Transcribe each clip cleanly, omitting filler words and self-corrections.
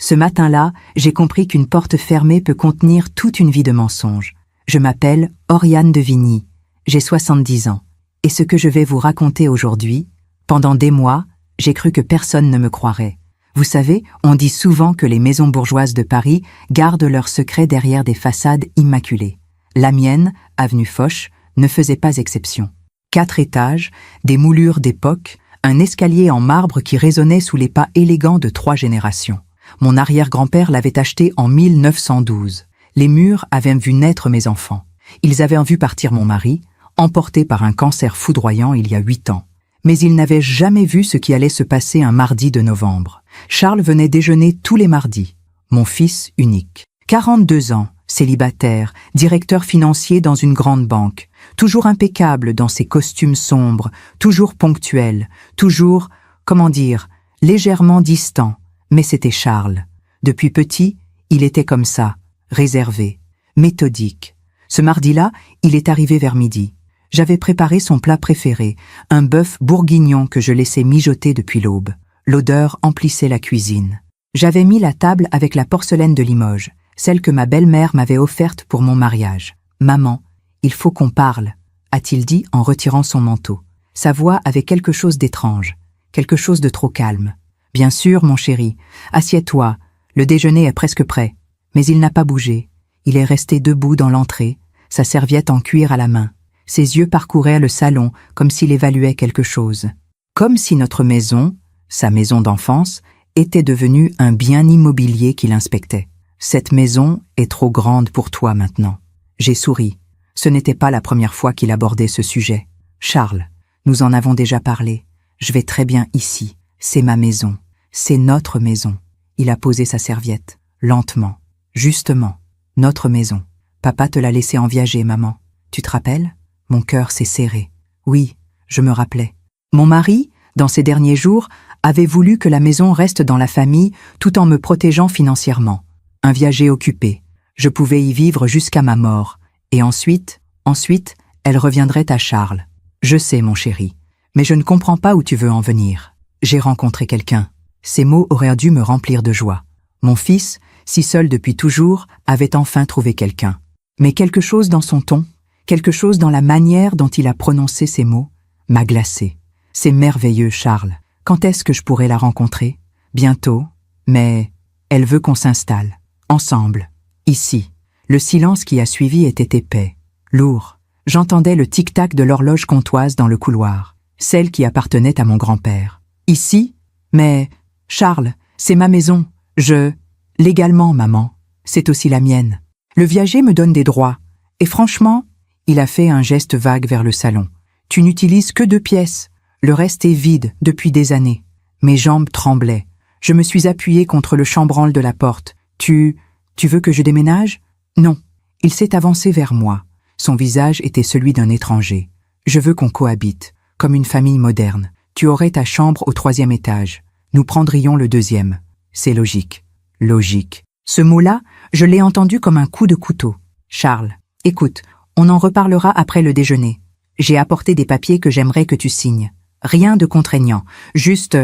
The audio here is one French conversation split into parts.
Ce matin-là, j'ai compris qu'une porte fermée peut contenir toute une vie de mensonges. Je m'appelle Oriane de Vigny, j'ai 70 ans. Et ce que je vais vous raconter aujourd'hui, pendant des mois, j'ai cru que personne ne me croirait. Vous savez, on dit souvent que les maisons bourgeoises de Paris gardent leurs secrets derrière des façades immaculées. La mienne, avenue Foch, ne faisait pas exception. 4 étages, des moulures d'époque, un escalier en marbre qui résonnait sous les pas élégants de 3 générations. Mon arrière-grand-père l'avait acheté en 1912. Les murs avaient vu naître mes enfants. Ils avaient vu partir mon mari, emporté par un cancer foudroyant il y a 8 ans. Mais ils n'avaient jamais vu ce qui allait se passer un mardi de novembre. Charles venait déjeuner tous les mardis. Mon fils unique. 42 ans, célibataire, directeur financier dans une grande banque. Toujours impeccable dans ses costumes sombres, toujours ponctuel, toujours, légèrement distant. Mais c'était Charles. Depuis petit, il était comme ça, réservé, méthodique. Ce mardi-là, il est arrivé vers midi. J'avais préparé son plat préféré, un bœuf bourguignon que je laissais mijoter depuis l'aube. L'odeur emplissait la cuisine. J'avais mis la table avec la porcelaine de Limoges, celle que ma belle-mère m'avait offerte pour mon mariage. « Maman, il faut qu'on parle », a-t-il dit en retirant son manteau. Sa voix avait quelque chose d'étrange, quelque chose de trop calme. « Bien sûr, mon chéri, assieds-toi, le déjeuner est presque prêt. » Mais il n'a pas bougé. Il est resté debout dans l'entrée, sa serviette en cuir à la main. Ses yeux parcouraient le salon comme s'il évaluait quelque chose. Comme si notre maison, sa maison d'enfance, était devenue un bien immobilier qu'il inspectait. « Cette maison est trop grande pour toi maintenant. » J'ai souri. Ce n'était pas la première fois qu'il abordait ce sujet. « Charles, nous en avons déjà parlé. Je vais très bien ici. C'est ma maison. C'est notre maison. » Il a posé sa serviette, lentement. « Justement, notre maison. Papa te l'a laissé en viager, maman. Tu te rappelles ? » Mon cœur s'est serré. Oui, je me rappelais. Mon mari, dans ces derniers jours, avait voulu que la maison reste dans la famille tout en me protégeant financièrement. Un viager occupé. Je pouvais y vivre jusqu'à ma mort. Et ensuite, elle reviendrait à Charles. Je sais, mon chéri, mais je ne comprends pas où tu veux en venir. J'ai rencontré quelqu'un. Ces mots auraient dû me remplir de joie. Mon fils, si seul depuis toujours, avait enfin trouvé quelqu'un. Mais quelque chose dans son ton, quelque chose dans la manière dont il a prononcé ces mots, m'a glacé. C'est merveilleux, Charles. Quand est-ce que je pourrai la rencontrer ? Bientôt, mais elle veut qu'on s'installe. Ensemble. Ici. Le silence qui a suivi était épais, lourd. J'entendais le tic-tac de l'horloge comptoise dans le couloir, celle qui appartenait à mon grand-père. Ici ? Mais, Charles, c'est ma maison. Légalement, maman, c'est aussi la mienne. Le viager me donne des droits. Et franchement, il a fait un geste vague vers le salon. Tu n'utilises que 2 pièces. Le reste est vide depuis des années. Mes jambes tremblaient. Je me suis appuyée contre le chambranle de la porte. Tu veux que je déménage ? Non. Il s'est avancé vers moi. Son visage était celui d'un étranger. Je veux qu'on cohabite, comme une famille moderne. Tu aurais ta chambre au 3e étage. Nous prendrions le 2e. C'est logique. Logique. Ce mot-là, je l'ai entendu comme un coup de couteau. Charles, écoute, on en reparlera après le déjeuner. J'ai apporté des papiers que j'aimerais que tu signes. Rien de contraignant, juste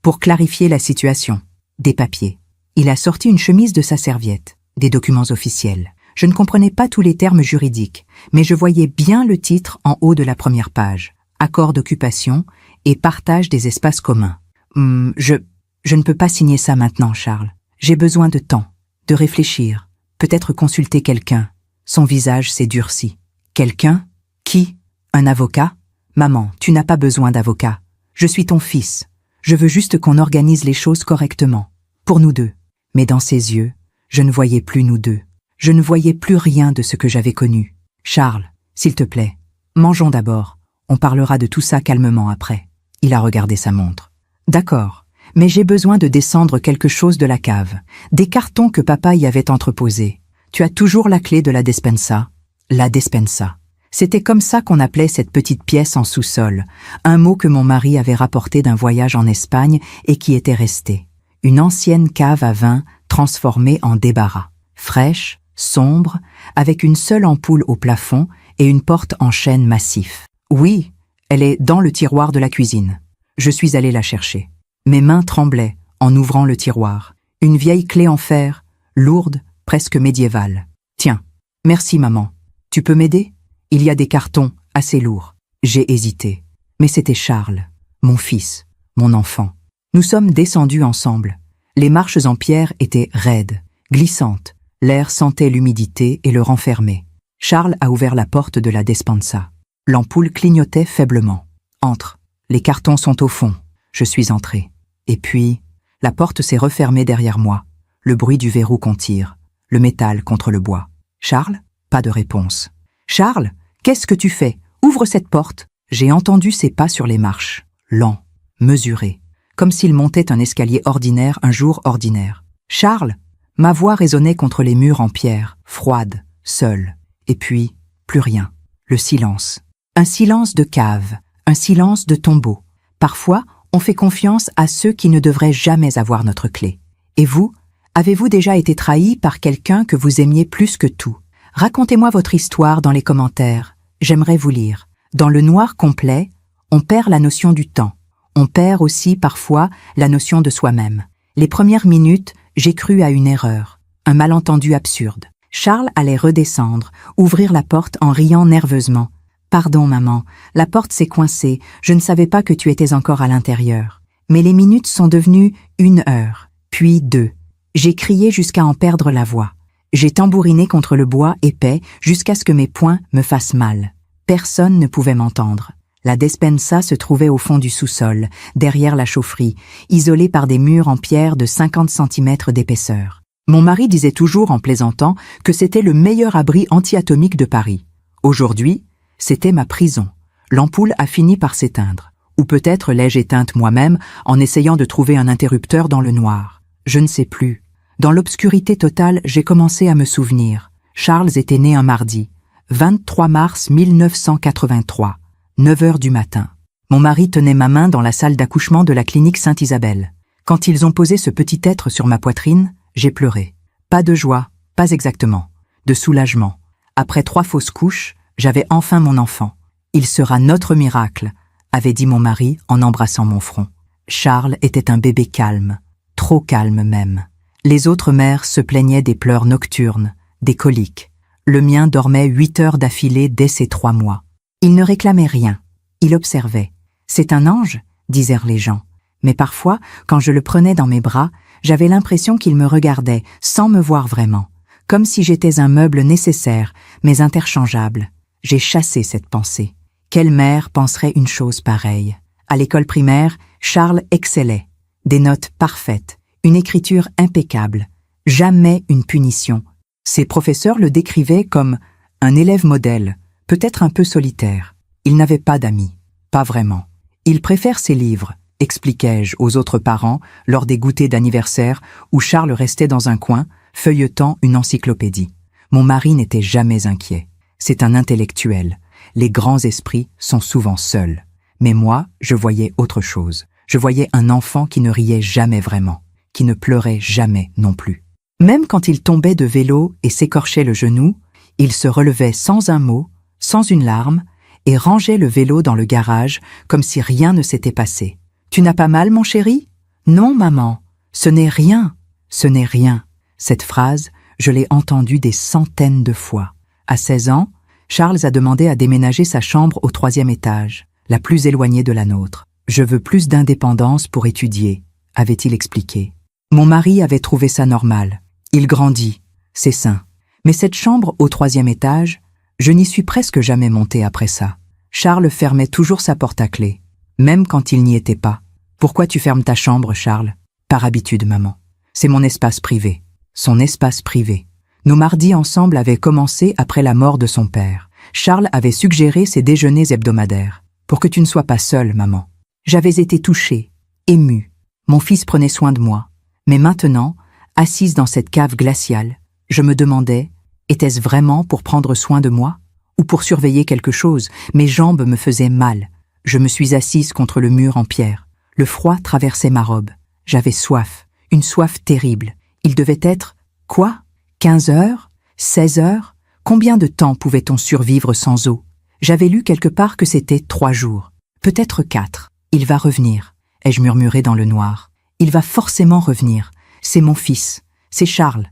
pour clarifier la situation. Des papiers. Il a sorti une chemise de sa serviette, des documents officiels. Je ne comprenais pas tous les termes juridiques, mais je voyais bien le titre en haut de la première page. Accord d'occupation et partage des espaces communs. Je ne peux pas signer ça maintenant, Charles. J'ai besoin de temps, de réfléchir, peut-être consulter quelqu'un. Son visage s'est durci. Quelqu'un ? Qui ? Un avocat ? Maman, tu n'as pas besoin d'avocat. Je suis ton fils. Je veux juste qu'on organise les choses correctement. Pour nous deux. Mais dans ses yeux, je ne voyais plus nous deux. Je ne voyais plus rien de ce que j'avais connu. Charles, s'il te plaît, mangeons d'abord. On parlera de tout ça calmement après. Il a regardé sa montre. D'accord, mais j'ai besoin de descendre quelque chose de la cave. Des cartons que papa y avait entreposés. Tu as toujours la clé de la despensa ? La despensa. C'était comme ça qu'on appelait cette petite pièce en sous-sol, un mot que mon mari avait rapporté d'un voyage en Espagne et qui était resté. Une ancienne cave à vin transformée en débarras. Fraîche, sombre, avec une seule ampoule au plafond et une porte en chêne massif. Oui, elle est dans le tiroir de la cuisine. Je suis allé la chercher. Mes mains tremblaient en ouvrant le tiroir. Une vieille clé en fer, lourde, presque médiévale. Tiens, merci maman. Tu peux m'aider? Il y a des cartons assez lourds. J'ai hésité. Mais c'était Charles, mon fils, mon enfant. Nous sommes descendus ensemble. Les marches en pierre étaient raides, glissantes. L'air sentait l'humidité et le renfermait. Charles a ouvert la porte de la despensa. L'ampoule clignotait faiblement. Entre. Les cartons sont au fond. Je suis entré. Et puis, la porte s'est refermée derrière moi. Le bruit du verrou qu'on tire. Le métal contre le bois. Charles? Pas de réponse. Charles, qu'est-ce que tu fais? Ouvre cette porte. J'ai entendu ses pas sur les marches. Lents, mesurés. Comme s'il montait un escalier ordinaire un jour ordinaire. Charles? Ma voix résonnait contre les murs en pierre, froide, seule. Et puis, plus rien. Le silence. Un silence de cave, un silence de tombeau. Parfois, on fait confiance à ceux qui ne devraient jamais avoir notre clé. Et vous, avez-vous déjà été trahi par quelqu'un que vous aimiez plus que tout? Racontez-moi votre histoire dans les commentaires. J'aimerais vous lire. Dans le noir complet, on perd la notion du temps. On perd aussi, parfois, la notion de soi-même. Les premières minutes, j'ai cru à une erreur, un malentendu absurde. Charles allait redescendre, ouvrir la porte en riant nerveusement. « Pardon, maman, la porte s'est coincée, je ne savais pas que tu étais encore à l'intérieur. » Mais les minutes sont devenues 1 heure, puis 2. J'ai crié jusqu'à en perdre la voix. J'ai tambouriné contre le bois épais jusqu'à ce que mes poings me fassent mal. Personne ne pouvait m'entendre. La despensa se trouvait au fond du sous-sol, derrière la chaufferie, isolée par des murs en pierre de 50 cm d'épaisseur. Mon mari disait toujours en plaisantant que c'était le meilleur abri anti-atomique de Paris. Aujourd'hui, c'était ma prison. L'ampoule a fini par s'éteindre. Ou peut-être l'ai-je éteinte moi-même en essayant de trouver un interrupteur dans le noir. Je ne sais plus. Dans l'obscurité totale, j'ai commencé à me souvenir. Charles était né un mardi, 23 mars 1983. 9 heures du matin. Mon mari tenait ma main dans la salle d'accouchement de la clinique Sainte-Isabelle. Quand ils ont posé ce petit être sur ma poitrine, j'ai pleuré. Pas de joie, pas exactement. De soulagement. Après 3 fausses couches, j'avais enfin mon enfant. Il sera notre miracle, avait dit mon mari en embrassant mon front. Charles était un bébé calme, trop calme même. Les autres mères se plaignaient des pleurs nocturnes, des coliques. Le mien dormait 8 heures d'affilée dès ses 3 mois. Il ne réclamait rien, il observait. « C'est un ange » disèrent les gens. Mais parfois, quand je le prenais dans mes bras, j'avais l'impression qu'il me regardait, sans me voir vraiment, comme si j'étais un meuble nécessaire, mais interchangeable. J'ai chassé cette pensée. Quelle mère penserait une chose pareille? À l'école primaire, Charles excellait. Des notes parfaites, une écriture impeccable, jamais une punition. Ses professeurs le décrivaient comme un élève modèle, peut-être un peu solitaire. Il n'avait pas d'amis, pas vraiment. Il préfère ses livres, expliquai-je aux autres parents lors des goûters d'anniversaire où Charles restait dans un coin, feuilletant une encyclopédie. Mon mari n'était jamais inquiet. C'est un intellectuel. Les grands esprits sont souvent seuls. Mais moi, je voyais autre chose. Je voyais un enfant qui ne riait jamais vraiment, qui ne pleurait jamais non plus. Même quand il tombait de vélo et s'écorchait le genou, il se relevait sans un mot, sans une larme, et rangeait le vélo dans le garage comme si rien ne s'était passé. « Tu n'as pas mal, mon chéri ?»« Non, maman, ce n'est rien, ce n'est rien. » Cette phrase, je l'ai entendue des centaines de fois. À 16 ans, Charles a demandé à déménager sa chambre au 3e étage, la plus éloignée de la nôtre. « Je veux plus d'indépendance pour étudier », avait-il expliqué. Mon mari avait trouvé ça normal. Il grandit, c'est sain. Mais cette chambre au 3e étage, je n'y suis presque jamais monté après ça. Charles fermait toujours sa porte à clé, même quand il n'y était pas. « Pourquoi tu fermes ta chambre, Charles ?»« Par habitude, maman. C'est mon espace privé. » Son espace privé. Nos mardis ensemble avaient commencé après la mort de son père. Charles avait suggéré ses déjeuners hebdomadaires. « Pour que tu ne sois pas seule, maman. » J'avais été touchée, émue. Mon fils prenait soin de moi. Mais maintenant, assise dans cette cave glaciale, je me demandais, était-ce vraiment pour prendre soin de moi? Ou pour surveiller quelque chose? Mes jambes me faisaient mal. Je me suis assise contre le mur en pierre. Le froid traversait ma robe. J'avais soif, une soif terrible. Il devait être, quoi? 15 heures? 16 heures? Combien de temps pouvait-on survivre sans eau? J'avais lu quelque part que c'était 3 jours. Peut-être 4. Il va revenir, ai-je murmuré dans le noir. Il va forcément revenir. C'est mon fils, c'est Charles.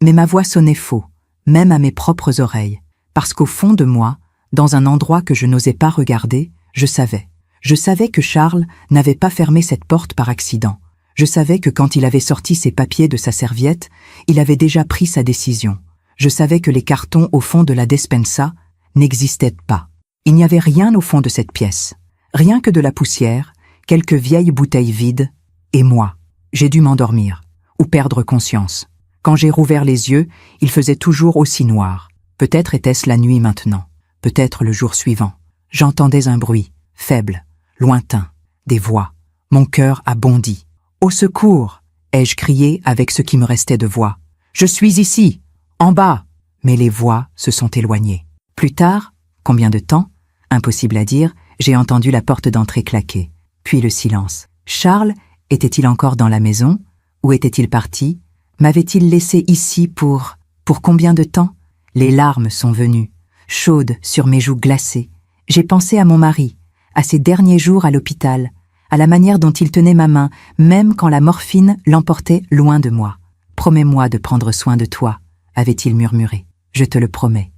Mais ma voix sonnait faux, même à mes propres oreilles, parce qu'au fond de moi, dans un endroit que je n'osais pas regarder, je savais. Je savais que Charles n'avait pas fermé cette porte par accident. Je savais que quand il avait sorti ses papiers de sa serviette, il avait déjà pris sa décision. Je savais que les cartons au fond de la despensa n'existaient pas. Il n'y avait rien au fond de cette pièce. Rien que de la poussière, quelques vieilles bouteilles vides, et moi. J'ai dû m'endormir, ou perdre conscience. Quand j'ai rouvert les yeux, il faisait toujours aussi noir. Peut-être était-ce la nuit maintenant, peut-être le jour suivant. J'entendais un bruit, faible, lointain, des voix. Mon cœur a bondi. « Au secours !» ai-je crié avec ce qui me restait de voix. « Je suis ici, en bas !» Mais les voix se sont éloignées. Plus tard, combien de temps? Impossible à dire, j'ai entendu la porte d'entrée claquer. Puis le silence. Charles était-il encore dans la maison? Où était-il parti? M'avait-il laissé ici pour combien de temps? Les larmes sont venues, chaudes sur mes joues glacées. J'ai pensé à mon mari, à ses derniers jours à l'hôpital, à la manière dont il tenait ma main, même quand la morphine l'emportait loin de moi. « Promets-moi de prendre soin de toi », avait-il murmuré. « Je te le promets. »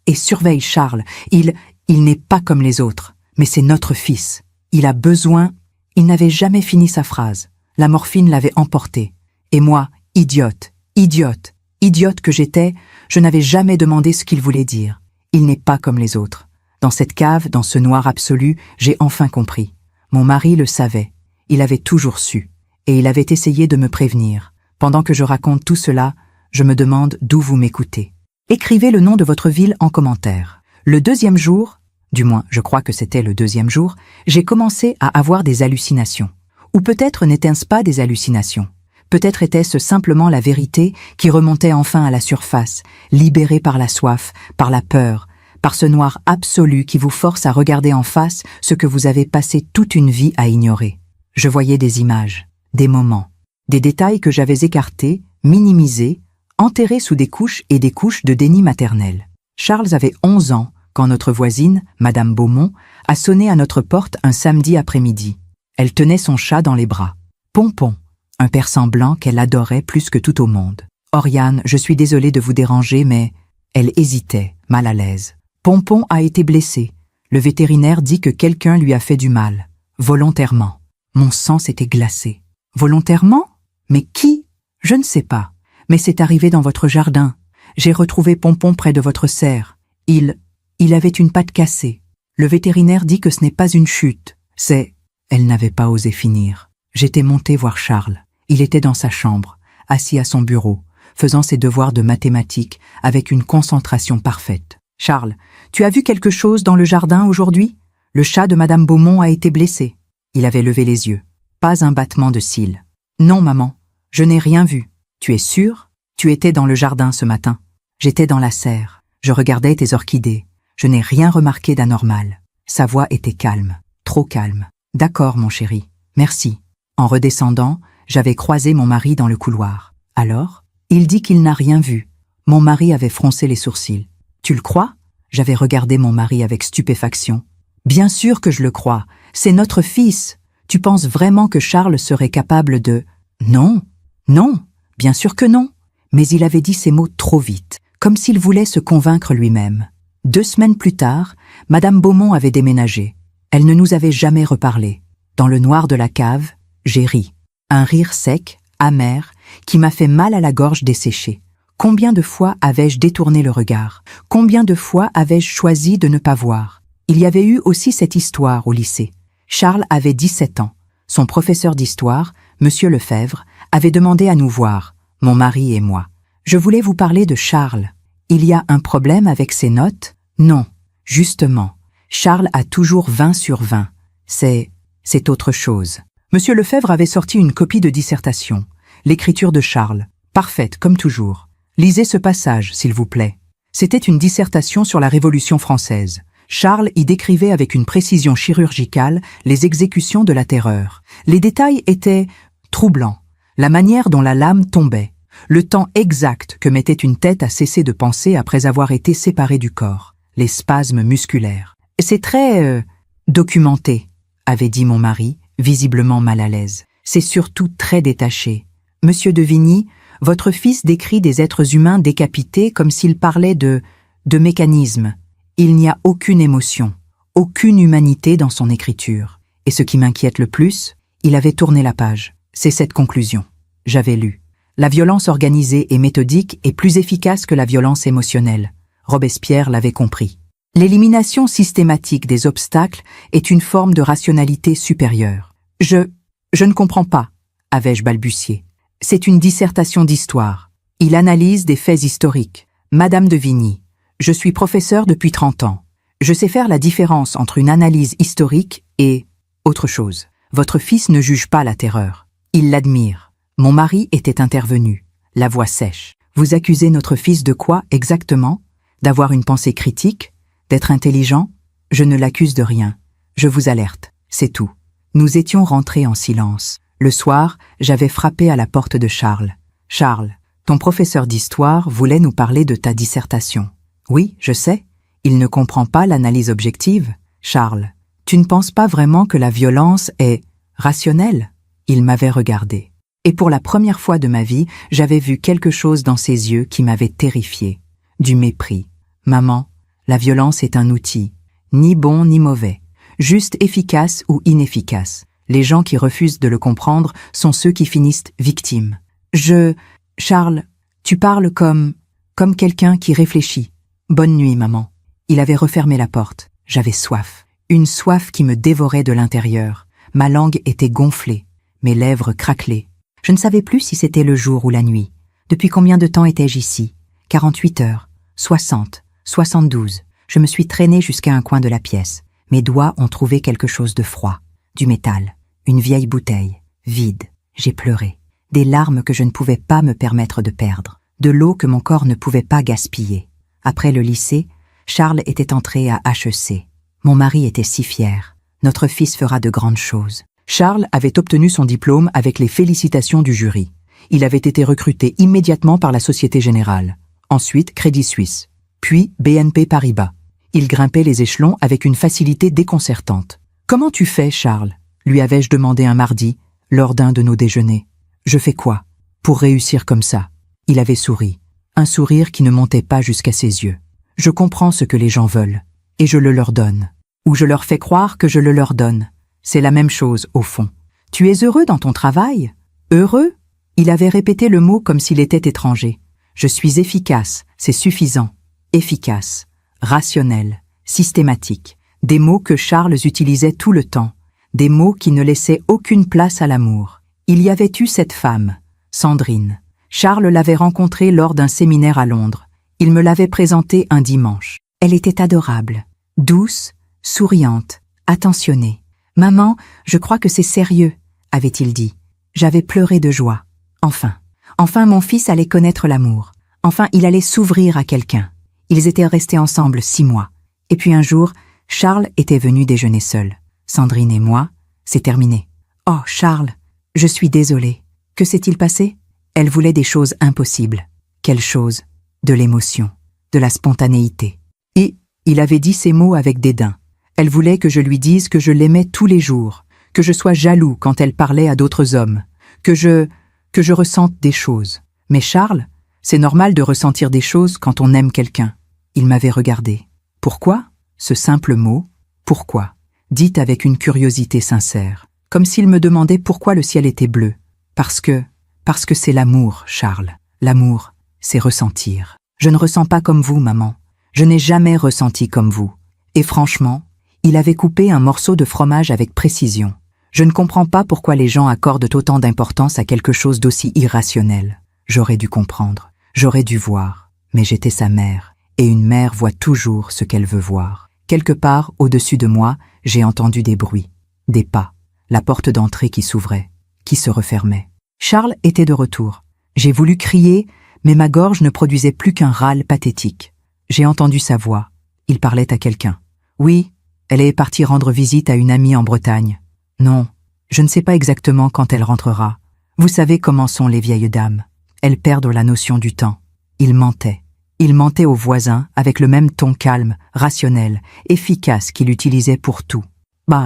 Et surveille Charles, il n'est pas comme les autres, mais c'est notre fils. Il a besoin... Il n'avait jamais fini sa phrase. La morphine l'avait emporté. Et moi, idiote que j'étais, je n'avais jamais demandé ce qu'il voulait dire. Il n'est pas comme les autres. Dans cette cave, dans ce noir absolu, j'ai enfin compris. Mon mari le savait. Il avait toujours su. Et il avait essayé de me prévenir. Pendant que je raconte tout cela, je me demande d'où vous m'écoutez. Écrivez le nom de votre ville en commentaire. Le deuxième jour, du moins je crois que c'était le deuxième jour, j'ai commencé à avoir des hallucinations. Ou peut-être n'était-ce pas des hallucinations. Peut-être était-ce simplement la vérité qui remontait enfin à la surface, libérée par la soif, par la peur, par ce noir absolu qui vous force à regarder en face ce que vous avez passé toute une vie à ignorer. Je voyais des images, des moments, des détails que j'avais écartés, minimisés, enterrés sous des couches et des couches de déni maternel. Charles avait 11 ans quand notre voisine, Madame Beaumont, a sonné à notre porte un samedi après-midi. Elle tenait son chat dans les bras. Pompon, un persan blanc qu'elle adorait plus que tout au monde. « Oriane, je suis désolée de vous déranger, mais... » Elle hésitait, mal à l'aise. Pompon a été blessé. Le vétérinaire dit que quelqu'un lui a fait du mal. Volontairement. Mon sang s'était glacé. Volontairement? Mais qui? Je ne sais pas. Mais c'est arrivé dans votre jardin. J'ai retrouvé Pompon près de votre serre. Il avait une patte cassée. Le vétérinaire dit que ce n'est pas une chute. C'est... Elle n'avait pas osé finir. J'étais montée voir Charles. Il était dans sa chambre, assis à son bureau, faisant ses devoirs de mathématiques avec une concentration parfaite. « Charles, tu as vu quelque chose dans le jardin aujourd'hui? Le chat de Madame Beaumont a été blessé. » Il avait levé les yeux. Pas un battement de cils. « Non, maman, je n'ai rien vu. Tu es sûre? Tu étais dans le jardin ce matin. » J'étais dans la serre. Je regardais tes orchidées. Je n'ai rien remarqué d'anormal. Sa voix était calme, trop calme. « D'accord, mon chéri, merci. » En redescendant, j'avais croisé mon mari dans le couloir. « Alors? » Il dit qu'il n'a rien vu. Mon mari avait froncé les sourcils. « Tu le crois? » J'avais regardé mon mari avec stupéfaction. « Bien sûr que je le crois. C'est notre fils. Tu penses vraiment que Charles serait capable de... » « Non, non, bien sûr que non. » Mais il avait dit ces mots trop vite, comme s'il voulait se convaincre lui-même. 2 semaines plus tard, Madame Beaumont avait déménagé. Elle ne nous avait jamais reparlé. Dans le noir de la cave, j'ai ri. Un rire sec, amer, qui m'a fait mal à la gorge desséchée. Combien de fois avais-je détourné le regard? Combien de fois avais-je choisi de ne pas voir? Il y avait eu aussi cette histoire au lycée. Charles avait 17 ans. Son professeur d'histoire, Monsieur Lefebvre, avait demandé à nous voir, mon mari et moi. Je voulais vous parler de Charles. Il y a un problème avec ses notes? Non, justement. Charles a toujours 20 sur 20. C'est autre chose. Monsieur Lefebvre avait sorti une copie de dissertation, l'écriture de Charles, parfaite comme toujours. Lisez ce passage, s'il vous plaît. C'était une dissertation sur la Révolution française. Charles y décrivait avec une précision chirurgicale les exécutions de la Terreur. Les détails étaient troublants. La manière dont la lame tombait, le temps exact que mettait une tête à cesser de penser après avoir été séparée du corps, les spasmes musculaires. « C'est très... documenté », avait dit mon mari, visiblement mal à l'aise. « C'est surtout très détaché. Monsieur de Vigny, votre fils décrit des êtres humains décapités comme s'il parlait de mécanismes. Il n'y a aucune émotion, aucune humanité dans son écriture. Et ce qui m'inquiète le plus, il avait tourné la page. C'est cette conclusion. J'avais lu. La violence organisée et méthodique est plus efficace que la violence émotionnelle. Robespierre l'avait compris. L'élimination systématique des obstacles est une forme de rationalité supérieure. Je ne comprends pas, avais-je balbutié. C'est une dissertation d'histoire. Il analyse des faits historiques. Madame de Vigny, je suis professeur depuis 30 ans. Je sais faire la différence entre une analyse historique et autre chose. Votre fils ne juge pas la terreur. Il l'admire. Mon mari était intervenu, la voix sèche. Vous accusez notre fils de quoi exactement? D'avoir une pensée critique? D'être intelligent? Je ne l'accuse de rien. Je vous alerte, c'est tout. Nous étions rentrés en silence. Le soir, j'avais frappé à la porte de Charles. Charles, ton professeur d'histoire voulait nous parler de ta dissertation. Oui, je sais. Il ne comprend pas l'analyse objective. Charles, tu ne penses pas vraiment que la violence est rationnelle? Il m'avait regardé. Et pour la première fois de ma vie, j'avais vu quelque chose dans ses yeux qui m'avait terrifié. Du mépris. Maman, la violence est un outil, ni bon ni mauvais, juste efficace ou inefficace. Les gens qui refusent de le comprendre sont ceux qui finissent victimes. Charles, tu parles comme quelqu'un qui réfléchit. Bonne nuit, maman. Il avait refermé la porte. J'avais soif. Une soif qui me dévorait de l'intérieur. Ma langue était gonflée. Mes lèvres craquelaient. Je ne savais plus si c'était le jour ou la nuit. Depuis combien de temps étais-je ici? 48 heures, 60, 72. Je me suis traînée jusqu'à un coin de la pièce. Mes doigts ont trouvé quelque chose de froid. Du métal. Une vieille bouteille. Vide. J'ai pleuré. Des larmes que je ne pouvais pas me permettre de perdre. De l'eau que mon corps ne pouvait pas gaspiller. Après le lycée, Charles était entré à HEC. Mon mari était si fier. Notre fils fera de grandes choses. Charles avait obtenu son diplôme avec les félicitations du jury. Il avait été recruté immédiatement par la Société Générale, ensuite Crédit Suisse, puis BNP Paribas. Il grimpait les échelons avec une facilité déconcertante. « Comment tu fais, Charles ?» lui avais-je demandé un mardi, lors d'un de nos déjeuners. « Je fais quoi pour réussir comme ça ?» Il avait souri, un sourire qui ne montait pas jusqu'à ses yeux. « Je comprends ce que les gens veulent, et je le leur donne. Ou je leur fais croire que je le leur donne. C'est la même chose, au fond. Tu es heureux dans ton travail? Heureux? Il avait répété le mot comme s'il était étranger. Je suis efficace, c'est suffisant. Efficace, rationnel, systématique. Des mots que Charles utilisait tout le temps. Des mots qui ne laissaient aucune place à l'amour. Il y avait eu cette femme, Sandrine. Charles l'avait rencontrée lors d'un séminaire à Londres. Il me l'avait présentée un dimanche. Elle était adorable, douce, souriante, attentionnée. « Maman, je crois que c'est sérieux, » avait-il dit. J'avais pleuré de joie. Enfin mon fils allait connaître l'amour. Enfin il allait s'ouvrir à quelqu'un. Ils étaient restés ensemble 6 mois. Et puis un jour, Charles était venu déjeuner seul. Sandrine et moi, c'est terminé. « Oh, Charles, je suis désolée. Que s'est-il passé ?» Elle voulait des choses impossibles. Quelle chose? De l'émotion, de la spontanéité. Et il avait dit ces mots avec dédain. Elle voulait que je lui dise que je l'aimais tous les jours, que je sois jaloux quand elle parlait à d'autres hommes, que je ressente des choses. Mais Charles, c'est normal de ressentir des choses quand on aime quelqu'un. Il m'avait regardé. Pourquoi? Ce simple mot, pourquoi, dit avec une curiosité sincère, comme s'il me demandait pourquoi le ciel était bleu. Parce que c'est l'amour, Charles. L'amour, c'est ressentir. Je ne ressens pas comme vous, maman. Je n'ai jamais ressenti comme vous. Et franchement, il avait coupé un morceau de fromage avec précision. Je ne comprends pas pourquoi les gens accordent autant d'importance à quelque chose d'aussi irrationnel. J'aurais dû comprendre, j'aurais dû voir. Mais j'étais sa mère, et une mère voit toujours ce qu'elle veut voir. Quelque part, au-dessus de moi, j'ai entendu des bruits, des pas, la porte d'entrée qui s'ouvrait, qui se refermait. Charles était de retour. J'ai voulu crier, mais ma gorge ne produisait plus qu'un râle pathétique. J'ai entendu sa voix. Il parlait à quelqu'un. Oui, elle est partie rendre visite à une amie en Bretagne. Non, je ne sais pas exactement quand elle rentrera. Vous savez comment sont les vieilles dames. Elles perdent la notion du temps. Il mentait. Il mentait aux voisins avec le même ton calme, rationnel, efficace qu'il utilisait pour tout.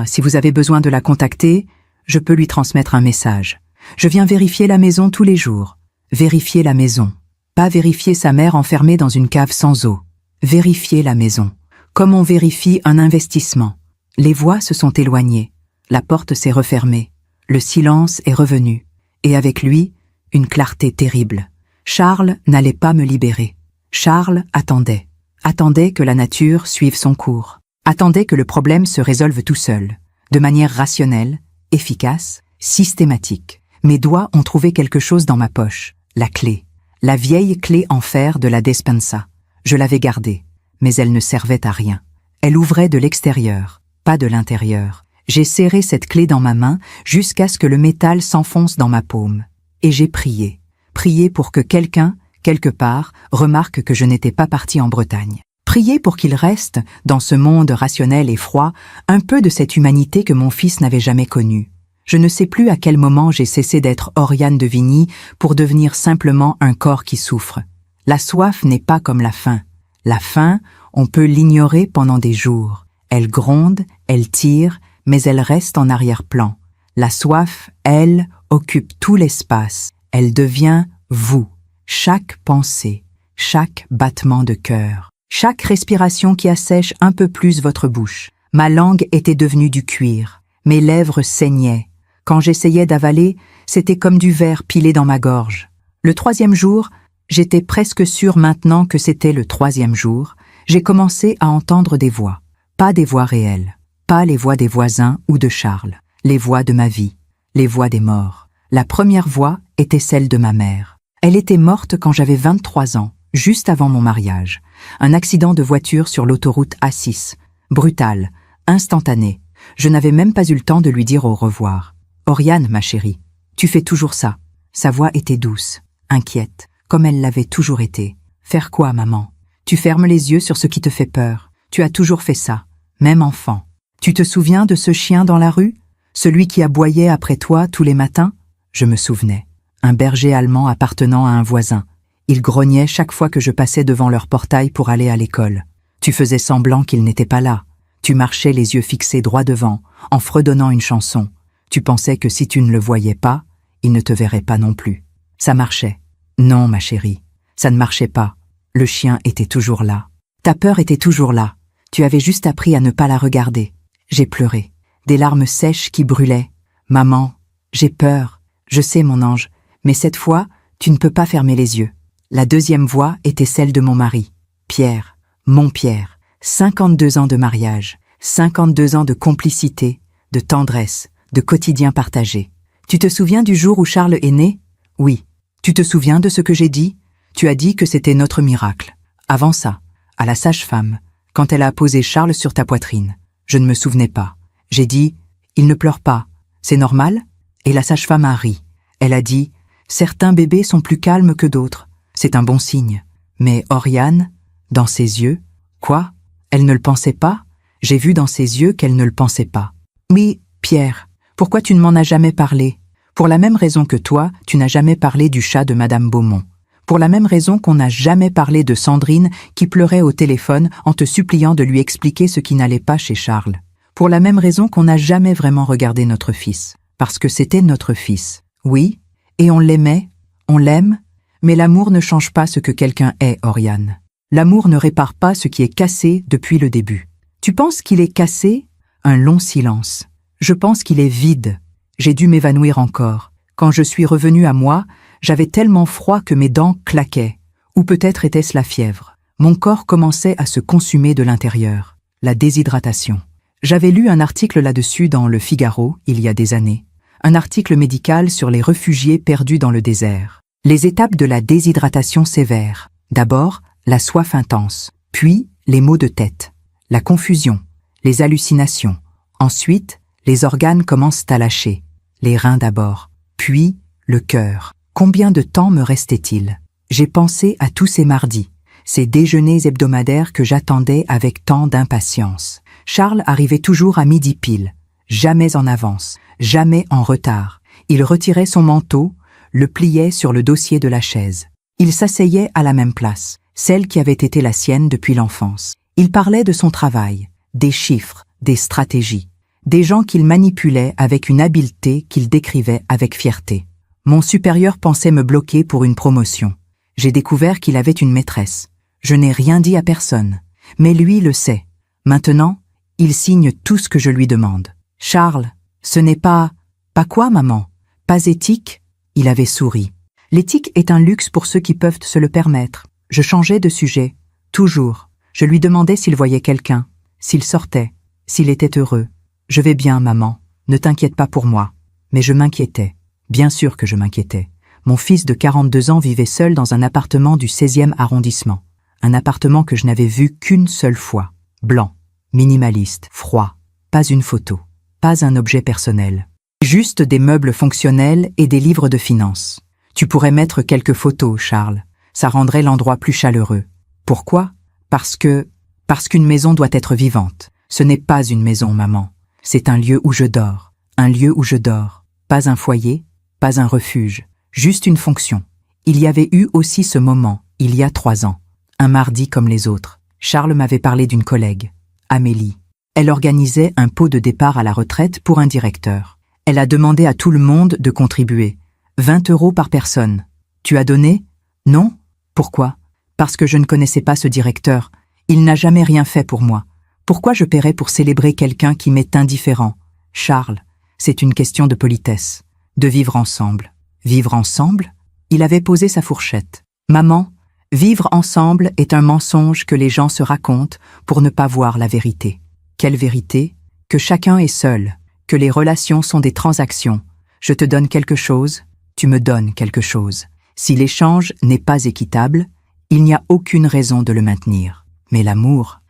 Si vous avez besoin de la contacter, je peux lui transmettre un message. Je viens vérifier la maison tous les jours. Vérifier la maison. Pas vérifier sa mère enfermée dans une cave sans eau. Vérifier la maison. Comme on vérifie un investissement. Les voix se sont éloignées. La porte s'est refermée. Le silence est revenu. Et avec lui, une clarté terrible. Charles n'allait pas me libérer. Charles attendait. Attendait que la nature suive son cours. Attendait que le problème se résolve tout seul. De manière rationnelle, efficace, systématique. Mes doigts ont trouvé quelque chose dans ma poche. La clé. La vieille clé en fer de la despensa. Je l'avais gardée, mais elle ne servait à rien. Elle ouvrait de l'extérieur, pas de l'intérieur. J'ai serré cette clé dans ma main jusqu'à ce que le métal s'enfonce dans ma paume. Et j'ai prié. Prié pour que quelqu'un, quelque part, remarque que je n'étais pas partie en Bretagne. Prié pour qu'il reste, dans ce monde rationnel et froid, un peu de cette humanité que mon fils n'avait jamais connue. Je ne sais plus à quel moment j'ai cessé d'être Oriane de Vigny pour devenir simplement un corps qui souffre. La soif n'est pas comme la faim. La faim, on peut l'ignorer pendant des jours. Elle gronde, elle tire, mais elle reste en arrière-plan. La soif, elle, occupe tout l'espace. Elle devient vous. Chaque pensée, chaque battement de cœur, chaque respiration qui assèche un peu plus votre bouche. Ma langue était devenue du cuir. Mes lèvres saignaient. Quand j'essayais d'avaler, c'était comme du verre pilé dans ma gorge. Le 3e jour, j'étais presque sûre maintenant que c'était le 3e jour, j'ai commencé à entendre des voix. Pas des voix réelles, pas les voix des voisins ou de Charles, les voix de ma vie, les voix des morts. La première voix était celle de ma mère. Elle était morte quand j'avais 23 ans, juste avant mon mariage. Un accident de voiture sur l'autoroute A6. Brutal, instantané. Je n'avais même pas eu le temps de lui dire au revoir. « Oriane, ma chérie, tu fais toujours ça. » Sa voix était douce, inquiète, comme elle l'avait toujours été. « Faire quoi, maman? Tu fermes les yeux sur ce qui te fait peur. Tu as toujours fait ça, même enfant. Tu te souviens de ce chien dans la rue? Celui qui aboyait après toi tous les matins? » Je me souvenais. Un berger allemand appartenant à un voisin. Il grognait chaque fois que je passais devant leur portail pour aller à l'école. Tu faisais semblant qu'il n'était pas là. Tu marchais les yeux fixés droit devant, en fredonnant une chanson. Tu pensais que si tu ne le voyais pas, il ne te verrait pas non plus. Ça marchait. Non, ma chérie, ça ne marchait pas. Le chien était toujours là. Ta peur était toujours là. Tu avais juste appris à ne pas la regarder. J'ai pleuré. Des larmes sèches qui brûlaient. Maman, j'ai peur. Je sais, mon ange, mais cette fois, tu ne peux pas fermer les yeux. La 2e voix était celle de mon mari. Pierre, mon Pierre. 52 ans de mariage. 52 ans de complicité, de tendresse, de quotidien partagé. Tu te souviens du jour où Charles est né? Oui. Tu te souviens de ce que j'ai dit? Tu as dit que c'était notre miracle. Avant ça, à la sage-femme, quand elle a posé Charles sur ta poitrine. Je ne me souvenais pas. J'ai dit, il ne pleure pas. C'est normal? Et la sage-femme a ri. Elle a dit, certains bébés sont plus calmes que d'autres. C'est un bon signe. Mais Oriane, dans ses yeux, quoi? Elle ne le pensait pas? J'ai vu dans ses yeux qu'elle ne le pensait pas. Oui, Pierre, pourquoi tu ne m'en as jamais parlé? Pour la même raison que toi, tu n'as jamais parlé du chat de Madame Beaumont. Pour la même raison qu'on n'a jamais parlé de Sandrine qui pleurait au téléphone en te suppliant de lui expliquer ce qui n'allait pas chez Charles. Pour la même raison qu'on n'a jamais vraiment regardé notre fils. Parce que c'était notre fils. Oui, et on l'aimait, on l'aime, mais l'amour ne change pas ce que quelqu'un est, Oriane. L'amour ne répare pas ce qui est cassé depuis le début. Tu penses qu'il est cassé? Un long silence. Je pense qu'il est vide. J'ai dû m'évanouir encore. Quand je suis revenue à moi, j'avais tellement froid que mes dents claquaient. Ou peut-être était-ce la fièvre. Mon corps commençait à se consumer de l'intérieur. La déshydratation. J'avais lu un article là-dessus dans Le Figaro, il y a des années. Un article médical sur les réfugiés perdus dans le désert. Les étapes de la déshydratation sévère. D'abord, la soif intense. Puis, les maux de tête. La confusion. Les hallucinations. Ensuite, les organes commencent à lâcher. Les reins d'abord. Puis, le cœur. Combien de temps me restait-il? J'ai pensé à tous ces mardis, ces déjeuners hebdomadaires que j'attendais avec tant d'impatience. Charles arrivait toujours à midi pile, jamais en avance, jamais en retard. Il retirait son manteau, le pliait sur le dossier de la chaise. Il s'asseyait à la même place, celle qui avait été la sienne depuis l'enfance. Il parlait de son travail, des chiffres, des stratégies, des gens qu'il manipulait avec une habileté qu'il décrivait avec fierté. Mon supérieur pensait me bloquer pour une promotion. J'ai découvert qu'il avait une maîtresse. Je n'ai rien dit à personne. Mais lui le sait. Maintenant, il signe tout ce que je lui demande. Charles, ce n'est pas... Pas quoi, maman? Pas éthique? Il avait souri. L'éthique est un luxe pour ceux qui peuvent se le permettre. Je changeais de sujet. Toujours. Je lui demandais s'il voyait quelqu'un, s'il sortait, s'il était heureux. Je vais bien, maman. Ne t'inquiète pas pour moi. Mais je m'inquiétais. Bien sûr que je m'inquiétais. Mon fils de 42 ans vivait seul dans un appartement du 16e arrondissement. Un appartement que je n'avais vu qu'une seule fois. Blanc, minimaliste, froid. Pas une photo. Pas un objet personnel. Juste des meubles fonctionnels et des livres de finances. Tu pourrais mettre quelques photos, Charles. Ça rendrait l'endroit plus chaleureux. Pourquoi? Parce qu'une maison doit être vivante. Ce n'est pas une maison, maman. C'est un lieu où je dors. Un lieu où je dors. Pas un foyer, pas un refuge. Juste une fonction. Il y avait eu aussi ce moment, il y a 3 ans. Un mardi comme les autres. Charles m'avait parlé d'une collègue, Amélie. Elle organisait un pot de départ à la retraite pour un directeur. Elle a demandé à tout le monde de contribuer. 20 € par personne. Tu as donné? Non? Pourquoi? Parce que je ne connaissais pas ce directeur. Il n'a jamais rien fait pour moi. Pourquoi je paierais pour célébrer quelqu'un qui m'est indifférent? Charles, c'est une question de politesse. De vivre ensemble. Vivre ensemble? Il avait posé sa fourchette. Maman, vivre ensemble est un mensonge que les gens se racontent pour ne pas voir la vérité. Quelle vérité? Que chacun est seul. Que les relations sont des transactions. Je te donne quelque chose, tu me donnes quelque chose. Si l'échange n'est pas équitable, il n'y a aucune raison de le maintenir. Mais l'amour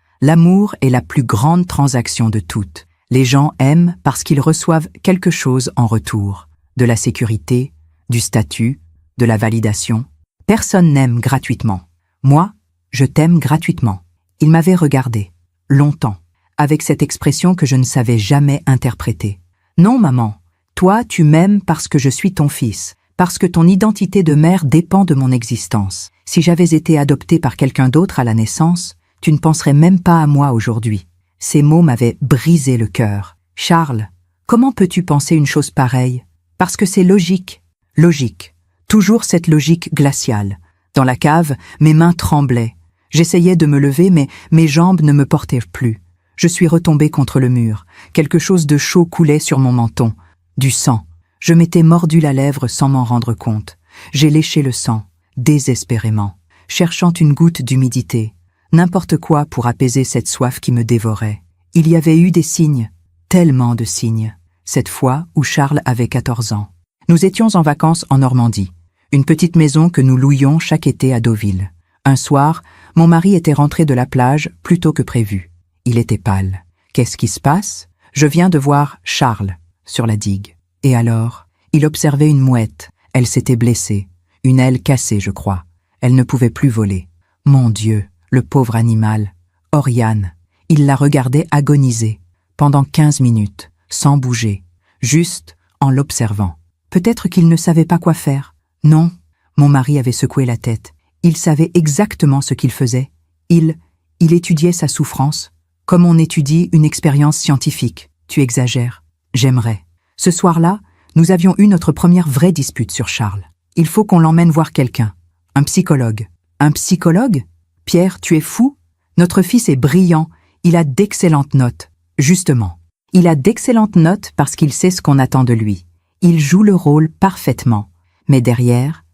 est la plus grande transaction de toutes. Les gens aiment parce qu'ils reçoivent quelque chose en retour. De la sécurité, du statut, de la validation. Personne n'aime gratuitement. Moi, je t'aime gratuitement. Il m'avait regardé, longtemps, avec cette expression que je ne savais jamais interpréter. Non, maman, toi, tu m'aimes parce que je suis ton fils, parce que ton identité de mère dépend de mon existence. Si j'avais été adoptée par quelqu'un d'autre à la naissance, tu ne penserais même pas à moi aujourd'hui. Ces mots m'avaient brisé le cœur. Charles, comment peux-tu penser une chose pareille? Parce que c'est logique. Logique. Toujours cette logique glaciale. Dans la cave, mes mains tremblaient. J'essayais de me lever, mais mes jambes ne me portaient plus. Je suis retombée contre le mur. Quelque chose de chaud coulait sur mon menton. Du sang. Je m'étais mordu la lèvre sans m'en rendre compte. J'ai léché le sang, désespérément, cherchant une goutte d'humidité. N'importe quoi pour apaiser cette soif qui me dévorait. Il y avait eu des signes, tellement de signes. Cette fois où Charles avait 14 ans. Nous étions en vacances en Normandie. Une petite maison que nous louions chaque été à Deauville. Un soir, mon mari était rentré de la plage plus tôt que prévu. Il était pâle. Qu'est-ce qui se passe? Je viens de voir Charles sur la digue. Et alors, il observait une mouette. Elle s'était blessée. Une aile cassée, je crois. Elle ne pouvait plus voler. Mon Dieu, le pauvre animal. Oriane. Il la regardait agoniser. Pendant 15 minutes, sans bouger. Juste en l'observant. Peut-être qu'il ne savait pas quoi faire. Non, mon mari avait secoué la tête. Il savait exactement ce qu'il faisait. Il étudiait sa souffrance. Comme on étudie une expérience scientifique. Tu exagères. J'aimerais. Ce soir-là, nous avions eu notre première vraie dispute sur Charles. Il faut qu'on l'emmène voir quelqu'un. Un psychologue. Un psychologue? Pierre, tu es fou? Notre fils est brillant. Il a d'excellentes notes. Justement. Il a d'excellentes notes parce qu'il sait ce qu'on attend de lui. Il joue le rôle parfaitement. Mais derrière,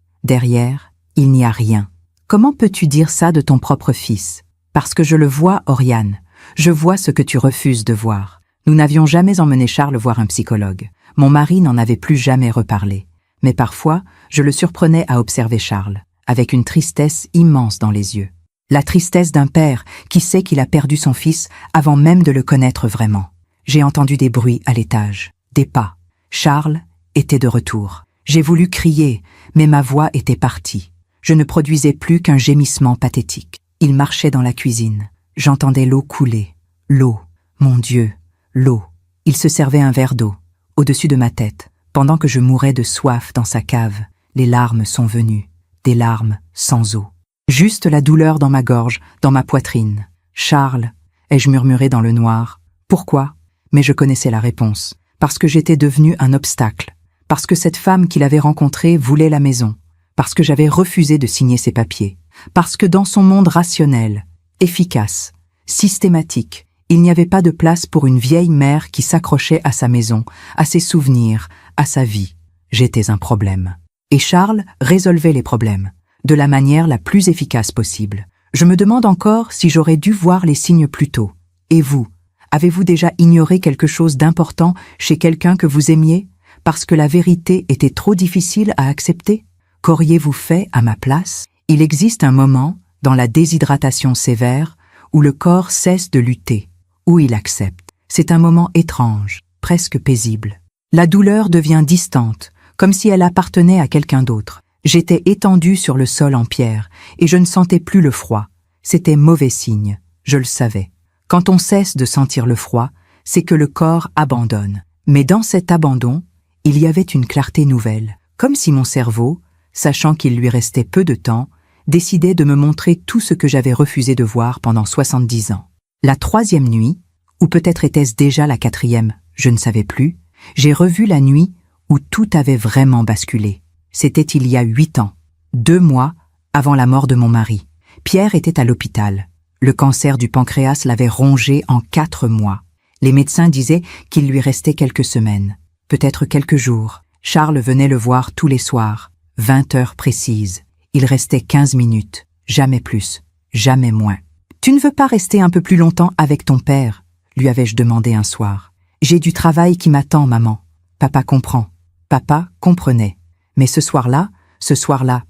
il n'y a rien. Comment peux-tu dire ça de ton propre fils? Parce que je le vois, Oriane. Je vois ce que tu refuses de voir. Nous n'avions jamais emmené Charles voir un psychologue. Mon mari n'en avait plus jamais reparlé. Mais parfois, je le surprenais à observer Charles, avec une tristesse immense dans les yeux. La tristesse d'un père qui sait qu'il a perdu son fils avant même de le connaître vraiment. J'ai entendu des bruits à l'étage, des pas. Charles était de retour. J'ai voulu crier, mais ma voix était partie. Je ne produisais plus qu'un gémissement pathétique. Il marchait dans la cuisine. J'entendais l'eau couler. L'eau. Mon Dieu, l'eau. Il se servait un verre d'eau, au-dessus de ma tête. Pendant que je mourais de soif dans sa cave, les larmes sont venues. Des larmes sans eau. Juste la douleur dans ma gorge, dans ma poitrine. Charles, ai-je murmuré dans le noir. Pourquoi? Mais je connaissais la réponse. Parce que j'étais devenu un obstacle. parce que cette femme qu'il avait rencontrée voulait la maison, parce que j'avais refusé de signer ses papiers, parce que dans son monde rationnel, efficace, systématique, il n'y avait pas de place pour une vieille mère qui s'accrochait à sa maison, à ses souvenirs, à sa vie. J'étais un problème. Et Charles résolvait les problèmes, de la manière la plus efficace possible. Je me demande encore si j'aurais dû voir les signes plus tôt. Et vous, avez-vous déjà ignoré quelque chose d'important chez quelqu'un que vous aimiez, parce que la vérité était trop difficile à accepter? Qu'auriez-vous fait à ma place? Il existe un moment, dans la déshydratation sévère, où le corps cesse de lutter, où il accepte. C'est un moment étrange, presque paisible. La douleur devient distante, comme si elle appartenait à quelqu'un d'autre. J'étais étendue sur le sol en pierre, et je ne sentais plus le froid. C'était mauvais signe, je le savais. Quand on cesse de sentir le froid, c'est que le corps abandonne. Mais dans cet abandon, il y avait une clarté nouvelle, comme si mon cerveau, sachant qu'il lui restait peu de temps, décidait de me montrer tout ce que j'avais refusé de voir pendant 70 ans. La 3e nuit, ou peut-être était-ce déjà la 4e, je ne savais plus, j'ai revu la nuit où tout avait vraiment basculé. C'était il y a 8 ans, 2 mois avant la mort de mon mari. Pierre était à l'hôpital. Le cancer du pancréas l'avait rongé en 4 mois. Les médecins disaient qu'il lui restait quelques semaines, peut-être quelques jours. Charles venait le voir tous les soirs, 20 heures précises. Il restait 15 minutes, jamais plus, jamais moins. « Tu ne veux pas rester un peu plus longtemps avec ton père ?» lui avais-je demandé un soir. « J'ai du travail qui m'attend, maman. » Papa comprend. Papa comprenait. Mais ce soir-là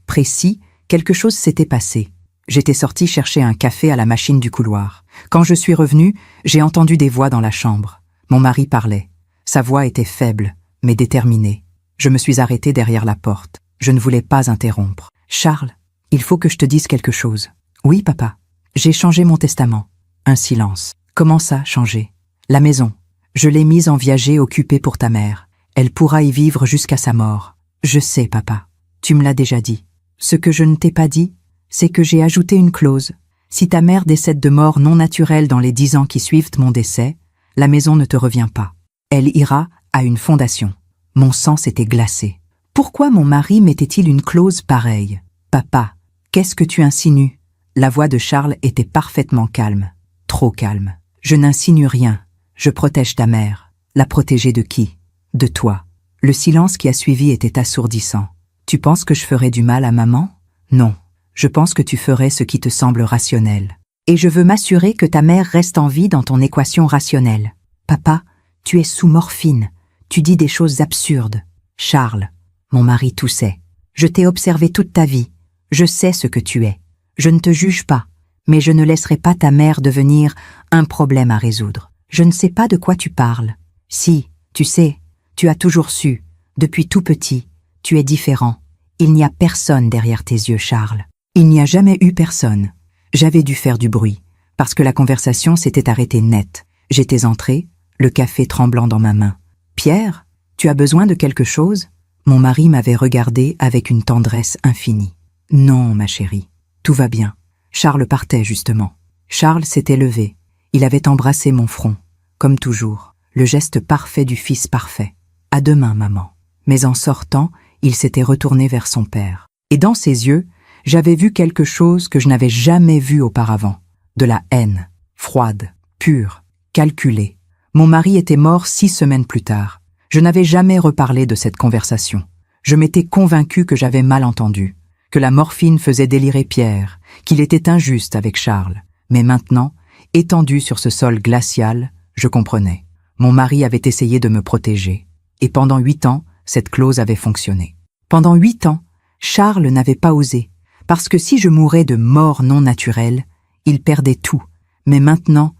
précis, quelque chose s'était passé. J'étais sortie chercher un café à la machine du couloir. Quand je suis revenue, j'ai entendu des voix dans la chambre. Mon mari parlait. Sa voix était faible, mais déterminée. Je me suis arrêtée derrière la porte. Je ne voulais pas interrompre. « Charles, il faut que je te dise quelque chose. »« Oui, papa. J'ai changé mon testament. » Un silence. « Comment ça, changer ?»« La maison. Je l'ai mise en viager occupée pour ta mère. Elle pourra y vivre jusqu'à sa mort. »« Je sais, papa. Tu me l'as déjà dit. Ce que je ne t'ai pas dit, c'est que j'ai ajouté une clause. Si ta mère décède de mort non naturelle dans les 10 ans qui suivent mon décès, la maison ne te revient pas. Elle ira à une fondation. » Mon sang s'était glacé. Pourquoi mon mari mettait-il une clause pareille? « Papa, qu'est-ce que tu insinues ?» La voix de Charles était parfaitement calme. Trop calme. « Je n'insinue rien. Je protège ta mère. » La protéger de qui? De toi. Le silence qui a suivi était assourdissant. « Tu penses que je ferais du mal à maman? Non. Je pense que tu ferais ce qui te semble rationnel. Et je veux m'assurer que ta mère reste en vie dans ton équation rationnelle. Papa, tu es sous morphine. Tu dis des choses absurdes. Charles. » Mon mari toussait. « Je t'ai observé toute ta vie. Je sais ce que tu es. Je ne te juge pas, mais je ne laisserai pas ta mère devenir un problème à résoudre. Je ne sais pas de quoi tu parles. Si, tu sais, tu as toujours su, depuis tout petit, tu es différent. Il n'y a personne derrière tes yeux, Charles. » Il n'y a jamais eu personne. J'avais dû faire du bruit, parce que la conversation s'était arrêtée net. J'étais entrée, le café tremblant dans ma main. « Pierre, tu as besoin de quelque chose ?» Mon mari m'avait regardé avec une tendresse infinie. « Non, ma chérie, tout va bien. » Charles partait justement. Charles s'était levé. Il avait embrassé mon front, comme toujours, le geste parfait du fils parfait. « À demain, maman. » Mais en sortant, il s'était retourné vers son père. Et dans ses yeux, j'avais vu quelque chose que je n'avais jamais vu auparavant. De la haine, froide, pure, calculée. Mon mari était mort 6 semaines plus tard. Je n'avais jamais reparlé de cette conversation. Je m'étais convaincue que j'avais mal entendu, que la morphine faisait délirer Pierre, qu'il était injuste avec Charles. Mais maintenant, étendu sur ce sol glacial, je comprenais. Mon mari avait essayé de me protéger. Et pendant 8 ans, cette clause avait fonctionné. Pendant 8 ans, Charles n'avait pas osé, parce que si je mourais de mort non naturelle, il perdait tout. Mais maintenant,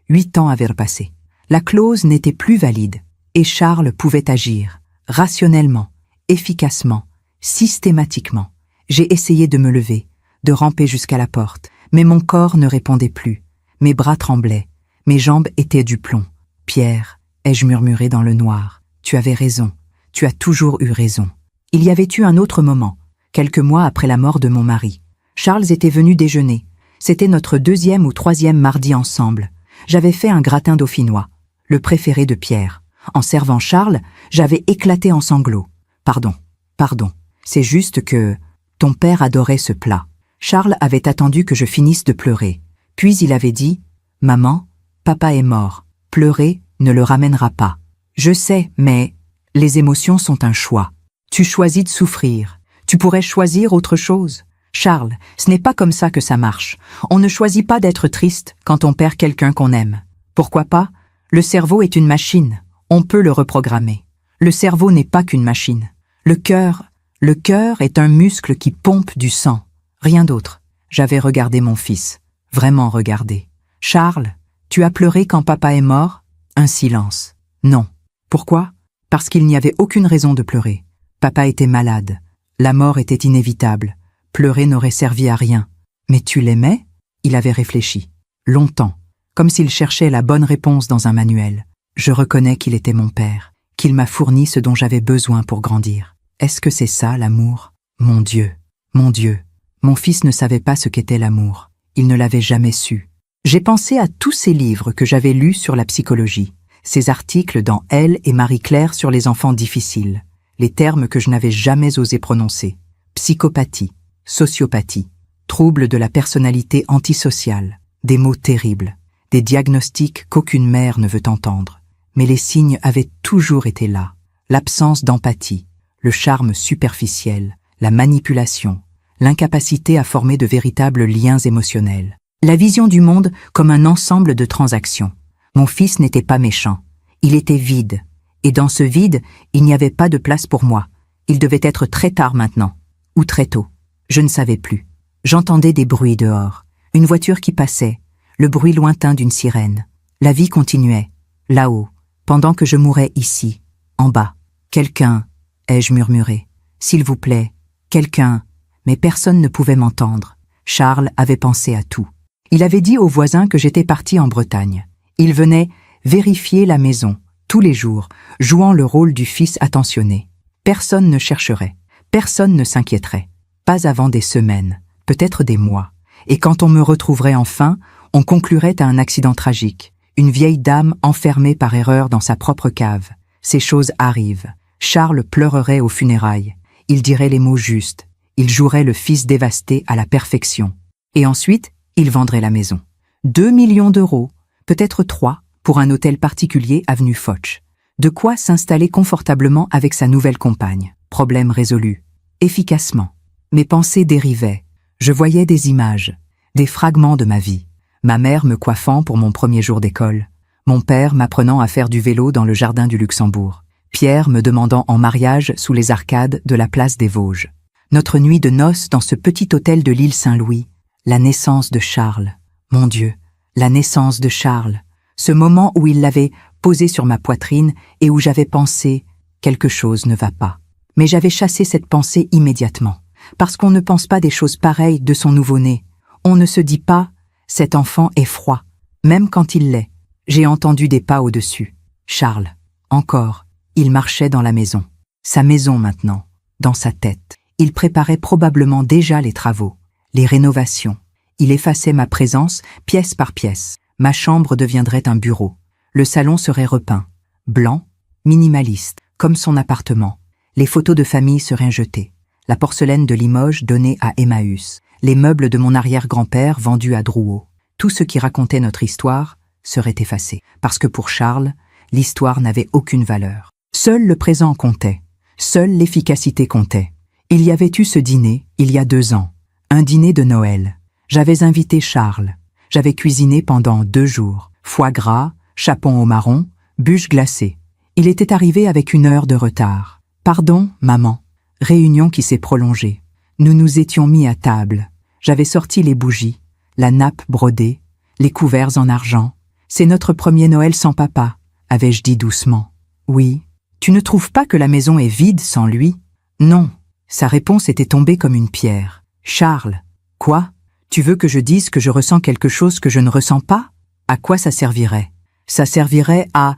8 ans avaient repassé. La clause n'était plus valide. Et Charles pouvait agir, rationnellement, efficacement, systématiquement. J'ai essayé de me lever, de ramper jusqu'à la porte, mais mon corps ne répondait plus. Mes bras tremblaient, mes jambes étaient du plomb. « Pierre, ai-je murmuré dans le noir, tu avais raison, tu as toujours eu raison. » Il y avait eu un autre moment, quelques mois après la mort de mon mari. Charles était venu déjeuner. C'était notre 2e ou 3e mardi ensemble. J'avais fait un gratin dauphinois, le préféré de Pierre. En servant Charles, j'avais éclaté en sanglots. Pardon, pardon. C'est juste que ton père adorait ce plat. Charles avait attendu que je finisse de pleurer. Puis il avait dit « Maman, papa est mort. Pleurer ne le ramènera pas. Je sais, mais les émotions sont un choix. Tu choisis de souffrir. Tu pourrais choisir autre chose. Charles, ce n'est pas comme ça que ça marche. On ne choisit pas d'être triste quand on perd quelqu'un qu'on aime. Pourquoi pas? Le cerveau est une machine. On peut le reprogrammer. Le cerveau n'est pas qu'une machine. Le cœur est un muscle qui pompe du sang. Rien d'autre. J'avais regardé mon fils. Vraiment regardé. Charles, tu as pleuré quand papa est mort? Un silence. Non. Pourquoi? Parce qu'il n'y avait aucune raison de pleurer. Papa était malade. La mort était inévitable. Pleurer n'aurait servi à rien. Mais tu l'aimais? Il avait réfléchi. Longtemps. Comme s'il cherchait la bonne réponse dans un manuel. Je reconnais qu'il était mon père. Qu'il m'a fourni ce dont j'avais besoin pour grandir. Est-ce que c'est ça, l'amour? Mon Dieu. Mon Dieu. Mon fils ne savait pas ce qu'était l'amour. Il ne l'avait jamais su. J'ai pensé à tous ces livres que j'avais lus sur la psychologie. Ces articles dans Elle et Marie-Claire sur les enfants difficiles. Les termes que je n'avais jamais osé prononcer. Psychopathie, sociopathie, troubles de la personnalité antisociale. Des mots terribles. Des diagnostics qu'aucune mère ne veut entendre. Mais les signes avaient toujours été là. L'absence d'empathie, le charme superficiel, la manipulation, l'incapacité à former de véritables liens émotionnels. La vision du monde comme un ensemble de transactions. Mon fils n'était pas méchant. Il était vide. Et dans ce vide, il n'y avait pas de place pour moi. Il devait être très tard maintenant. Ou très tôt. Je ne savais plus. J'entendais des bruits dehors. Une voiture qui passait. Le bruit lointain d'une sirène. La vie continuait. Là-haut. Pendant que je mourais ici. En bas. Quelqu'un, ai-je murmuré. S'il vous plaît. Quelqu'un. Mais personne ne pouvait m'entendre. Charles avait pensé à tout. Il avait dit aux voisins que j'étais partie en Bretagne. Il venait vérifier la maison, tous les jours, jouant le rôle du fils attentionné. Personne ne chercherait, personne ne s'inquiéterait. Pas avant des semaines, peut-être des mois. Et quand on me retrouverait enfin, on conclurait à un accident tragique. Une vieille dame enfermée par erreur dans sa propre cave. Ces choses arrivent. Charles pleurerait aux funérailles. Il dirait les mots justes. Il jouerait le fils dévasté à la perfection. Et ensuite, il vendrait la maison. 2 millions d'euros, peut-être 3, pour un hôtel particulier avenue Foch. De quoi s'installer confortablement avec sa nouvelle compagne. Problème résolu. Efficacement. Mes pensées dérivaient. Je voyais des images, des fragments de ma vie. Ma mère me coiffant pour mon premier jour d'école. Mon père m'apprenant à faire du vélo dans le jardin du Luxembourg. Pierre me demandant en mariage sous les arcades de la place des Vosges. Notre nuit de noces dans ce petit hôtel de l'île Saint-Louis. La naissance de Charles. Mon Dieu, la naissance de Charles. Ce moment où il l'avait posé sur ma poitrine et où j'avais pensé « quelque chose ne va pas ». Mais j'avais chassé cette pensée immédiatement. Parce qu'on ne pense pas des choses pareilles de son nouveau-né. On ne se dit pas « cet enfant est froid », même quand il l'est. J'ai entendu des pas au-dessus. Charles, encore, il marchait dans la maison. Sa maison maintenant, dans sa tête. Il préparait probablement déjà les travaux, les rénovations. Il effaçait ma présence pièce par pièce. Ma chambre deviendrait un bureau. Le salon serait repeint, blanc, minimaliste, comme son appartement. Les photos de famille seraient jetées. La porcelaine de Limoges donnée à Emmaüs. Les meubles de mon arrière-grand-père vendus à Drouot. Tout ce qui racontait notre histoire serait effacé. Parce que pour Charles, l'histoire n'avait aucune valeur. Seul le présent comptait. Seule l'efficacité comptait. Il y avait eu ce dîner, il y a 2 ans. Un dîner de Noël. J'avais invité Charles. J'avais cuisiné pendant 2 jours. Foie gras, chapon au marron, bûche glacée. Il était arrivé avec 1 heure de retard. Pardon, maman. Réunion qui s'est prolongée. Nous nous étions mis à table. J'avais sorti les bougies, la nappe brodée, les couverts en argent. C'est notre premier Noël sans papa, avais-je dit doucement. Oui. Tu ne trouves pas que la maison est vide sans lui? Non. Sa réponse était tombée comme une pierre. Charles. Quoi? Tu veux que je dise que je ressens quelque chose que je ne ressens pas? À quoi ça servirait? Ça servirait à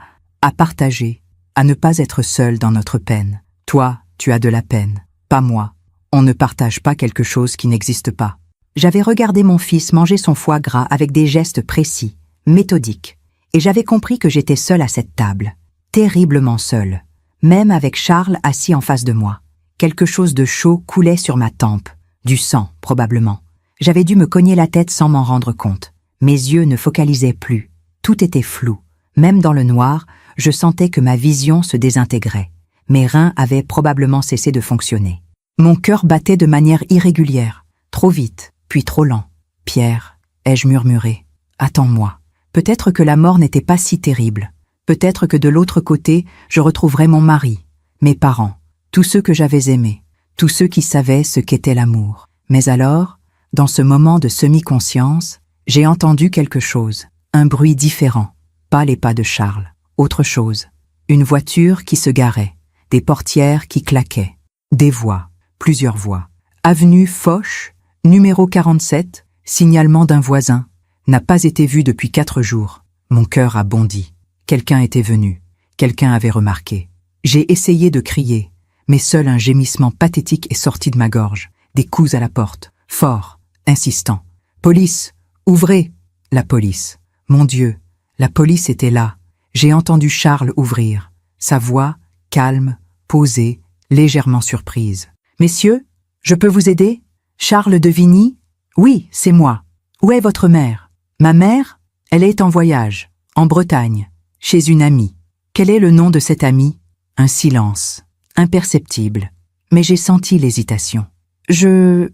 partager, à ne pas être seul dans notre peine. Toi, tu as de la peine, pas moi. On ne partage pas quelque chose qui n'existe pas. J'avais regardé mon fils manger son foie gras avec des gestes précis, méthodiques, et j'avais compris que j'étais seule à cette table. terriblement seule, même avec Charles assis en face de moi. Quelque chose de chaud coulait sur ma tempe, du sang probablement. J'avais dû me cogner la tête sans m'en rendre compte. Mes yeux ne focalisaient plus, tout était flou. Même dans le noir, je sentais que ma vision se désintégrait. Mes reins avaient probablement cessé de fonctionner. Mon cœur battait de manière irrégulière, trop vite, puis trop lent. « Pierre », ai-je murmuré, « attends-moi. Peut-être que la mort n'était pas si terrible. Peut-être que de l'autre côté, je retrouverais mon mari, mes parents, tous ceux que j'avais aimés, tous ceux qui savaient ce qu'était l'amour. Mais alors, dans ce moment de semi-conscience, j'ai entendu quelque chose, un bruit différent, pas les pas de Charles, autre chose, une voiture qui se garait, des portières qui claquaient, des voix, plusieurs voix. Avenue Foch, numéro 47, signalement d'un voisin, n'a pas été vu depuis 4 jours. Mon cœur a bondi. Quelqu'un était venu, quelqu'un avait remarqué. J'ai essayé de crier, mais seul un gémissement pathétique est sorti de ma gorge. Des coups à la porte, forts, insistants. « Police, ouvrez !» La police. Mon Dieu, la police était là. J'ai entendu Charles ouvrir. Sa voix, calme, posée, légèrement surprise. « Messieurs, je peux vous aider ? Charles de Vigny ? Oui, c'est moi. Où est votre mère ? Ma mère ? Elle est en voyage, en Bretagne, chez une amie. Quel est le nom de cette amie ? Un silence, imperceptible. Mais j'ai senti l'hésitation. Je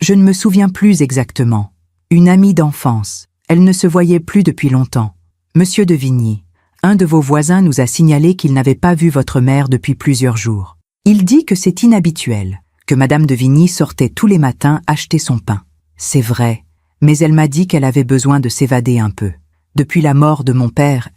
ne me souviens plus exactement. Une amie d'enfance. Elle ne se voyait plus depuis longtemps. Monsieur de Vigny, un de vos voisins nous a signalé qu'il n'avait pas vu votre mère depuis plusieurs jours. Il dit que c'est inhabituel, que Madame de Vigny sortait tous les matins acheter son pain. C'est vrai, mais elle m'a dit qu'elle avait besoin de s'évader un peu. Depuis la mort de mon père,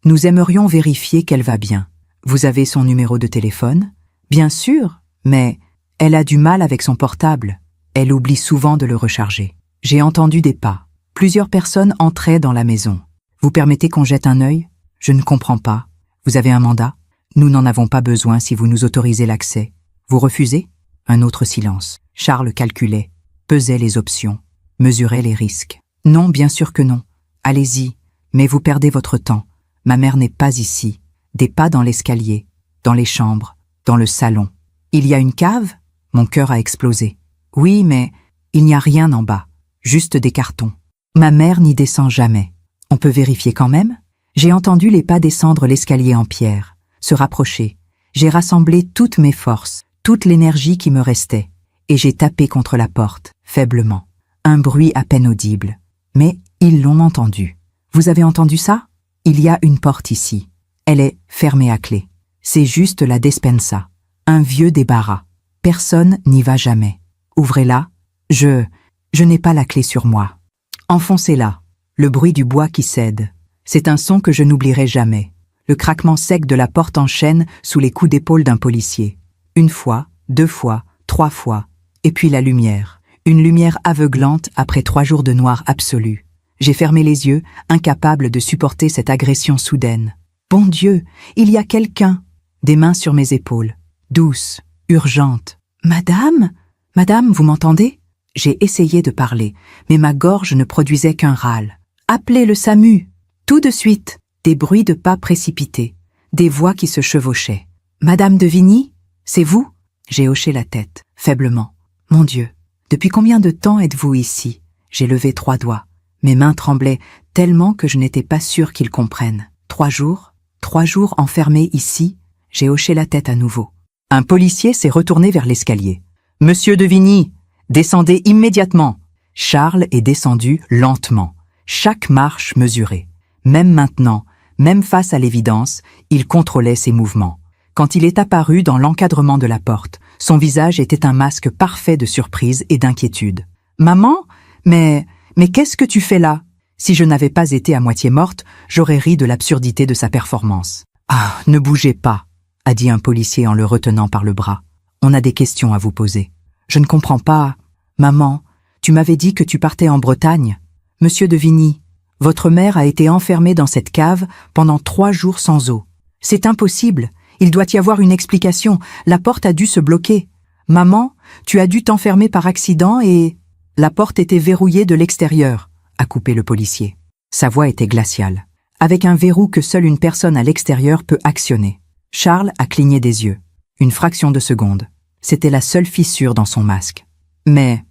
nous aimerions vérifier qu'elle va bien. Vous avez son numéro de téléphone ? Bien sûr, mais elle a du mal avec son portable. Elle oublie souvent de le recharger. J'ai entendu des pas. Plusieurs personnes entraient dans la maison. Vous permettez qu'on jette un œil ? Je ne comprends pas. Vous avez un mandat ? Nous n'en avons pas besoin si vous nous autorisez l'accès. Vous refusez ? Un autre silence. Charles calculait, pesait les options, mesurait les risques. Non, bien sûr que non. Allez-y, mais vous perdez votre temps. Ma mère n'est pas ici. Des pas dans l'escalier, dans les chambres, dans le salon. Il y a une cave ? Mon cœur a explosé. Oui, mais il n'y a rien en bas, juste des cartons. Ma mère n'y descend jamais. On peut vérifier quand même ? J'ai entendu les pas descendre l'escalier en pierre, se rapprocher. J'ai rassemblé toutes mes forces, toute l'énergie qui me restait, et j'ai tapé contre la porte, faiblement. Un bruit à peine audible. Mais ils l'ont entendu. Vous avez entendu ça ? Il y a une porte ici. Elle est fermée à clé. C'est juste la despensa. Un vieux débarras. Personne n'y va jamais. Ouvrez-la. Je n'ai pas la clé sur moi. Enfoncez-la. Le bruit du bois qui cède. C'est un son que je n'oublierai jamais. Le craquement sec de la porte en chaîne sous les coups d'épaule d'un policier. Une fois, 2 fois, 3 fois. Et puis la lumière. Une lumière aveuglante après 3 jours de noir absolu. J'ai fermé les yeux, incapable de supporter cette agression soudaine. Bon Dieu, il y a quelqu'un. Des mains sur mes épaules. Douces, urgentes. Madame ? Madame, vous m'entendez ? J'ai essayé de parler, mais ma gorge ne produisait qu'un râle. Appelez le SAMU. Tout de suite. Des bruits de pas précipités. Des voix qui se chevauchaient. Madame de Vigny ? C'est vous ? J'ai hoché la tête, faiblement. Mon Dieu, depuis combien de temps êtes-vous ici ? J'ai levé 3 doigts. Mes mains tremblaient tellement que je n'étais pas sûre qu'ils comprennent. 3 jours ? 3 jours enfermés ici ? J'ai hoché la tête à nouveau. Un policier s'est retourné vers l'escalier. « Monsieur de Vigny, descendez immédiatement !» Charles est descendu lentement, chaque marche mesurée. Même maintenant, même face à l'évidence, il contrôlait ses mouvements. Quand il est apparu dans l'encadrement de la porte, son visage était un masque parfait de surprise et d'inquiétude. « Maman ? Mais qu'est-ce que tu fais là ?» Si je n'avais pas été à moitié morte, j'aurais ri de l'absurdité de sa performance. « Ah, ne bougez pas !» a dit un policier en le retenant par le bras. « On a des questions à vous poser. »« Je ne comprends pas. Maman, tu m'avais dit que tu partais en Bretagne. Monsieur de Vigny, votre mère a été enfermée dans cette cave pendant 3 jours sans eau. C'est impossible. Il doit y avoir une explication. La porte a dû se bloquer. Maman, tu as dû t'enfermer par accident et... La porte était verrouillée de l'extérieur, a coupé le policier. Sa voix était glaciale. avec un verrou que seule une personne à l'extérieur peut actionner. Charles a cligné des yeux. Une fraction de seconde. C'était la seule fissure dans son masque. Mais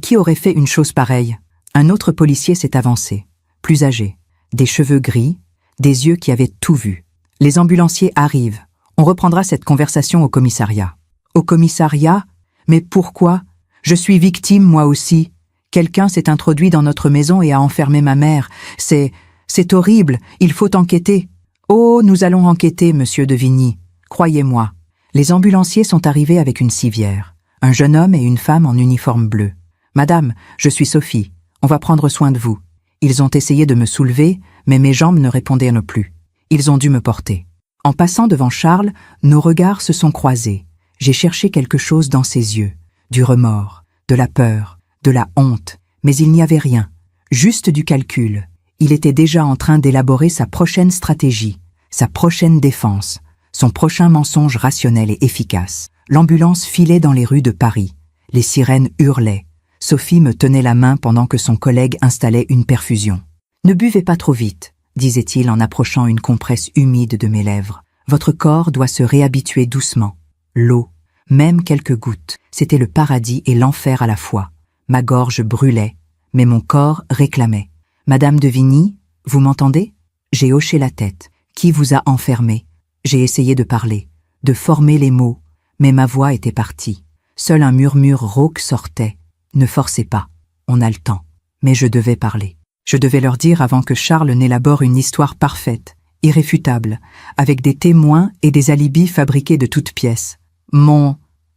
qui aurait fait une chose pareille? Un autre policier s'est avancé, plus âgé, des cheveux gris, des yeux qui avaient tout vu. Les ambulanciers arrivent. On reprendra cette conversation au commissariat. Au commissariat? Mais pourquoi? Je suis victime, moi aussi. Quelqu'un s'est introduit dans notre maison et a enfermé ma mère. C'est horrible, il faut enquêter. Oh, nous allons enquêter, monsieur de Vigny. Croyez-moi. Les ambulanciers sont arrivés avec une civière. Un jeune homme et une femme en uniforme bleu. Madame, je suis Sophie. On va prendre soin de vous. Ils ont essayé de me soulever, mais mes jambes ne répondaient plus. Ils ont dû me porter. En passant devant Charles, nos regards se sont croisés. J'ai cherché quelque chose dans ses yeux. Du remords, de la peur, de la honte. Mais il n'y avait rien. Juste du calcul. Il était déjà en train d'élaborer sa prochaine stratégie, sa prochaine défense, son prochain mensonge rationnel et efficace. L'ambulance filait dans les rues de Paris. Les sirènes hurlaient. Sophie me tenait la main pendant que son collègue installait une perfusion. « Ne buvez pas trop vite », disait-il en approchant une compresse humide de mes lèvres. « Votre corps doit se réhabituer doucement. L'eau, même quelques gouttes, c'était le paradis et l'enfer à la fois. Ma gorge brûlait, mais mon corps réclamait. « Madame de Vigny, vous m'entendez ?» J'ai hoché la tête. « Qui vous a enfermé ?» J'ai essayé de parler, de former les mots, mais ma voix était partie. Seul un murmure rauque sortait. « Ne forcez pas, on a le temps. » Mais je devais parler. Je devais leur dire avant que Charles n'élabore une histoire parfaite, irréfutable, avec des témoins et des alibis fabriqués de toutes pièces.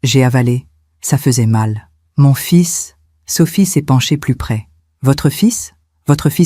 J'ai avalé. Ça faisait mal. Mon fils... Sophie s'est penchée plus près. Votre fils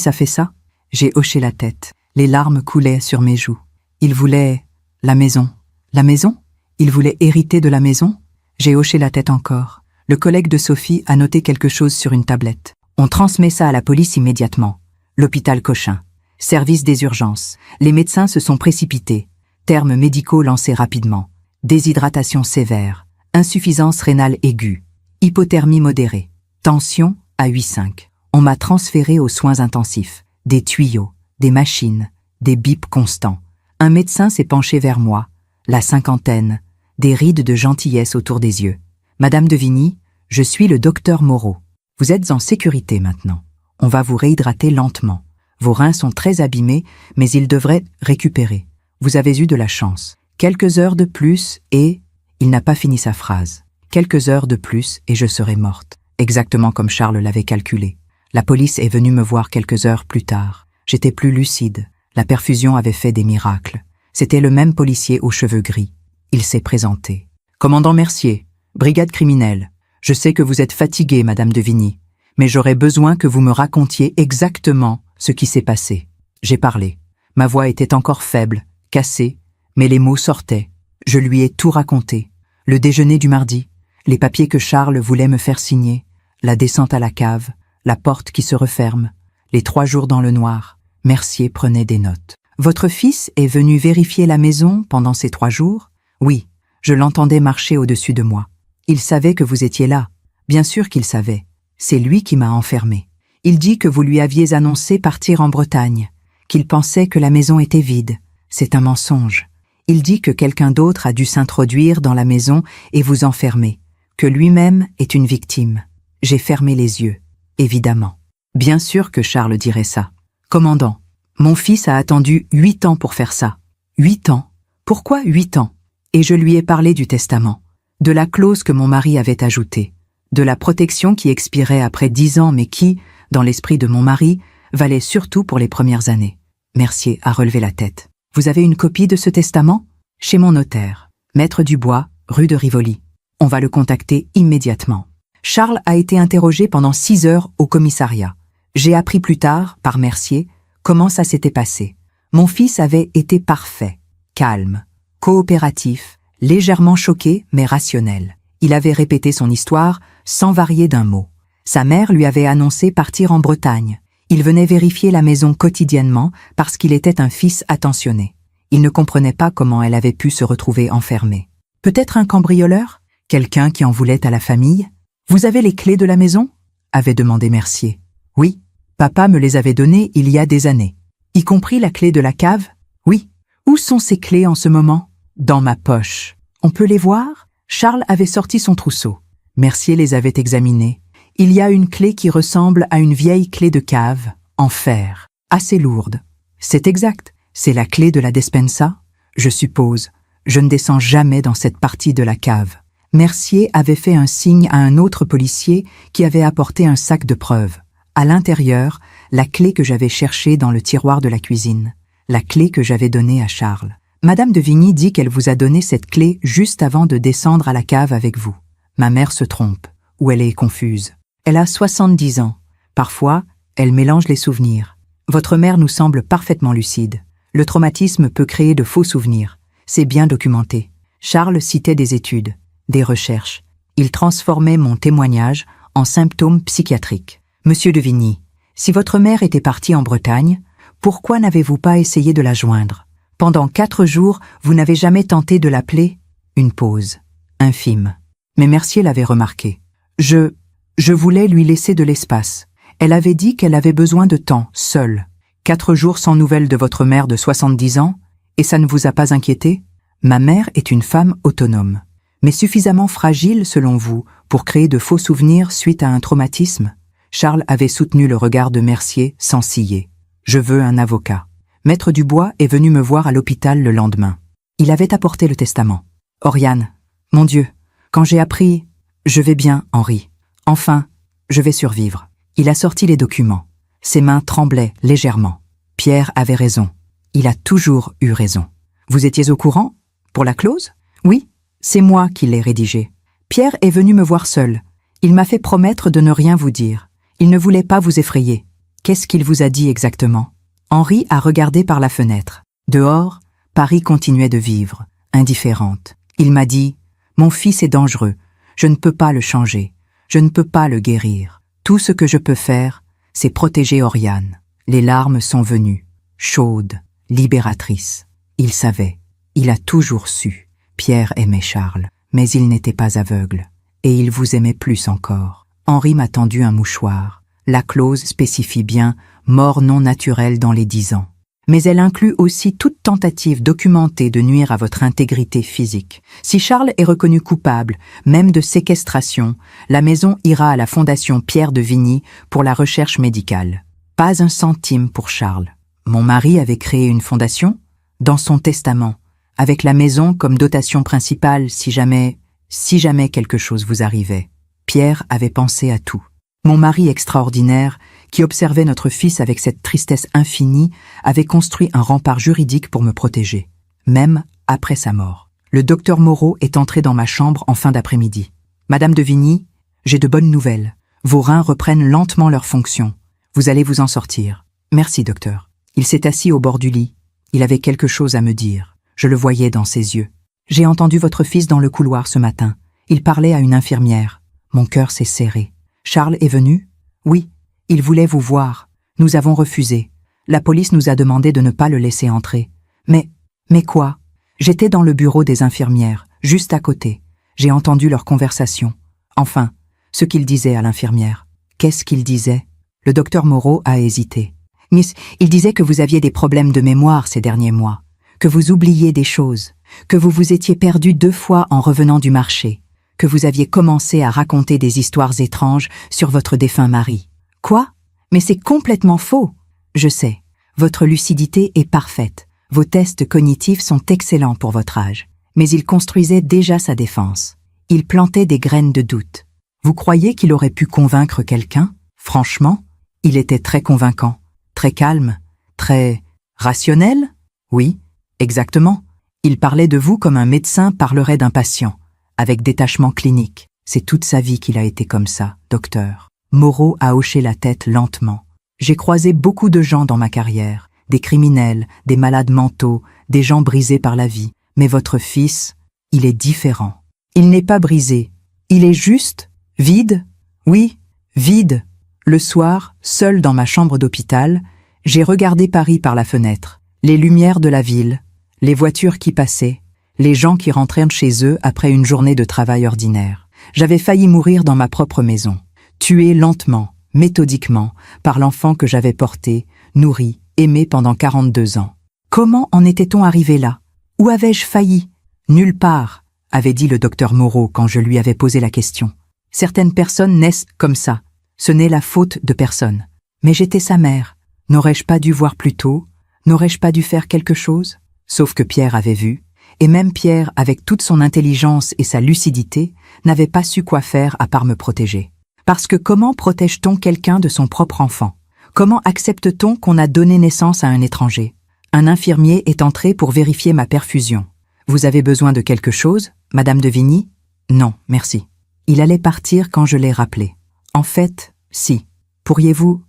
a fait ça? J'ai hoché la tête. Les larmes coulaient sur mes joues. Il voulait... la maison. La maison? Il voulait hériter de la maison? J'ai hoché la tête encore. Le collègue de Sophie a noté quelque chose sur une tablette. On transmet ça à la police immédiatement. L'hôpital Cochin. Service des urgences. Les médecins se sont précipités. Termes médicaux lancés rapidement. Déshydratation sévère. Insuffisance rénale aiguë. Hypothermie modérée. Tension à 8,5. On m'a transféré aux soins intensifs. Des tuyaux, des machines, des bips constants. Un médecin s'est penché vers moi. La cinquantaine. Des rides de gentillesse autour des yeux. Madame de Vigny, je suis le docteur Moreau. Vous êtes en sécurité maintenant. On va vous réhydrater lentement. Vos reins sont très abîmés, mais ils devraient récupérer. Vous avez eu de la chance. Quelques heures de plus et... Il n'a pas fini sa phrase. Quelques heures de plus et je serai morte. Exactement comme Charles l'avait calculé. La police est venue me voir quelques heures plus tard. J'étais plus lucide. La perfusion avait fait des miracles. C'était le même policier aux cheveux gris. Il s'est présenté. « Commandant Mercier, brigade criminelle. Je sais que vous êtes fatiguée, Madame de Vigny, mais j'aurais besoin que vous me racontiez exactement ce qui s'est passé. » J'ai parlé. Ma voix était encore faible, cassée, mais les mots sortaient. Je lui ai tout raconté. Le déjeuner du mardi, les papiers que Charles voulait me faire signer, la descente à la cave, la porte qui se referme, les 3 jours dans le noir. Mercier prenait des notes. « Votre fils est venu vérifier la maison pendant ces 3 jours? » Oui, je l'entendais marcher au-dessus de moi. Il savait que vous étiez là. Bien sûr qu'il savait. C'est lui qui m'a enfermé. Il dit que vous lui aviez annoncé partir en Bretagne, qu'il pensait que la maison était vide. C'est un mensonge. Il dit que quelqu'un d'autre a dû s'introduire dans la maison et vous enfermer, que lui-même est une victime. J'ai fermé les yeux, évidemment. Bien sûr que Charles dirait ça. Commandant, mon fils a attendu 8 ans pour faire ça. 8 ans? Pourquoi 8 ans? Et je lui ai parlé du testament, de la clause que mon mari avait ajoutée, de la protection qui expirait après 10 ans mais qui, dans l'esprit de mon mari, valait surtout pour les premières années. Mercier a relevé la tête. Vous avez une copie de ce testament? Chez mon notaire, Maître Dubois, rue de Rivoli. On va le contacter immédiatement. Charles a été interrogé pendant 6 heures au commissariat. J'ai appris plus tard, par Mercier, comment ça s'était passé. Mon fils avait été parfait, calme, coopératif, légèrement choqué mais rationnel. Il avait répété son histoire sans varier d'un mot. Sa mère lui avait annoncé partir en Bretagne. Il venait vérifier la maison quotidiennement parce qu'il était un fils attentionné. Il ne comprenait pas comment elle avait pu se retrouver enfermée. Peut-être un cambrioleur? Quelqu'un qui en voulait à la famille? Vous avez les clés de la maison? Avait demandé Mercier. Oui, papa me les avait données il y a des années. Y compris la clé de la cave? Oui. Où sont ces clés en ce moment? Dans ma poche. On peut les voir? Charles avait sorti son trousseau. Mercier les avait examinées. Il y a une clé qui ressemble à une vieille clé de cave, en fer, assez lourde. C'est exact. C'est la clé de la despensa? Je suppose. Je ne descends jamais dans cette partie de la cave. Mercier avait fait un signe à un autre policier qui avait apporté un sac de preuves. À l'intérieur, la clé que j'avais cherchée dans le tiroir de la cuisine. La clé que j'avais donnée à Charles. Madame de Vigny dit qu'elle vous a donné cette clé juste avant de descendre à la cave avec vous. Ma mère se trompe, ou elle est confuse. Elle a 70 ans. Parfois, elle mélange les souvenirs. Votre mère nous semble parfaitement lucide. Le traumatisme peut créer de faux souvenirs. C'est bien documenté. Charles citait des études, des recherches. Il transformait mon témoignage en symptômes psychiatriques. Monsieur de Vigny, si votre mère était partie en Bretagne, pourquoi n'avez-vous pas essayé de la joindre? Pendant 4 jours, vous n'avez jamais tenté de l'appeler? Une pause, infime. Mais Mercier l'avait remarqué. Je voulais lui laisser de l'espace. Elle avait dit qu'elle avait besoin de temps, seule. 4 jours sans nouvelles de votre mère de 70 ans, et ça ne vous a pas inquiété? Ma mère est une femme autonome, mais suffisamment fragile, selon vous, pour créer de faux souvenirs suite à un traumatisme? Charles avait soutenu le regard de Mercier sans ciller. Je veux un avocat. Maître Dubois est venu me voir à l'hôpital le lendemain. Il avait apporté le testament. Oriane, mon Dieu, quand j'ai appris... Je vais bien, Henri. Enfin, je vais survivre. Il a sorti les documents. Ses mains tremblaient légèrement. Pierre avait raison. Il a toujours eu raison. Vous étiez au courant? Pour la clause? Oui, c'est moi qui l'ai rédigée. Pierre est venu me voir seul. Il m'a fait promettre de ne rien vous dire. Il ne voulait pas vous effrayer. Qu'est-ce qu'il vous a dit exactement? Henri a regardé par la fenêtre. Dehors, Paris continuait de vivre, indifférente. Il m'a dit « Mon fils est dangereux. Je ne peux pas le changer. Je ne peux pas le guérir. Tout ce que je peux faire, c'est protéger Oriane. » Les larmes sont venues, chaudes, libératrices. Il savait. Il a toujours su. Pierre aimait Charles, mais il n'était pas aveugle. Et il vous aimait plus encore. Henri m'a tendu un mouchoir. La clause spécifie bien « mort non naturelle dans les 10 ans ». Mais elle inclut aussi toute tentative documentée de nuire à votre intégrité physique. Si Charles est reconnu coupable, même de séquestration, la maison ira à la Fondation Pierre de Vigny pour la recherche médicale. Pas un centime pour Charles. Mon mari avait créé une fondation, dans son testament, avec la maison comme dotation principale si jamais quelque chose vous arrivait. Pierre avait pensé à tout. Mon mari extraordinaire, qui observait notre fils avec cette tristesse infinie, avait construit un rempart juridique pour me protéger, même après sa mort. Le docteur Moreau est entré dans ma chambre en fin d'après-midi. « Madame de Vigny, j'ai de bonnes nouvelles. Vos reins reprennent lentement leur fonction. Vous allez vous en sortir. Merci, docteur. » Il s'est assis au bord du lit. Il avait quelque chose à me dire. Je le voyais dans ses yeux. « J'ai entendu votre fils dans le couloir ce matin. Il parlait à une infirmière. Mon cœur s'est serré. Charles est venu? Oui. Il voulait vous voir. Nous avons refusé. La police nous a demandé de ne pas le laisser entrer. Mais quoi? J'étais dans le bureau des infirmières, juste à côté. J'ai entendu leur conversation. Enfin, ce qu'ils disaient à l'infirmière. Qu'est-ce qu'ils disaient? Le docteur Moreau a hésité. Miss, il disait que vous aviez des problèmes de mémoire ces derniers mois, que vous oubliez des choses, que vous vous étiez perdu 2 fois en revenant du marché, que vous aviez commencé à raconter des histoires étranges sur votre défunt mari. Quoi? Mais c'est complètement faux. Je sais. Votre lucidité est parfaite. Vos tests cognitifs sont excellents pour votre âge. Mais il construisait déjà sa défense. Il plantait des graines de doute. Vous croyez qu'il aurait pu convaincre quelqu'un? Franchement, il était très convaincant, très calme, très rationnel? Oui, exactement. Il parlait de vous comme un médecin parlerait d'un patient, avec détachement clinique. C'est toute sa vie qu'il a été comme ça, docteur. Moreau a hoché la tête lentement. J'ai croisé beaucoup de gens dans ma carrière, des criminels, des malades mentaux, des gens brisés par la vie. Mais votre fils, il est différent. Il n'est pas brisé. Il est juste, vide. Oui, vide. Le soir, seul dans ma chambre d'hôpital, j'ai regardé Paris par la fenêtre, les lumières de la ville, les voitures qui passaient, les gens qui rentrèrent chez eux après une journée de travail ordinaire. J'avais failli mourir dans ma propre maison. Tué lentement, méthodiquement, par l'enfant que j'avais porté, nourri, aimé pendant 42 ans. Comment en était-on arrivé là? Où avais-je failli? Nulle part, avait dit le docteur Moreau quand je lui avais posé la question. Certaines personnes naissent comme ça. Ce n'est la faute de personne. Mais j'étais sa mère. N'aurais-je pas dû voir plus tôt? N'aurais-je pas dû faire quelque chose? Sauf que Pierre avait vu, et même Pierre, avec toute son intelligence et sa lucidité, n'avait pas su quoi faire à part me protéger. Parce que comment protège-t-on quelqu'un de son propre enfant? Comment accepte-t-on qu'on a donné naissance à un étranger? Un infirmier est entré pour vérifier ma perfusion. Vous avez besoin de quelque chose, Madame de Vigny? Non, merci. Il allait partir quand je l'ai rappelé. En fait, si. Pourriez-vous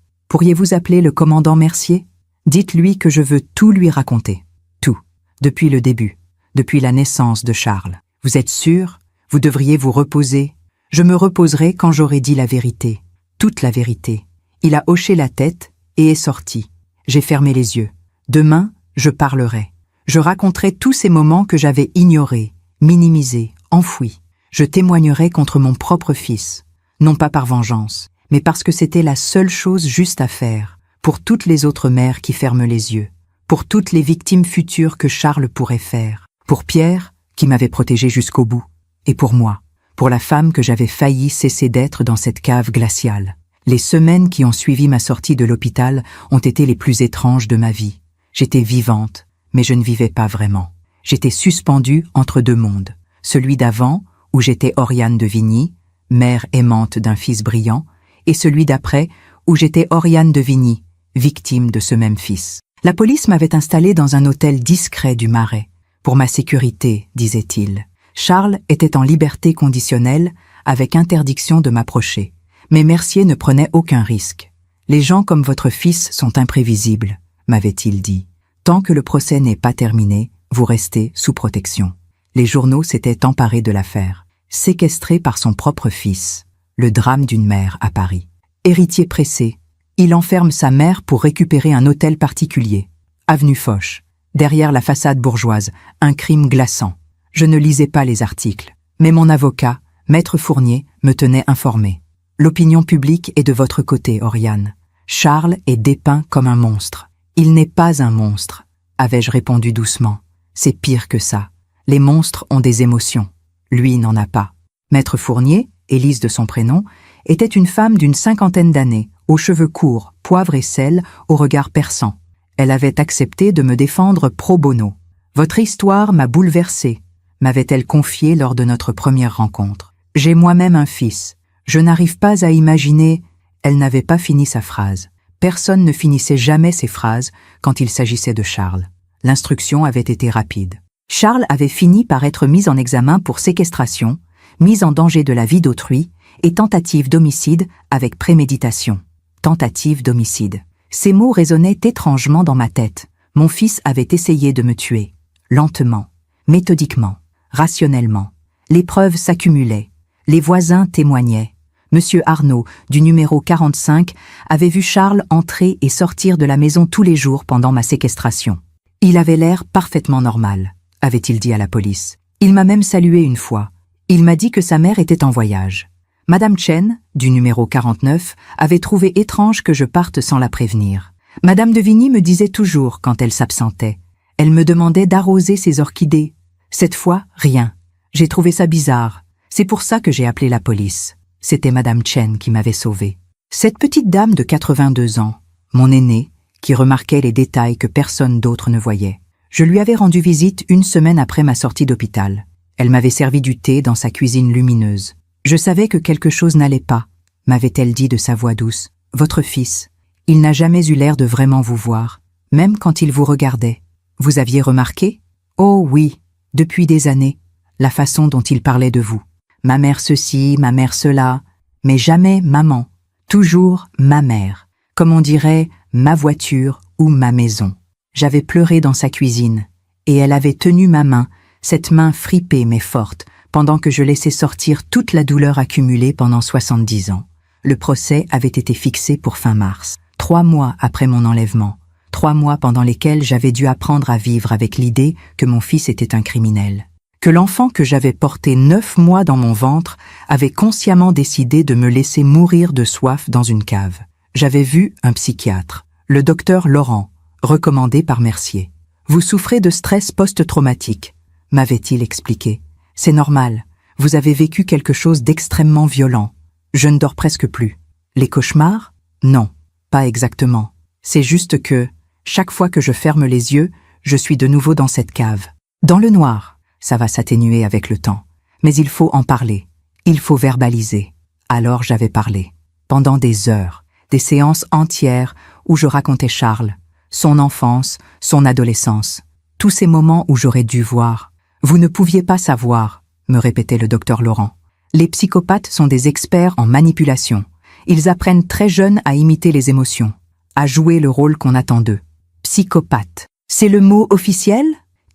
appeler le commandant Mercier? Dites-lui que je veux tout lui raconter. Tout. Depuis le début. Depuis la naissance de Charles. Vous êtes sûr? Vous devriez vous reposer. Je me reposerai quand j'aurai dit la vérité. Toute la vérité. Il a hoché la tête et est sorti. J'ai fermé les yeux. Demain, je parlerai. Je raconterai tous ces moments que j'avais ignorés, minimisés, enfouis. Je témoignerai contre mon propre fils. Non pas par vengeance, mais parce que c'était la seule chose juste à faire, pour toutes les autres mères qui ferment les yeux, pour toutes les victimes futures que Charles pourrait faire, pour Pierre, qui m'avait protégé jusqu'au bout, et pour moi, pour la femme que j'avais failli cesser d'être dans cette cave glaciale. Les semaines qui ont suivi ma sortie de l'hôpital ont été les plus étranges de ma vie. J'étais vivante, mais je ne vivais pas vraiment. J'étais suspendue entre deux mondes, celui d'avant, où j'étais Oriane de Vigny, mère aimante d'un fils brillant, et celui d'après, où j'étais Oriane de Vigny, victime de ce même fils. La police m'avait installée dans un hôtel discret du Marais. Pour ma sécurité, disait-il. Charles était en liberté conditionnelle, avec interdiction de m'approcher. Mais Mercier ne prenait aucun risque. Les gens comme votre fils sont imprévisibles, m'avait-il dit. Tant que le procès n'est pas terminé, vous restez sous protection. Les journaux s'étaient emparés de l'affaire. Séquestré par son propre fils. Le drame d'une mère à Paris. Héritier pressé, il enferme sa mère pour récupérer un hôtel particulier. Avenue Foch. Derrière la façade bourgeoise, un crime glaçant. Je ne lisais pas les articles, mais mon avocat, Maître Fournier, me tenait informé. L'opinion publique est de votre côté, Oriane. Charles est dépeint comme un monstre. Il n'est pas un monstre, avais-je répondu doucement. C'est pire que ça. Les monstres ont des émotions. Lui n'en a pas. Maître Fournier, Élise de son prénom, était une femme d'une 50aine d'années, aux cheveux courts, poivre et sel, au regard perçant. Elle avait accepté de me défendre pro bono. Votre histoire m'a bouleversée, m'avait-elle confié lors de notre première rencontre. J'ai moi-même un fils. Je n'arrive pas à imaginer... Elle n'avait pas fini sa phrase. Personne ne finissait jamais ses phrases quand il s'agissait de Charles. L'instruction avait été rapide. Charles avait fini par être mis en examen pour séquestration, mise en danger de la vie d'autrui et tentative d'homicide avec préméditation. Tentative d'homicide. Ces mots résonnaient étrangement dans ma tête. Mon fils avait essayé de me tuer. Lentement, méthodiquement, rationnellement. Les preuves s'accumulaient. Les voisins témoignaient. Monsieur Arnaud, du numéro 45, avait vu Charles entrer et sortir de la maison tous les jours pendant ma séquestration. Il avait l'air parfaitement normal, avait-il dit à la police. Il m'a même salué une fois. Il m'a dit que sa mère était en voyage. Madame Chen, du numéro 49, avait trouvé étrange que je parte sans la prévenir. Madame de Vigny me disait toujours quand elle s'absentait. Elle me demandait d'arroser ses orchidées. Cette fois, rien. J'ai trouvé ça bizarre. C'est pour ça que j'ai appelé la police. C'était Madame Chen qui m'avait sauvée. Cette petite dame de 82 ans, mon aînée, qui remarquait les détails que personne d'autre ne voyait. Je lui avais rendu visite une semaine après ma sortie d'hôpital. Elle m'avait servi du thé dans sa cuisine lumineuse. Je savais que quelque chose n'allait pas, m'avait-elle dit de sa voix douce. Votre fils, il n'a jamais eu l'air de vraiment vous voir, même quand il vous regardait. Vous aviez remarqué? Oh oui, depuis des années, la façon dont il parlait de vous. Ma mère ceci, ma mère cela, mais jamais maman. Toujours ma mère, comme on dirait ma voiture ou ma maison. J'avais pleuré dans sa cuisine, et elle avait tenu ma main, cette main fripée mais forte, pendant que je laissais sortir toute la douleur accumulée pendant 70 ans. Le procès avait été fixé pour fin mars, 3 mois après mon enlèvement, 3 mois pendant lesquels j'avais dû apprendre à vivre avec l'idée que mon fils était un criminel. Que l'enfant que j'avais porté 9 mois dans mon ventre avait consciemment décidé de me laisser mourir de soif dans une cave. J'avais vu un psychiatre, le docteur Laurent, recommandé par Mercier. Vous souffrez de stress post-traumatique, m'avait-il expliqué. C'est normal, vous avez vécu quelque chose d'extrêmement violent. Je ne dors presque plus. Les cauchemars? Non, pas exactement. C'est juste que, chaque fois que je ferme les yeux, je suis de nouveau dans cette cave. Dans le noir, ça va s'atténuer avec le temps. Mais il faut en parler. Il faut verbaliser. Alors j'avais parlé. Pendant des heures, des séances entières où je racontais Charles, son enfance, son adolescence, tous ces moments où j'aurais dû voir. Vous ne pouviez pas savoir, me répétait le docteur Laurent. Les psychopathes sont des experts en manipulation. Ils apprennent très jeunes à imiter les émotions, à jouer le rôle qu'on attend d'eux. Psychopathe, c'est le mot officiel?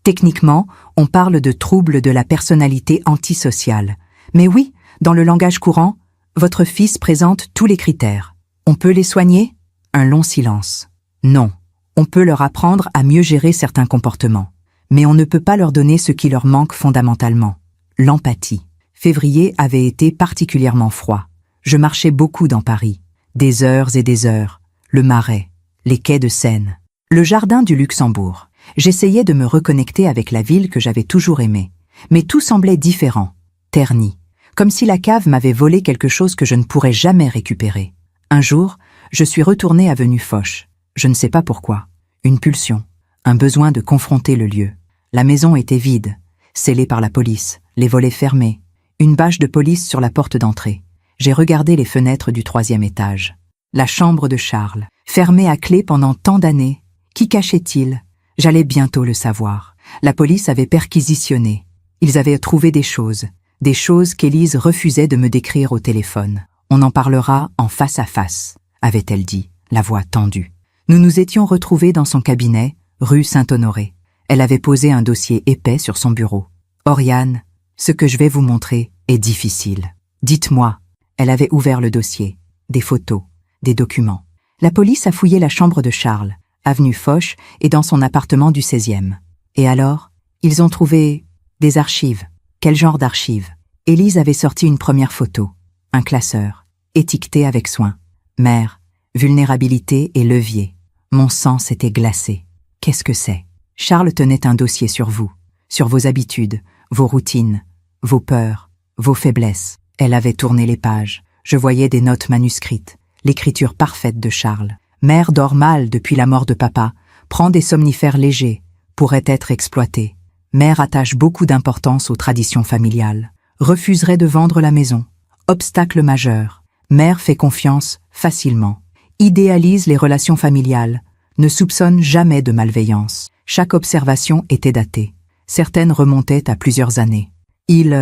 Techniquement, on parle de troubles de la personnalité antisociale. Mais oui, dans le langage courant, votre fils présente tous les critères. On peut les soigner? Un long silence. Non, on peut leur apprendre à mieux gérer certains comportements. Mais on ne peut pas leur donner ce qui leur manque fondamentalement. L'empathie. Février avait été particulièrement froid. Je marchais beaucoup dans Paris. Des heures et des heures. Le Marais, les quais de Seine, le jardin du Luxembourg. J'essayais de me reconnecter avec la ville que j'avais toujours aimée. Mais tout semblait différent, terni. Comme si la cave m'avait volé quelque chose que je ne pourrais jamais récupérer. Un jour, je suis retournée avenue Foch. Je ne sais pas pourquoi. Une pulsion, un besoin de confronter le lieu. La maison était vide, scellée par la police, les volets fermés, une bâche de police sur la porte d'entrée. J'ai regardé les fenêtres du 3e étage. La chambre de Charles, fermée à clé pendant tant d'années. Qui cachait-il? J'allais bientôt le savoir. La police avait perquisitionné. Ils avaient trouvé des choses qu'Élise refusait de me décrire au téléphone. On en parlera en face à face, avait-elle dit, la voix tendue. Nous nous étions retrouvés dans son cabinet, rue Saint-Honoré. Elle avait posé un dossier épais sur son bureau. Oriane, ce que je vais vous montrer est difficile. Dites-moi. Elle avait ouvert le dossier. Des photos, des documents. La police a fouillé la chambre de Charles, avenue Foch et dans son appartement du 16e. Et alors, ils ont trouvé des archives. Quel genre d'archives? Élise avait sorti une première photo, un classeur, étiqueté avec soin. Mère, vulnérabilité et levier. Mon sang s'était glacé. Qu'est-ce que c'est? Charles tenait un dossier sur vous, sur vos habitudes, vos routines, vos peurs, vos faiblesses. Elle avait tourné les pages. Je voyais des notes manuscrites, l'écriture parfaite de Charles. Mère dort mal depuis la mort de papa, prend des somnifères légers, pourrait être exploitée. Mère attache beaucoup d'importance aux traditions familiales, refuserait de vendre la maison. Obstacle majeur. Mère fait confiance facilement, idéalise les relations familiales, ne soupçonne jamais de malveillance. Chaque observation était datée. Certaines remontaient à plusieurs années. Il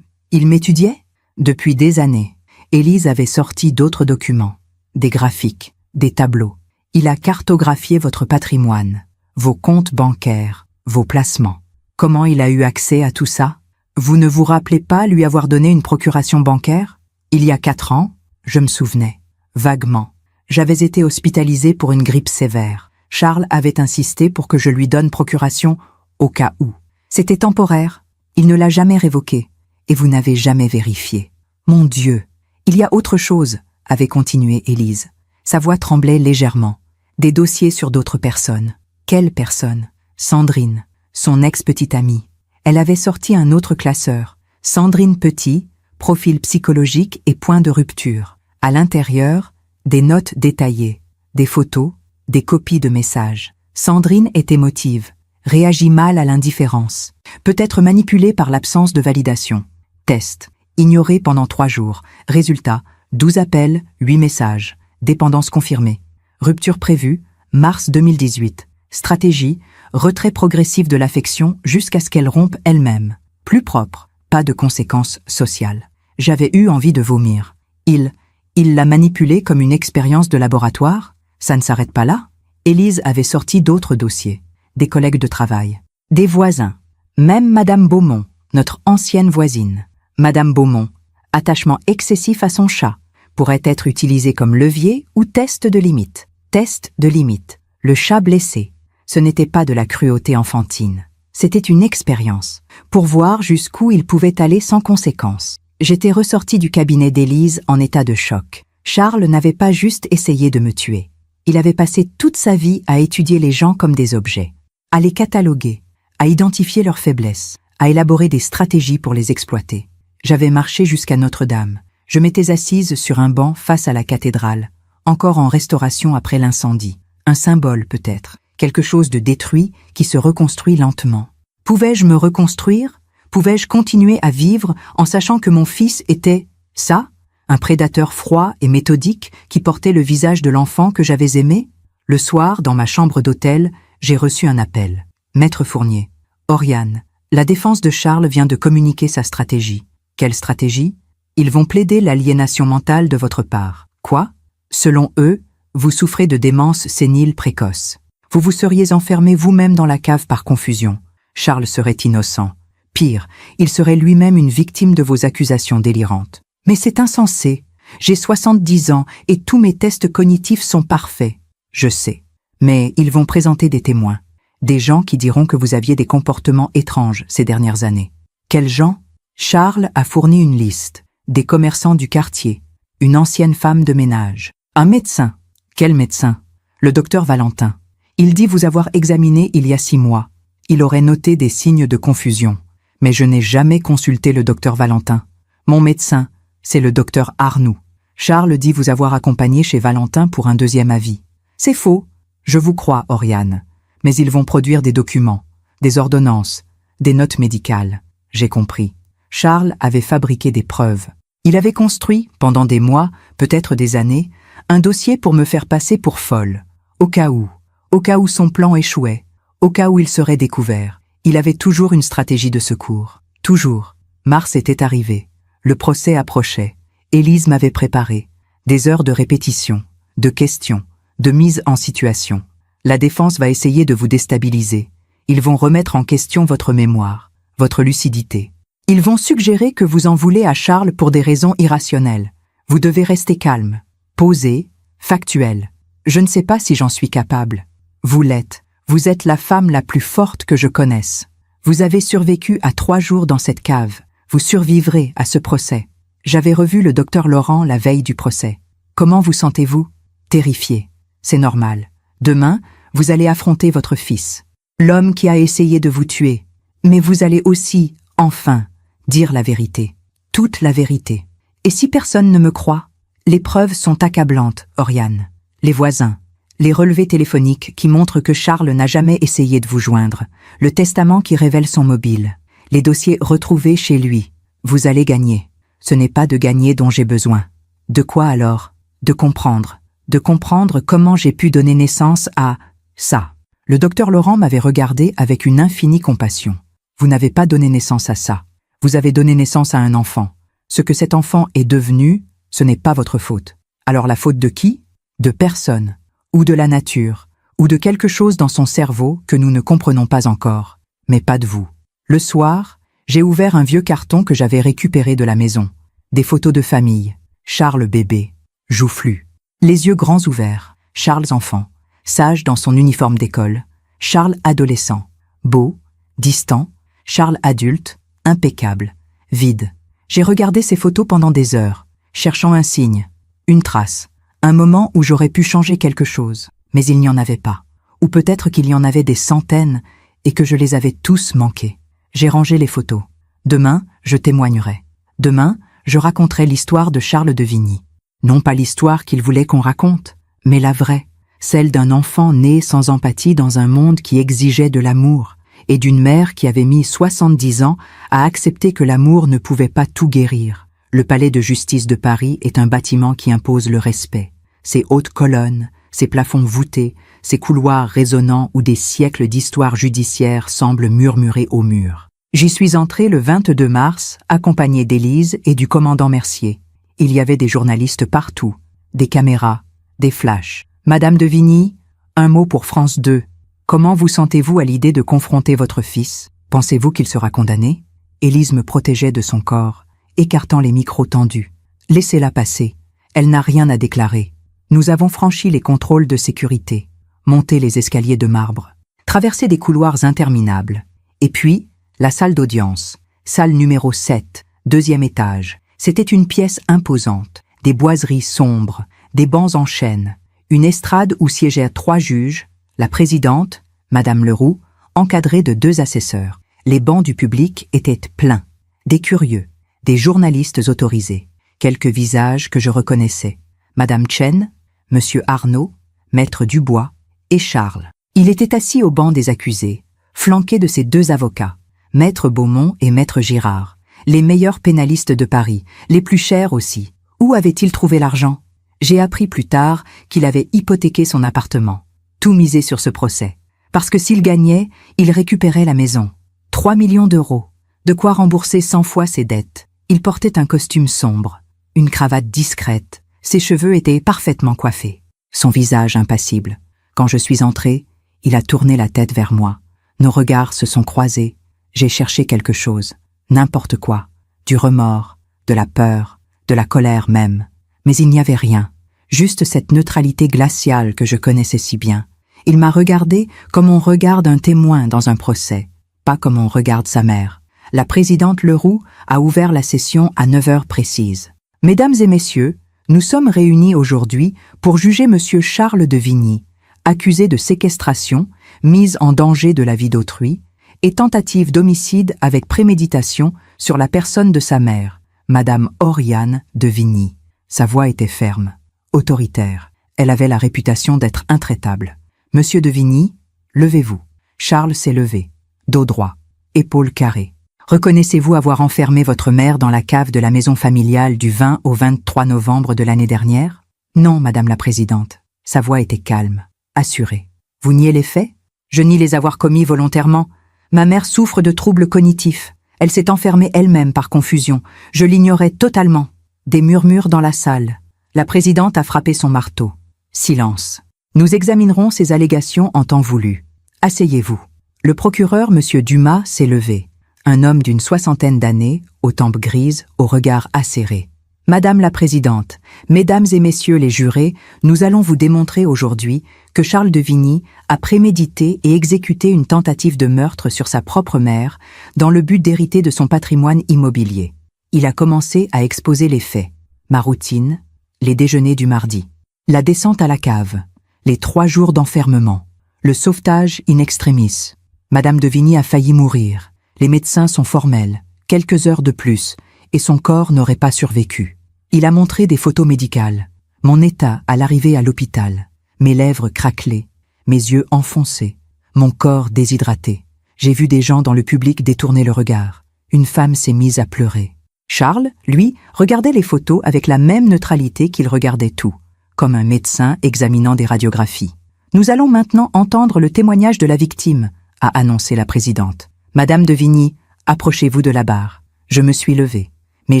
m'étudiait? Depuis des années. Élise avait sorti d'autres documents, des graphiques, des tableaux. Il a cartographié votre patrimoine, vos comptes bancaires, vos placements. Comment il a eu accès à tout ça? Vous ne vous rappelez pas lui avoir donné une procuration bancaire? Il y a 4 ans, je me souvenais, vaguement. J'avais été hospitalisée pour une grippe sévère. Charles avait insisté pour que je lui donne procuration au cas où. C'était temporaire. Il ne l'a jamais révoqué. Et vous n'avez jamais vérifié. Mon Dieu, il y a autre chose, avait continué Élise. Sa voix tremblait légèrement. Des dossiers sur d'autres personnes. Quelle personne? Sandrine, son ex-petite amie. Elle avait sorti un autre classeur. Sandrine Petit, profil psychologique et point de rupture. À l'intérieur, des notes détaillées, des photos, des copies de messages. Sandrine est émotive, réagit mal à l'indifférence, peut être manipulée par l'absence de validation. Test. Ignoré pendant 3 jours. Résultat, 12 appels, 8 messages. Dépendance confirmée. Rupture prévue, mars 2018. Stratégie, retrait progressif de l'affection jusqu'à ce qu'elle rompe elle-même. Plus propre, pas de conséquences sociales. J'avais eu envie de vomir. Il l'a manipulée comme une expérience de laboratoire? Ça ne s'arrête pas là? Élise avait sorti d'autres dossiers. Des collègues de travail. Des voisins. Même Madame Beaumont, notre ancienne voisine. Madame Beaumont, attachement excessif à son chat, pourrait être utilisé comme levier ou test de limite. Test de limite. Le chat blessé. Ce n'était pas de la cruauté enfantine. C'était une expérience, pour voir jusqu'où il pouvait aller sans conséquence. J'étais ressortie du cabinet d'Élise en état de choc. Charles n'avait pas juste essayé de me tuer. Il avait passé toute sa vie à étudier les gens comme des objets, à les cataloguer, à identifier leurs faiblesses, à élaborer des stratégies pour les exploiter. J'avais marché jusqu'à Notre-Dame. Je m'étais assise sur un banc face à la cathédrale, encore en restauration après l'incendie. Un symbole peut-être, quelque chose de détruit qui se reconstruit lentement. Pouvais-je me reconstruire? Pouvais-je continuer à vivre en sachant que mon fils était ça? Un prédateur froid et méthodique qui portait le visage de l'enfant que j'avais aimé? Le soir, dans ma chambre d'hôtel, j'ai reçu un appel. Maître Fournier. Oriane, la défense de Charles vient de communiquer sa stratégie. Quelle stratégie? Ils vont plaider l'aliénation mentale de votre part. Quoi? Selon eux, vous souffrez de démence sénile précoce. Vous vous seriez enfermé vous-même dans la cave par confusion. Charles serait innocent. Pire, il serait lui-même une victime de vos accusations délirantes. Mais c'est insensé. J'ai 70 ans et tous mes tests cognitifs sont parfaits. Je sais. Mais ils vont présenter des témoins. Des gens qui diront que vous aviez des comportements étranges ces dernières années. Quels gens? Charles a fourni une liste. Des commerçants du quartier. Une ancienne femme de ménage. Un médecin. Quel médecin? Le docteur Valentin. Il dit vous avoir examiné il y a 6 mois. Il aurait noté des signes de confusion. Mais je n'ai jamais consulté le docteur Valentin. Mon médecin, c'est le docteur Arnoux. Charles dit vous avoir accompagné chez Valentin pour un deuxième avis. C'est faux. Je vous crois, Oriane. Mais ils vont produire des documents, des ordonnances, des notes médicales. J'ai compris. Charles avait fabriqué des preuves. Il avait construit, pendant des mois, peut-être des années, un dossier pour me faire passer pour folle. Au cas où son plan échouait, au cas où il serait découvert. Il avait toujours une stratégie de secours. Toujours. Mars était arrivé. Le procès approchait. Élise m'avait préparé. Des heures de répétition, de questions, de mise en situation. La défense va essayer de vous déstabiliser. Ils vont remettre en question votre mémoire, votre lucidité. Ils vont suggérer que vous en voulez à Charles pour des raisons irrationnelles. Vous devez rester calme, posé, factuel. Je ne sais pas si j'en suis capable. Vous l'êtes. Vous êtes la femme la plus forte que je connaisse. Vous avez survécu à 3 jours dans cette cave. Vous survivrez à ce procès. J'avais revu le docteur Laurent la veille du procès. Comment vous sentez-vous? Terrifié. C'est normal. Demain, vous allez affronter votre fils. L'homme qui a essayé de vous tuer. Mais vous allez aussi, enfin, dire la vérité. Toute la vérité. Et si personne ne me croit? Les preuves sont accablantes, Oriane. Les voisins. Les relevés téléphoniques qui montrent que Charles n'a jamais essayé de vous joindre. Le testament qui révèle son mobile. Les dossiers retrouvés chez lui. Vous allez gagner. Ce n'est pas de gagner dont j'ai besoin. De quoi alors? De comprendre. De comprendre comment j'ai pu donner naissance à ça. Le docteur Laurent m'avait regardé avec une infinie compassion. Vous n'avez pas donné naissance à ça. Vous avez donné naissance à un enfant. Ce que cet enfant est devenu, ce n'est pas votre faute. Alors la faute de qui? De personne. Ou de la nature. Ou de quelque chose dans son cerveau que nous ne comprenons pas encore. Mais pas de vous. Le soir, j'ai ouvert un vieux carton que j'avais récupéré de la maison. Des photos de famille. Charles bébé. Joufflu. Les yeux grands ouverts. Charles enfant. Sage dans son uniforme d'école. Charles adolescent. Beau. Distant. Charles adulte. Impeccable. Vide. J'ai regardé ces photos pendant des heures, cherchant un signe, une trace, un moment où j'aurais pu changer quelque chose. Mais il n'y en avait pas. Ou peut-être qu'il y en avait des centaines et que je les avais tous manqués. J'ai rangé les photos. Demain, je témoignerai. Demain, je raconterai l'histoire de Charles de Vigny. Non pas l'histoire qu'il voulait qu'on raconte, mais la vraie, celle d'un enfant né sans empathie dans un monde qui exigeait de l'amour, et d'une mère qui avait mis 70 ans à accepter que l'amour ne pouvait pas tout guérir. Le palais de justice de Paris est un bâtiment qui impose le respect. Ses hautes colonnes, ses plafonds voûtés, ses couloirs résonnants où des siècles d'histoire judiciaire semblent murmurer aux murs. J'y suis entré le 22 mars, accompagné d'Élise et du commandant Mercier. Il y avait des journalistes partout, des caméras, des flashs. Madame de Vigny, un mot pour France 2. Comment vous sentez-vous à l'idée de confronter votre fils? Pensez-vous qu'il sera condamné? Élise me protégeait de son corps, écartant les micros tendus. Laissez-la passer. Elle n'a rien à déclarer. Nous avons franchi les contrôles de sécurité, monté les escaliers de marbre, traversé des couloirs interminables. Et puis, la salle d'audience, salle numéro 7, 2e étage. C'était une pièce imposante, des boiseries sombres, des bancs en chêne, Une estrade où siégeaient 3 juges, la présidente, Madame Leroux, encadrée de 2 assesseurs. Les bancs du public étaient pleins. Des curieux, des journalistes autorisés, quelques visages que je reconnaissais. Madame Chen, Monsieur Arnaud, Maître Dubois et Charles. Il était assis au banc des accusés, flanqué de ses 2 avocats, Maître Beaumont et Maître Girard, les meilleurs pénalistes de Paris, les plus chers aussi. Où avait-il trouvé l'argent? J'ai appris plus tard qu'il avait hypothéqué son appartement, tout misé sur ce procès, parce que s'il gagnait, il récupérait la maison. 3 millions d'euros, de quoi rembourser 100 fois ses dettes. Il portait un costume sombre, une cravate discrète, ses cheveux étaient parfaitement coiffés, son visage impassible. Quand je suis entré, il a tourné la tête vers moi. Nos regards se sont croisés. J'ai cherché quelque chose, n'importe quoi, du remords, de la peur, de la colère même. Mais il n'y avait rien, juste cette neutralité glaciale que je connaissais si bien. Il m'a regardé comme on regarde un témoin dans un procès, pas comme on regarde sa mère. La présidente Leroux a ouvert la session à 9 heures précises. Mesdames et messieurs, nous sommes réunis aujourd'hui pour juger Monsieur Charles de Vigny, accusé de séquestration, mise en danger de la vie d'autrui, et tentative d'homicide avec préméditation sur la personne de sa mère, Madame Oriane de Vigny. Sa voix était ferme, autoritaire. Elle avait la réputation d'être intraitable. Monsieur de Vigny, levez-vous. Charles s'est levé, dos droit, épaules carrées. Reconnaissez-vous avoir enfermé votre mère dans la cave de la maison familiale du 20 au 23 novembre de l'année dernière? Non, Madame la Présidente. Sa voix était calme, assurée. Vous niez les faits? Je nie les avoir commis volontairement. Ma mère souffre de troubles cognitifs. Elle s'est enfermée elle-même par confusion. Je l'ignorais totalement. Des murmures dans la salle. La présidente a frappé son marteau. Silence. Nous examinerons ces allégations en temps voulu. Asseyez-vous. Le procureur, Monsieur Dumas, s'est levé. Un homme d'une 60aine d'années, aux tempes grises, au regard acéré. Madame la Présidente, Mesdames et Messieurs les jurés, nous allons vous démontrer aujourd'hui que Charles de Vigny a prémédité et exécuté une tentative de meurtre sur sa propre mère dans le but d'hériter de son patrimoine immobilier. Il a commencé à exposer les faits. Ma routine, les déjeuners du mardi, la descente à la cave, les 3 jours d'enfermement, le sauvetage in extremis. Madame de Vigny a failli mourir. Les médecins sont formels, quelques heures de plus, et son corps n'aurait pas survécu. Il a montré des photos médicales, mon état à l'arrivée à l'hôpital, mes lèvres craquelées, mes yeux enfoncés, mon corps déshydraté. J'ai vu des gens dans le public détourner le regard. Une femme s'est mise à pleurer. Charles, lui, regardait les photos avec la même neutralité qu'il regardait tout, comme un médecin examinant des radiographies. Nous allons maintenant entendre le témoignage de la victime, a annoncé la présidente. Madame de Vigny, approchez-vous de la barre. Je me suis levée. Mes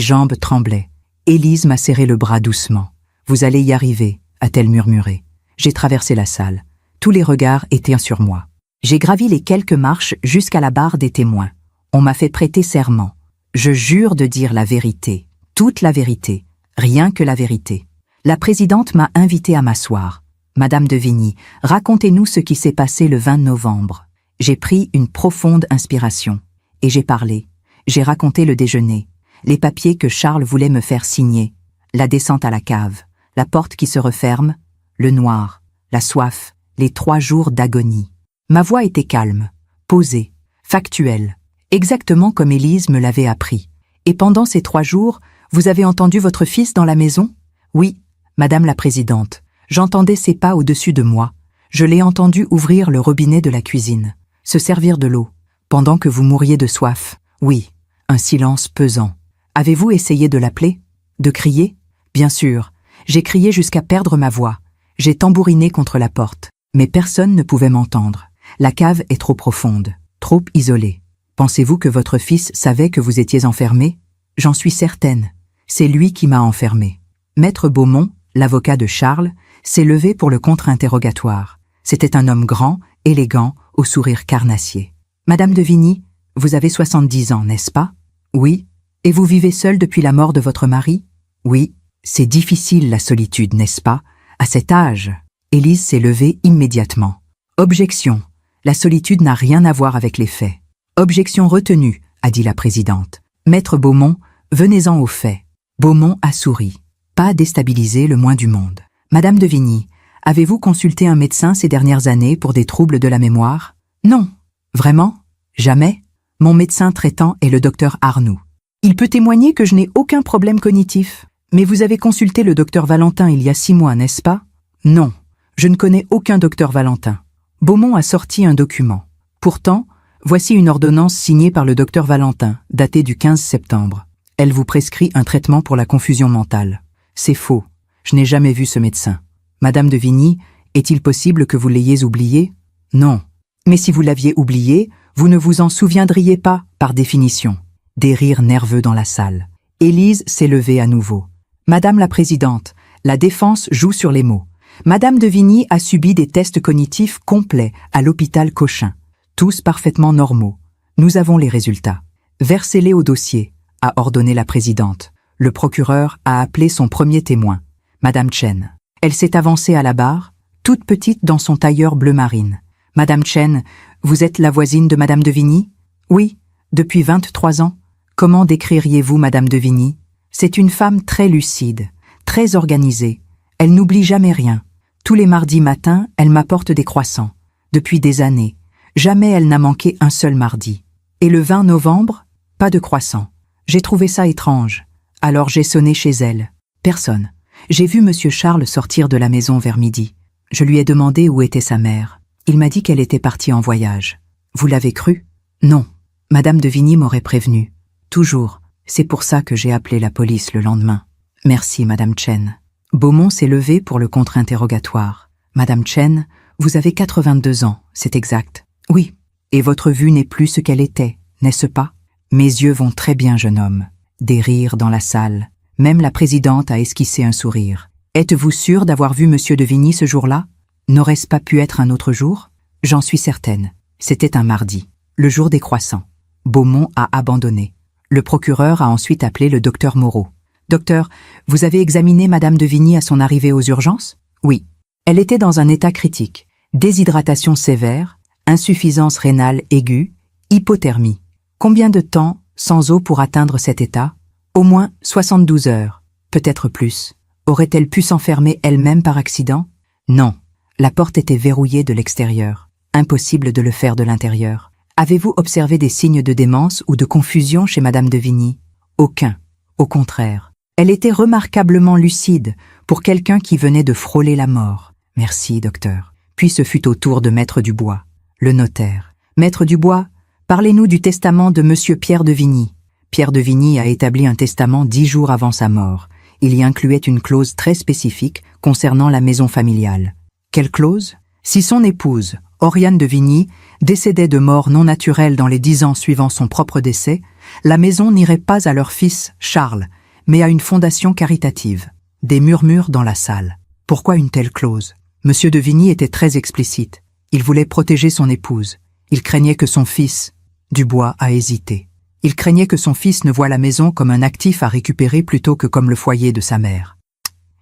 jambes tremblaient. Élise m'a serré le bras doucement. Vous allez y arriver, a-t-elle murmuré. J'ai traversé la salle. Tous les regards étaient sur moi. J'ai gravi les quelques marches jusqu'à la barre des témoins. On m'a fait prêter serment. Je jure de dire la vérité, toute la vérité, rien que la vérité. La présidente m'a invité à m'asseoir. Madame de Vigny, racontez-nous ce qui s'est passé le 20 novembre. J'ai pris une profonde inspiration, et j'ai parlé. J'ai raconté le déjeuner, les papiers que Charles voulait me faire signer, la descente à la cave, la porte qui se referme, le noir, la soif, les 3 jours d'agonie. Ma voix était calme, posée, factuelle, exactement comme Élise me l'avait appris. Et pendant ces 3 jours, vous avez entendu votre fils dans la maison? Oui, Madame la Présidente, j'entendais ses pas au-dessus de moi. Je l'ai entendu ouvrir le robinet de la cuisine, se servir de l'eau, pendant que vous mouriez de soif. Oui, un silence pesant. Avez-vous essayé de l'appeler? De crier? Bien sûr, j'ai crié jusqu'à perdre ma voix. J'ai tambouriné contre la porte, mais personne ne pouvait m'entendre. La cave est trop profonde, trop isolée. Pensez-vous que votre fils savait que vous étiez enfermé? J'en suis certaine. C'est lui qui m'a enfermé. Maître Beaumont, l'avocat de Charles, s'est levé pour le contre-interrogatoire. C'était un homme grand, élégant, au sourire carnassier. Madame de Vigny, vous avez 70 ans, n'est-ce pas? Oui. Et vous vivez seule depuis la mort de votre mari? Oui. C'est difficile la solitude, n'est-ce pas? À cet âge. Élise s'est levée immédiatement. Objection. La solitude n'a rien à voir avec les faits. Objection retenue, a dit la présidente. Maître Beaumont, venez-en aux faits. Beaumont a souri. Pas déstabilisé le moins du monde. Madame de Vigny, Avez-vous consulté un médecin ces dernières années pour des troubles de la mémoire? Non. Vraiment? Jamais? Mon médecin traitant est le docteur Arnoux. Il peut témoigner que je n'ai aucun problème cognitif. Mais vous avez consulté le docteur Valentin il y a 6 mois, n'est-ce pas? Non. Je ne connais aucun docteur Valentin. Beaumont a sorti un document. Pourtant, voici une ordonnance signée par le docteur Valentin, datée du 15 septembre. Elle vous prescrit un traitement pour la confusion mentale. C'est faux. Je n'ai jamais vu ce médecin. Madame de Vigny, est-il possible que vous l'ayez oublié? Non. Mais si vous l'aviez oublié, vous ne vous en souviendriez pas, par définition. Des rires nerveux dans la salle. Élise s'est levée à nouveau. Madame la présidente, la défense joue sur les mots. Madame de Vigny a subi des tests cognitifs complets à l'hôpital Cochin. Tous parfaitement normaux. Nous avons les résultats. Versez-les au dossier, a ordonné la présidente. Le procureur a appelé son premier témoin, Madame Chen. Elle s'est avancée à la barre, toute petite dans son tailleur bleu marine. Madame Chen, vous êtes la voisine de Madame de Vigny? Oui, depuis 23 ans. Comment décririez-vous Madame de Vigny? C'est une femme très lucide, très organisée. Elle n'oublie jamais rien. Tous les mardis matins, elle m'apporte des croissants. Depuis des années. Jamais elle n'a manqué un seul mardi. Et le 20 novembre, pas de croissants. J'ai trouvé ça étrange. Alors j'ai sonné chez elle. Personne. J'ai vu Monsieur Charles sortir de la maison vers midi. Je lui ai demandé où était sa mère. Il m'a dit qu'elle était partie en voyage. Vous l'avez cru? Non. Madame de Vigny m'aurait prévenu. Toujours. C'est pour ça que j'ai appelé la police le lendemain. Merci, Madame Chen. Beaumont s'est levé pour le contre-interrogatoire. Madame Chen, vous avez 82 ans, c'est exact. Oui. Et votre vue n'est plus ce qu'elle était, n'est-ce pas? Mes yeux vont très bien, jeune homme. Des rires dans la salle. Même la présidente a esquissé un sourire. Êtes-vous sûr d'avoir vu Monsieur de Vigny ce jour-là? N'aurait-ce pas pu être un autre jour? J'en suis certaine. C'était un mardi, le jour des croissants. Beaumont a abandonné. Le procureur a ensuite appelé le docteur Moreau. « Docteur, vous avez examiné Madame de Vigny à son arrivée aux urgences? » Oui. Elle était dans un état critique. Déshydratation sévère, insuffisance rénale aiguë, hypothermie. Combien de temps sans eau pour atteindre cet état? Au moins 72 heures, peut-être plus. Aurait-elle pu s'enfermer elle-même par accident? Non. La porte était verrouillée de l'extérieur. Impossible de le faire de l'intérieur. Avez-vous observé des signes de démence ou de confusion chez Madame de Vigny? Aucun. Au contraire. Elle était remarquablement lucide pour quelqu'un qui venait de frôler la mort. Merci, docteur. Puis ce fut au tour de Maître Dubois, le notaire. Maître Dubois, parlez-nous du testament de Monsieur Pierre de Vigny. Pierre de Vigny a établi un testament 10 jours avant sa mort. Il y incluait une clause très spécifique concernant la maison familiale. Quelle clause? Si son épouse, Oriane de Vigny, décédait de mort non naturelle dans les 10 ans suivant son propre décès, la maison n'irait pas à leur fils, Charles, mais à une fondation caritative. Des murmures dans la salle. Pourquoi une telle clause? Monsieur de Vigny était très explicite. Il voulait protéger son épouse. Il craignait que son fils... Dubois a hésité. Il craignait que son fils ne voie la maison comme un actif à récupérer plutôt que comme le foyer de sa mère.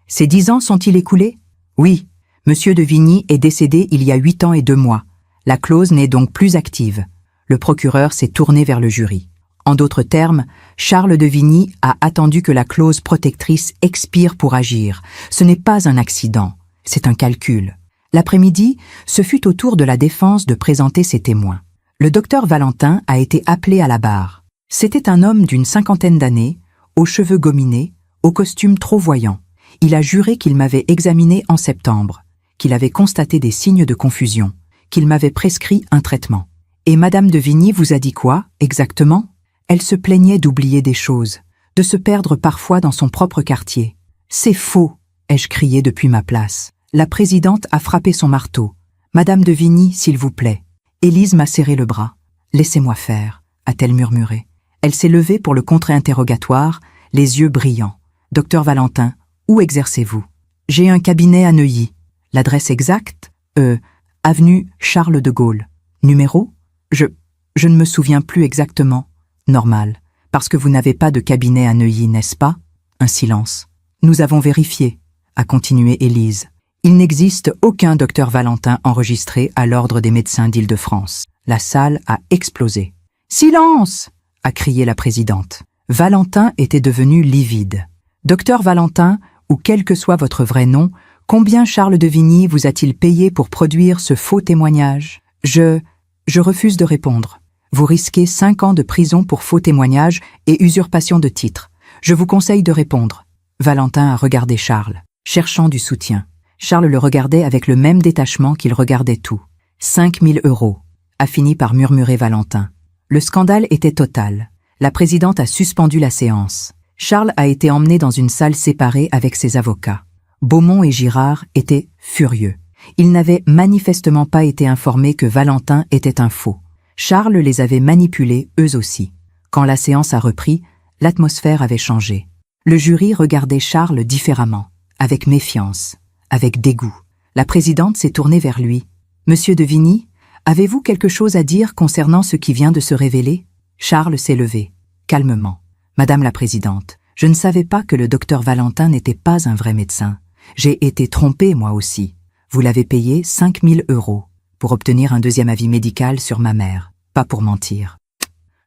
Ces 10 ans sont-ils écoulés? Oui. Monsieur de Vigny est décédé il y a 8 ans et 2 mois. La clause n'est donc plus active. Le procureur s'est tourné vers le jury. En d'autres termes, Charles de Vigny a attendu que la clause protectrice expire pour agir. Ce n'est pas un accident, c'est un calcul. L'après-midi, ce fut au tour de la défense de présenter ses témoins. Le docteur Valentin a été appelé à la barre. C'était un homme d'une 50aine d'années, aux cheveux gominés, au costume trop voyant. Il a juré qu'il m'avait examiné en septembre, qu'il avait constaté des signes de confusion, qu'il m'avait prescrit un traitement. Et Madame de Vigny vous a dit quoi, exactement? Elle se plaignait d'oublier des choses, de se perdre parfois dans son propre quartier. C'est faux, ai-je crié depuis ma place. La présidente a frappé son marteau. Madame de Vigny, s'il vous plaît. Élise m'a serré le bras. Laissez-moi faire, a-t-elle murmuré. Elle s'est levée pour le contre-interrogatoire, les yeux brillants. Docteur Valentin, où exercez-vous? J'ai un cabinet à Neuilly. L'adresse exacte? Avenue Charles de Gaulle. Numéro? Je ne me souviens plus exactement. Normal, parce que vous n'avez pas de cabinet à Neuilly, n'est-ce pas? Un silence. Nous avons vérifié, a continué Élise. Il n'existe aucun docteur Valentin enregistré à l'ordre des médecins d'Île-de-France. La salle a explosé. Silence! A crié la présidente. Valentin était devenu livide. Docteur Valentin, ou quel que soit votre vrai nom, Combien Charles de Vigny vous a-t-il payé pour produire ce faux témoignage? Je refuse de répondre. Vous risquez 5 ans de prison pour faux témoignage et usurpation de titre. Je vous conseille de répondre. Valentin a regardé Charles, cherchant du soutien. Charles le regardait avec le même détachement qu'il regardait tout. 5 000 €, a fini par murmurer Valentin. Le scandale était total. La présidente a suspendu la séance. Charles a été emmené dans une salle séparée avec ses avocats. Beaumont et Girard étaient furieux. Ils n'avaient manifestement pas été informés que Valentin était un faux. Charles les avait manipulés eux aussi. Quand la séance a repris, l'atmosphère avait changé. Le jury regardait Charles différemment, avec méfiance, avec dégoût. La présidente s'est tournée vers lui. « Monsieur de Vigny, avez-vous quelque chose à dire concernant ce qui vient de se révéler ?» Charles s'est levé, calmement. « Madame la présidente, je ne savais pas que le docteur Valentin n'était pas un vrai médecin. J'ai été trompé moi aussi. Vous l'avez payé 5 000 € pour obtenir un deuxième avis médical sur ma mère, pas pour mentir.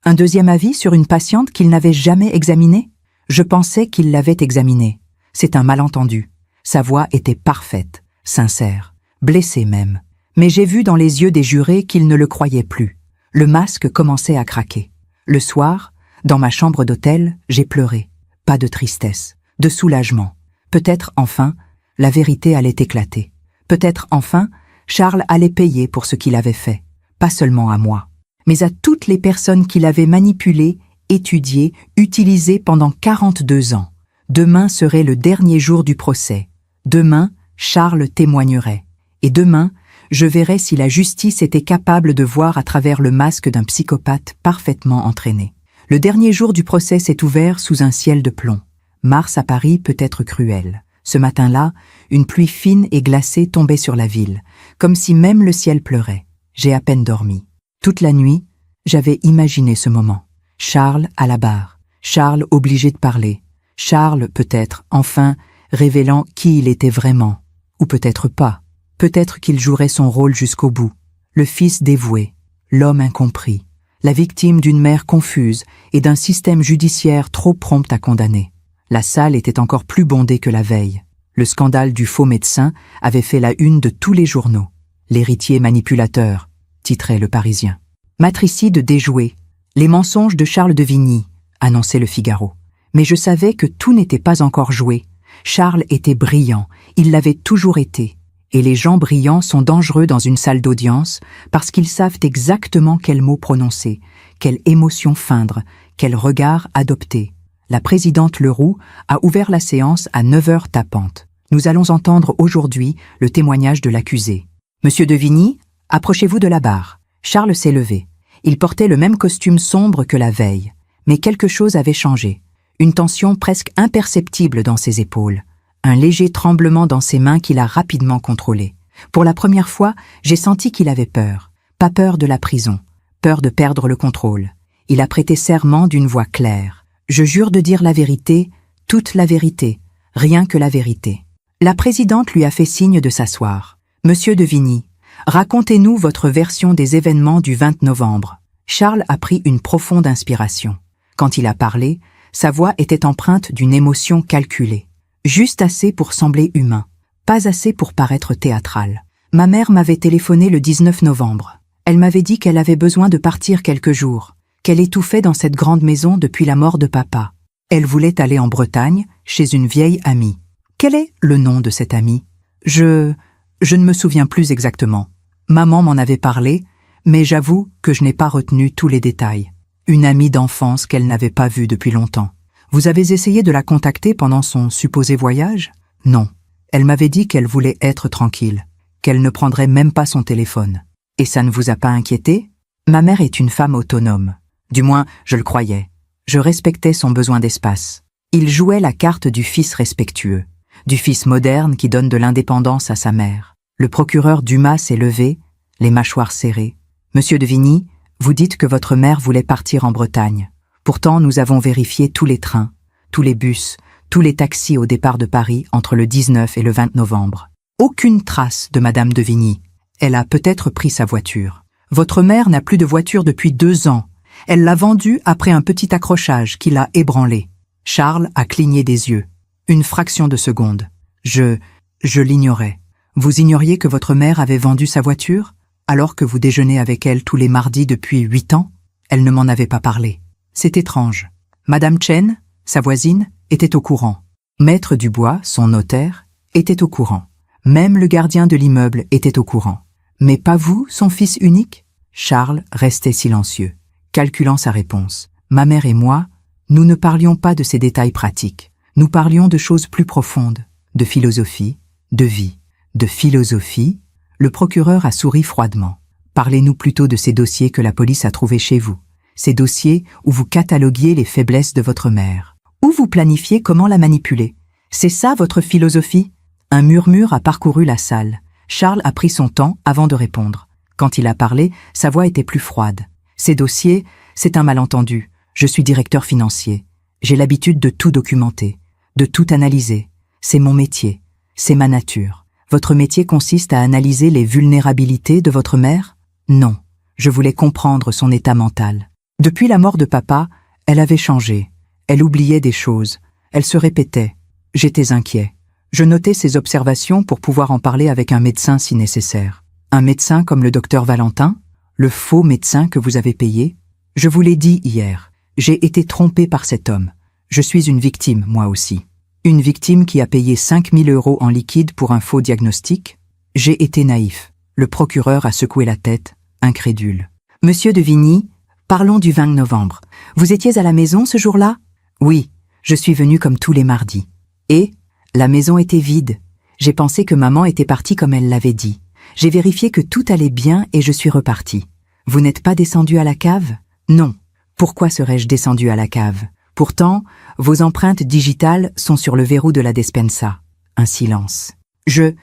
Un deuxième avis sur une patiente qu'il n'avait jamais examinée? Je pensais qu'il l'avait examinée. C'est un malentendu. Sa voix était parfaite, sincère, blessée même. Mais j'ai vu dans les yeux des jurés qu'ils ne le croyaient plus. Le masque commençait à craquer. Le soir, dans ma chambre d'hôtel, j'ai pleuré. Pas de tristesse, de soulagement. Peut-être enfin, la vérité allait éclater. Peut-être enfin, Charles allait payer pour ce qu'il avait fait. Pas seulement à moi, mais à toutes les personnes qu'il avait manipulées, étudiées, utilisées pendant 42 ans. Demain serait le dernier jour du procès. Demain, Charles témoignerait. Et demain, je verrais si la justice était capable de voir à travers le masque d'un psychopathe parfaitement entraîné. Le dernier jour du procès s'est ouvert sous un ciel de plomb. Mars à Paris peut être cruel. Ce matin-là, une pluie fine et glacée tombait sur la ville, comme si même le ciel pleurait. J'ai à peine dormi. Toute la nuit, j'avais imaginé ce moment. Charles à la barre, Charles obligé de parler, Charles peut-être, enfin, révélant qui il était vraiment. Ou peut-être pas. Peut-être qu'il jouerait son rôle jusqu'au bout. Le fils dévoué, l'homme incompris, la victime d'une mère confuse et d'un système judiciaire trop prompt à condamner. La salle était encore plus bondée que la veille. Le scandale du faux médecin avait fait la une de tous les journaux. L'héritier manipulateur, titrait Le Parisien. Matricide déjoué, les mensonges de Charles de Vigny, annonçait Le Figaro. Mais je savais que tout n'était pas encore joué. Charles était brillant, il l'avait toujours été. Et les gens brillants sont dangereux dans une salle d'audience parce qu'ils savent exactement quels mots prononcer, quelle émotion feindre, quel regard adopter. La présidente Leroux a ouvert la séance à 9 heures tapantes. Nous allons entendre aujourd'hui le témoignage de l'accusé. Monsieur de Vigny, approchez-vous de la barre. Charles s'est levé. Il portait le même costume sombre que la veille. Mais quelque chose avait changé. Une tension presque imperceptible dans ses épaules. Un léger tremblement dans ses mains qu'il a rapidement contrôlé. Pour la première fois, j'ai senti qu'il avait peur. Pas peur de la prison, peur de perdre le contrôle. Il a prêté serment d'une voix claire. Je jure de dire la vérité, toute la vérité, rien que la vérité. La présidente lui a fait signe de s'asseoir. Monsieur de Vigny, racontez-nous votre version des événements du 20 novembre. Charles a pris une profonde inspiration. Quand il a parlé, sa voix était empreinte d'une émotion calculée. Juste assez pour sembler humain, pas assez pour paraître théâtral. Ma mère m'avait téléphoné le 19 novembre. Elle m'avait dit qu'elle avait besoin de partir quelques jours, qu'elle étouffait dans cette grande maison depuis la mort de papa. Elle voulait aller en Bretagne, chez une vieille amie. Quel est le nom de cette amie? Je ne me souviens plus exactement. Maman m'en avait parlé, mais j'avoue que je n'ai pas retenu tous les détails. Une amie d'enfance qu'elle n'avait pas vue depuis longtemps. Vous avez essayé de la contacter pendant son supposé voyage? Non. Elle m'avait dit qu'elle voulait être tranquille, qu'elle ne prendrait même pas son téléphone. Et ça ne vous a pas inquiété? Ma mère est une femme autonome. Du moins, je le croyais. Je respectais son besoin d'espace. Il jouait la carte du fils respectueux, du fils moderne qui donne de l'indépendance à sa mère. Le procureur Dumas s'est levé, les mâchoires serrées. Monsieur de Vigny, vous dites que votre mère voulait partir en Bretagne. Pourtant, nous avons vérifié tous les trains, tous les bus, tous les taxis au départ de Paris entre le 19 et le 20 novembre. Aucune trace de Madame de Vigny. Elle a peut-être pris sa voiture. Votre mère n'a plus de voiture depuis 2 ans. Elle l'a vendue après un petit accrochage qui l'a ébranlée. Charles a cligné des yeux. Une fraction de seconde. Je Je l'ignorais. Vous ignoriez que votre mère avait vendu sa voiture, alors que vous déjeunez avec elle tous les mardis depuis 8 ans? Elle ne m'en avait pas parlé. C'est étrange. Madame Chen, sa voisine, était au courant. Maître Dubois, son notaire, était au courant. Même le gardien de l'immeuble était au courant. Mais pas vous, son fils unique? Charles restait silencieux, calculant sa réponse. Ma mère et moi, nous ne parlions pas de ces détails pratiques. Nous parlions de choses plus profondes, de philosophie, de vie. De philosophie, le procureur a souri froidement. Parlez-nous plutôt de ces dossiers que la police a trouvés chez vous. Ces dossiers où vous cataloguiez les faiblesses de votre mère. Où vous planifiez comment la manipuler. C'est ça votre philosophie? Un murmure a parcouru la salle. Charles a pris son temps avant de répondre. Quand il a parlé, sa voix était plus froide. Ces dossiers, c'est un malentendu. Je suis directeur financier. J'ai l'habitude de tout documenter, de tout analyser. C'est mon métier. C'est ma nature. Votre métier consiste à analyser les vulnérabilités de votre mère? Non. Je voulais comprendre son état mental. Depuis la mort de papa, elle avait changé. Elle oubliait des choses. Elle se répétait. J'étais inquiet. Je notais ses observations pour pouvoir en parler avec un médecin si nécessaire. Un médecin comme le docteur Valentin? Le faux médecin que vous avez payé? Je vous l'ai dit hier. J'ai été trompé par cet homme. Je suis une victime, moi aussi. Une victime qui a payé 5 000 € en liquide pour un faux diagnostic? J'ai été naïf. Le procureur a secoué la tête, incrédule. Monsieur de Vigny, parlons du 20 novembre. Vous étiez à la maison ce jour-là? Oui, je suis venu comme tous les mardis. Et la maison était vide. J'ai pensé que maman était partie comme elle l'avait dit. J'ai vérifié que tout allait bien et je suis reparti. Vous n'êtes pas descendu à la cave? Non. Pourquoi serais-je descendu à la cave? Pourtant, vos empreintes digitales sont sur le verrou de la despensa. Un silence. Je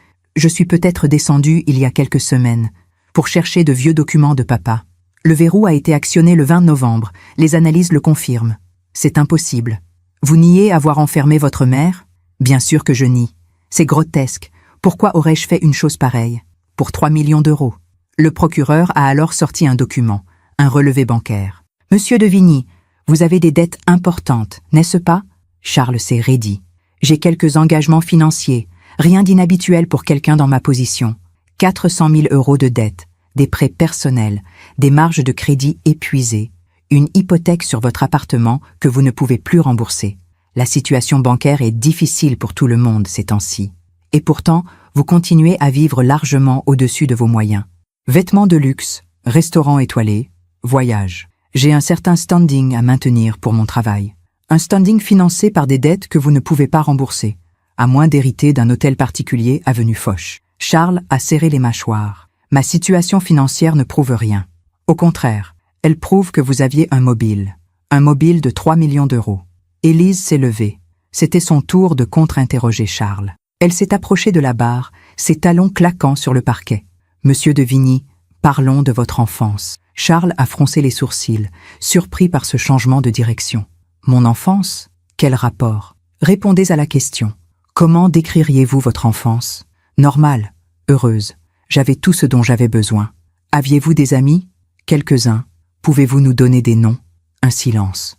suis peut-être descendu il y a quelques semaines pour chercher de vieux documents de papa. Le verrou a été actionné le 20 novembre. Les analyses le confirment. C'est impossible. Vous niez avoir enfermé votre mère? Bien sûr que je nie. C'est grotesque. Pourquoi aurais-je fait une chose pareille? Pour 3 millions d'euros. Le procureur a alors sorti un document, un relevé bancaire. Monsieur de Vigny, vous avez des dettes importantes, n'est-ce pas? Charles s'est raidi. J'ai quelques engagements financiers, rien d'inhabituel pour quelqu'un dans ma position. 400 000 € de dettes, des prêts personnels, des marges de crédit épuisées, une hypothèque sur votre appartement que vous ne pouvez plus rembourser. La situation bancaire est difficile pour tout le monde ces temps-ci. Et pourtant, vous continuez à vivre largement au-dessus de vos moyens. Vêtements de luxe, restaurants étoilés, voyages. J'ai un certain standing à maintenir pour mon travail. Un standing financé par des dettes que vous ne pouvez pas rembourser, à moins d'hériter d'un hôtel particulier avenue Foch. Charles a serré les mâchoires. Ma situation financière ne prouve rien. Au contraire, elle prouve que vous aviez un mobile de 3 millions d'euros. Élise s'est levée. C'était son tour de contre-interroger Charles. Elle s'est approchée de la barre, ses talons claquant sur le parquet. Monsieur de Vigny, parlons de votre enfance. Charles a froncé les sourcils, surpris par ce changement de direction. Mon enfance? Quel rapport? Répondez à la question. Comment décririez-vous votre enfance? Normale, heureuse. J'avais tout ce dont j'avais besoin. Aviez-vous des amis? Quelques-uns. Pouvez-vous nous donner des noms? Un silence.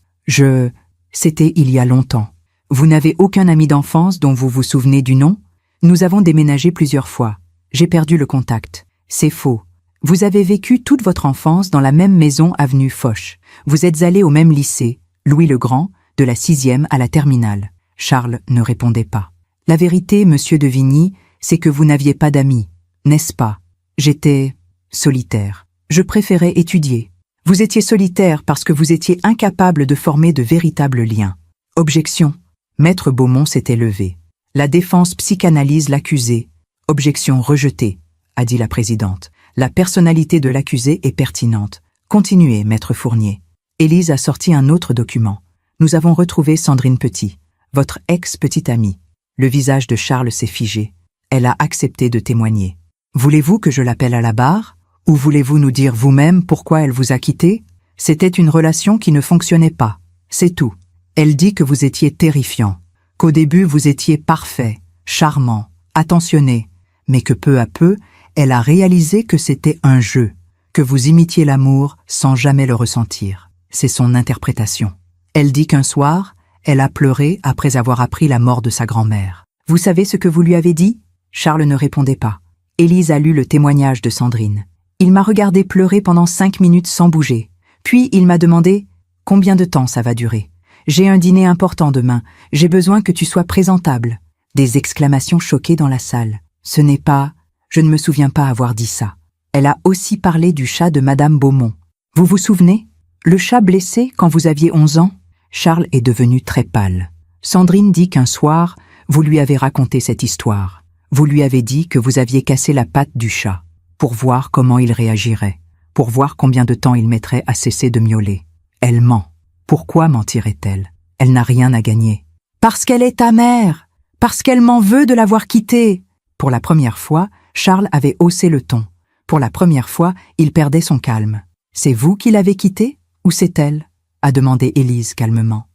C'était il y a longtemps. Vous n'avez aucun ami d'enfance dont vous vous souvenez du nom? Nous avons déménagé plusieurs fois. J'ai perdu le contact. C'est faux. Vous avez vécu toute votre enfance dans la même maison avenue Foch. Vous êtes allé au même lycée, Louis le Grand, de la 6e à la terminale. Charles ne répondait pas. La vérité, monsieur de Vigny, c'est que vous n'aviez pas d'amis, n'est-ce pas? J'étais solitaire. Je préférais étudier. Vous étiez solitaire parce que vous étiez incapable de former de véritables liens. Objection. Maître Beaumont s'était levé. La défense psychanalyse l'accusé. Objection rejetée, a dit la présidente. La personnalité de l'accusé est pertinente. Continuez, maître Fournier. Élise a sorti un autre document. Nous avons retrouvé Sandrine Petit, votre ex-petite amie. Le visage de Charles s'est figé. Elle a accepté de témoigner. Voulez-vous que je l'appelle à la barre? Ou voulez-vous nous dire vous-même pourquoi elle vous a quitté? C'était une relation qui ne fonctionnait pas. C'est tout. Elle dit que vous étiez terrifiant, qu'au début vous étiez parfait, charmant, attentionné, mais que peu à peu, elle a réalisé que c'était un jeu, que vous imitiez l'amour sans jamais le ressentir. C'est son interprétation. Elle dit qu'un soir, elle a pleuré après avoir appris la mort de sa grand-mère. Vous savez ce que vous lui avez dit? Charles ne répondait pas. Élise a lu le témoignage de Sandrine. Il m'a regardé pleurer pendant 5 minutes sans bouger. Puis il m'a demandé « Combien de temps ça va durer ? J'ai un dîner important demain. J'ai besoin que tu sois présentable. » Des exclamations choquées dans la salle. Ce n'est pas... Je ne me souviens pas avoir dit ça. Elle a aussi parlé du chat de Madame Beaumont. Vous vous souvenez ? Le chat blessé quand vous aviez 11 ans ? Charles est devenu très pâle. Sandrine dit qu'un soir, vous lui avez raconté cette histoire. Vous lui avez dit que vous aviez cassé la patte du chat, pour voir comment il réagirait, pour voir combien de temps il mettrait à cesser de miauler. Elle ment. Pourquoi mentirait-elle ? Elle n'a rien à gagner. Parce qu'elle est ta mère, parce qu'elle m'en veut de l'avoir quittée. Pour la première fois, Charles avait haussé le ton. Pour la première fois, il perdait son calme. C'est vous qui l'avez quittée, ou c'est elle ? A demandé Élise calmement.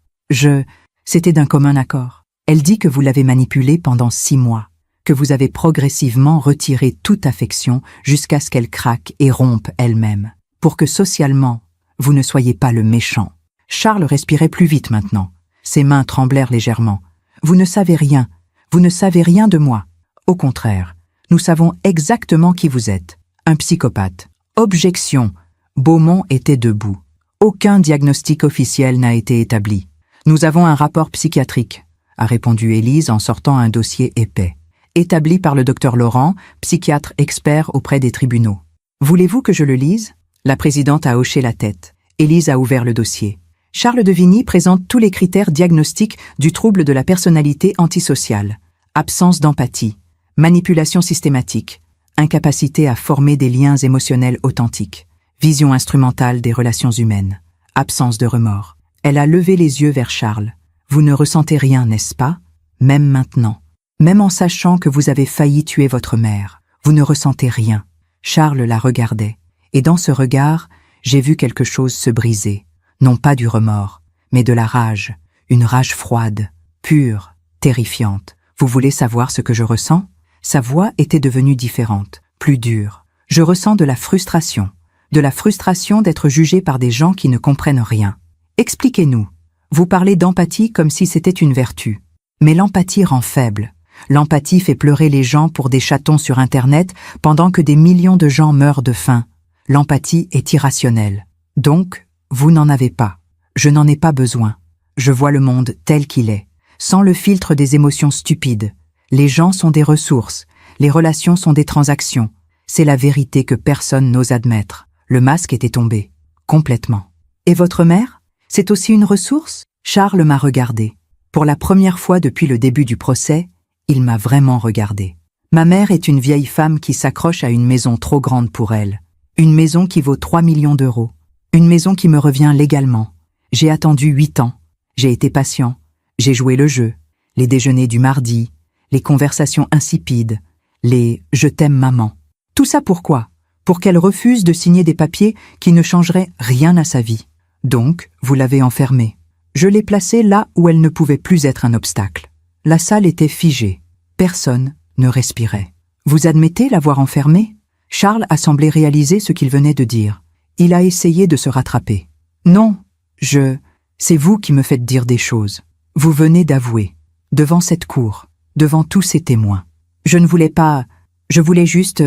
C'était d'un commun accord. Elle dit que vous l'avez manipulée pendant 6 mois, que vous avez progressivement retiré toute affection jusqu'à ce qu'elle craque et rompe elle-même, pour que socialement, vous ne soyez pas le méchant. Charles respirait plus vite maintenant. Ses mains tremblèrent légèrement. Vous ne savez rien. Vous ne savez rien de moi. Au contraire, nous savons exactement qui vous êtes. Un psychopathe. Objection. Beaumont était debout. Aucun diagnostic officiel n'a été établi. Nous avons un rapport psychiatrique, a répondu Élise en sortant un dossier épais. Établi par le docteur Laurent, psychiatre expert auprès des tribunaux. Voulez-vous que je le lise ? La présidente a hoché la tête. Élise a ouvert le dossier. Charles de Vigny présente tous les critères diagnostiques du trouble de la personnalité antisociale. Absence d'empathie, manipulation systématique, incapacité à former des liens émotionnels authentiques, vision instrumentale des relations humaines, absence de remords. Elle a levé les yeux vers Charles. Vous ne ressentez rien, n'est-ce pas ? Même maintenant. Même en sachant que vous avez failli tuer votre mère. Vous ne ressentez rien. Charles la regardait. Et dans ce regard, j'ai vu quelque chose se briser. Non pas du remords, mais de la rage. Une rage froide, pure, terrifiante. Vous voulez savoir ce que je ressens ? Sa voix était devenue différente, plus dure. Je ressens de la frustration d'être jugé par des gens qui ne comprennent rien. Expliquez-nous. Vous parlez d'empathie comme si c'était une vertu. Mais l'empathie rend faible. L'empathie fait pleurer les gens pour des chatons sur Internet pendant que des millions de gens meurent de faim. L'empathie est irrationnelle. Donc, vous n'en avez pas. Je n'en ai pas besoin. Je vois le monde tel qu'il est, sans le filtre des émotions stupides. Les gens sont des ressources, les relations sont des transactions. C'est la vérité que personne n'ose admettre. Le masque était tombé. Complètement. Et votre mère ? C'est aussi une ressource ? Charles m'a regardé. Pour la première fois depuis le début du procès, il m'a vraiment regardé. Ma mère est une vieille femme qui s'accroche à une maison trop grande pour elle. Une maison qui vaut 3 millions d'euros. Une maison qui me revient légalement. J'ai attendu 8 ans. J'ai été patient. J'ai joué le jeu. Les déjeuners du mardi. Les conversations insipides. Les « je t'aime maman ». Tout ça pourquoi ? Pour qu'elle refuse de signer des papiers qui ne changeraient rien à sa vie. Donc, vous l'avez enfermée. Je l'ai placée là où elle ne pouvait plus être un obstacle. La salle était figée. Personne ne respirait. Vous admettez l'avoir enfermée ? Charles a semblé réaliser ce qu'il venait de dire. Il a essayé de se rattraper. Non, c'est vous qui me faites dire des choses. Vous venez d'avouer. Devant cette cour. Devant tous ces témoins. Je ne voulais pas... Je voulais juste...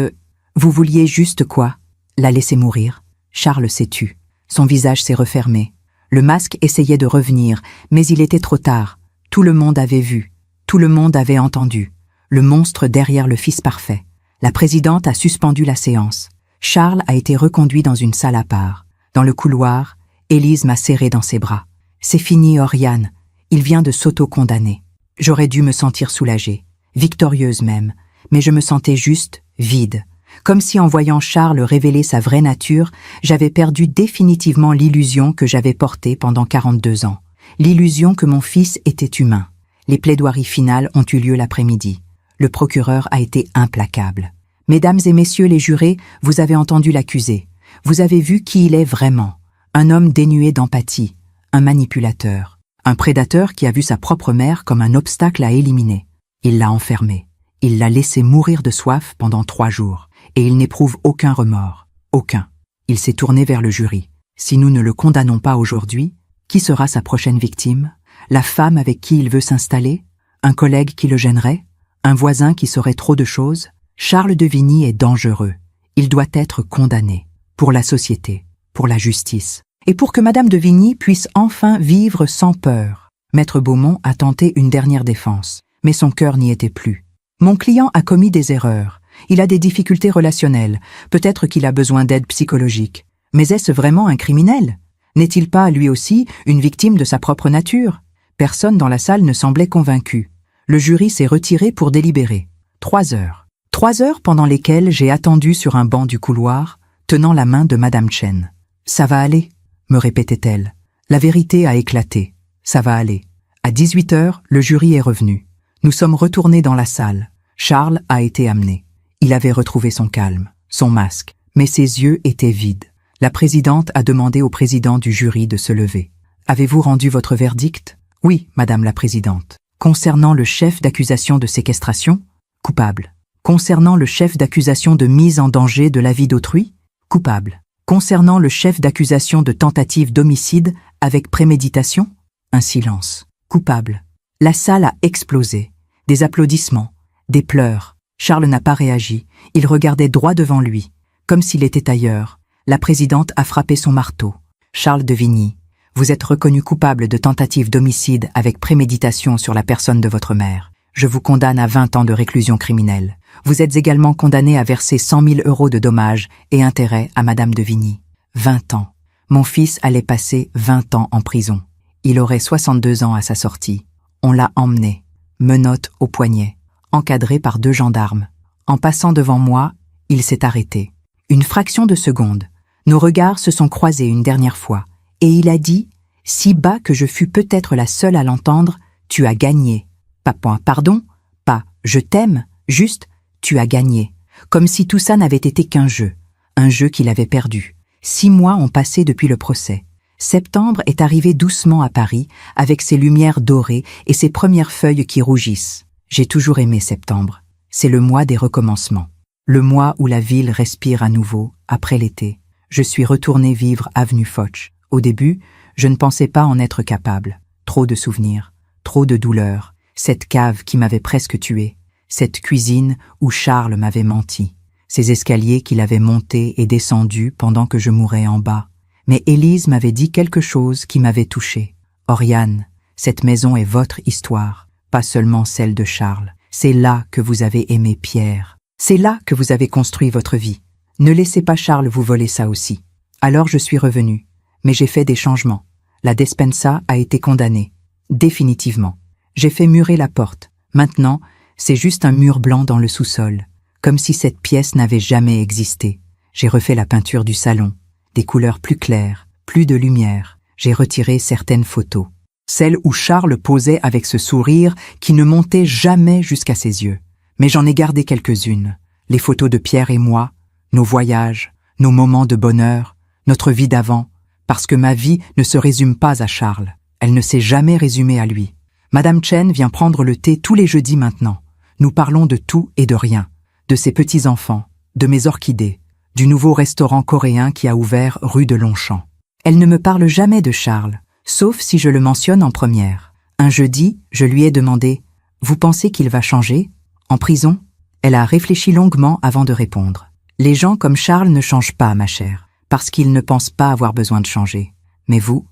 Vous vouliez juste quoi ? La laisser mourir. Charles s'est tu. Son visage s'est refermé. Le masque essayait de revenir, mais il était trop tard. Tout le monde avait vu. Tout le monde avait entendu. Le monstre derrière le fils parfait. La présidente a suspendu la séance. Charles a été reconduit dans une salle à part. Dans le couloir, Élise m'a serré dans ses bras. C'est fini, Oriane. Il vient de s'auto-condamner. J'aurais dû me sentir soulagée, victorieuse même, mais je me sentais juste vide. Comme si en voyant Charles révéler sa vraie nature, j'avais perdu définitivement l'illusion que j'avais portée pendant 42 ans. L'illusion que mon fils était humain. Les plaidoiries finales ont eu lieu l'après-midi. Le procureur a été implacable. Mesdames et messieurs les jurés, vous avez entendu l'accusé. Vous avez vu qui il est vraiment. Un homme dénué d'empathie, un manipulateur, un prédateur qui a vu sa propre mère comme un obstacle à éliminer. Il l'a enfermée. Il l'a laissée mourir de soif pendant 3 jours. Et il n'éprouve aucun remords. Aucun. Il s'est tourné vers le jury. Si nous ne le condamnons pas aujourd'hui, qui sera sa prochaine victime ? La femme avec qui il veut s'installer ? Un collègue qui le gênerait ? Un voisin qui saurait trop de choses? Charles de Vigny est dangereux. Il doit être condamné. Pour la société, pour la justice. Et pour que Madame de Vigny puisse enfin vivre sans peur. Maître Beaumont a tenté une dernière défense, mais son cœur n'y était plus. Mon client a commis des erreurs. Il a des difficultés relationnelles. Peut-être qu'il a besoin d'aide psychologique. Mais est-ce vraiment un criminel? N'est-il pas, lui aussi, une victime de sa propre nature? Personne dans la salle ne semblait convaincu. Le jury s'est retiré pour délibérer. 3 heures. 3 heures pendant lesquelles j'ai attendu sur un banc du couloir, tenant la main de Madame Chen. « Ça va aller », me répétait-elle. La vérité a éclaté. Ça va aller. À 18 heures, le jury est revenu. Nous sommes retournés dans la salle. Charles a été amené. Il avait retrouvé son calme, son masque, mais ses yeux étaient vides. La présidente a demandé au président du jury de se lever. « Avez-vous rendu votre verdict ?»« Oui, Madame la Présidente. » Concernant le chef d'accusation de séquestration? Coupable. Concernant le chef d'accusation de mise en danger de la vie d'autrui? Coupable. Concernant le chef d'accusation de tentative d'homicide avec préméditation? Un silence. Coupable. La salle a explosé. Des applaudissements, des pleurs. Charles n'a pas réagi. Il regardait droit devant lui, comme s'il était ailleurs. La présidente a frappé son marteau. Charles de Vigny, vous êtes reconnu coupable de tentative d'homicide avec préméditation sur la personne de votre mère. Je vous condamne à 20 ans de réclusion criminelle. Vous êtes également condamné à verser 100 000 € de dommages et intérêts à Madame de Vigny. 20 ans. Mon fils allait passer 20 ans en prison. Il aurait 62 ans à sa sortie. On l'a emmené, menottes au poignet, encadré par 2 gendarmes. En passant devant moi, il s'est arrêté. Une fraction de seconde. Nos regards se sont croisés une dernière fois. Et il a dit, si bas que je fus peut-être la seule à l'entendre, tu as gagné. Pas point pardon, pas je t'aime, juste tu as gagné. Comme si tout ça n'avait été qu'un jeu. Un jeu qu'il avait perdu. 6 mois ont passé depuis le procès. Septembre est arrivé doucement à Paris, avec ses lumières dorées et ses premières feuilles qui rougissent. J'ai toujours aimé septembre. C'est le mois des recommencements. Le mois où la ville respire à nouveau, après l'été. Je suis retourné vivre avenue Foch. Au début, je ne pensais pas en être capable. Trop de souvenirs, trop de douleurs, cette cave qui m'avait presque tué, cette cuisine où Charles m'avait menti, ces escaliers qu'il avait montés et descendus pendant que je mourais en bas. Mais Élise m'avait dit quelque chose qui m'avait touché. « Oriane, cette maison est votre histoire, pas seulement celle de Charles. C'est là que vous avez aimé Pierre. C'est là que vous avez construit votre vie. Ne laissez pas Charles vous voler ça aussi. » Alors je suis revenu. Mais j'ai fait des changements. La despensa a été condamnée. Définitivement. J'ai fait murer la porte. Maintenant, c'est juste un mur blanc dans le sous-sol. Comme si cette pièce n'avait jamais existé. J'ai refait la peinture du salon. Des couleurs plus claires, plus de lumière. J'ai retiré certaines photos. Celles où Charles posait avec ce sourire qui ne montait jamais jusqu'à ses yeux. Mais j'en ai gardé quelques-unes. Les photos de Pierre et moi, nos voyages, nos moments de bonheur, notre vie d'avant. Parce que ma vie ne se résume pas à Charles. Elle ne s'est jamais résumée à lui. Madame Chen vient prendre le thé tous les jeudis maintenant. Nous parlons de tout et de rien. De ses petits-enfants, de mes orchidées, du nouveau restaurant coréen qui a ouvert rue de Longchamp. Elle ne me parle jamais de Charles, sauf si je le mentionne en première. Un jeudi, je lui ai demandé « Vous pensez qu'il va changer? En prison ?» Elle a réfléchi longuement avant de répondre. « Les gens comme Charles ne changent pas, ma chère. Parce qu'ils ne pensent pas avoir besoin de changer. Mais vous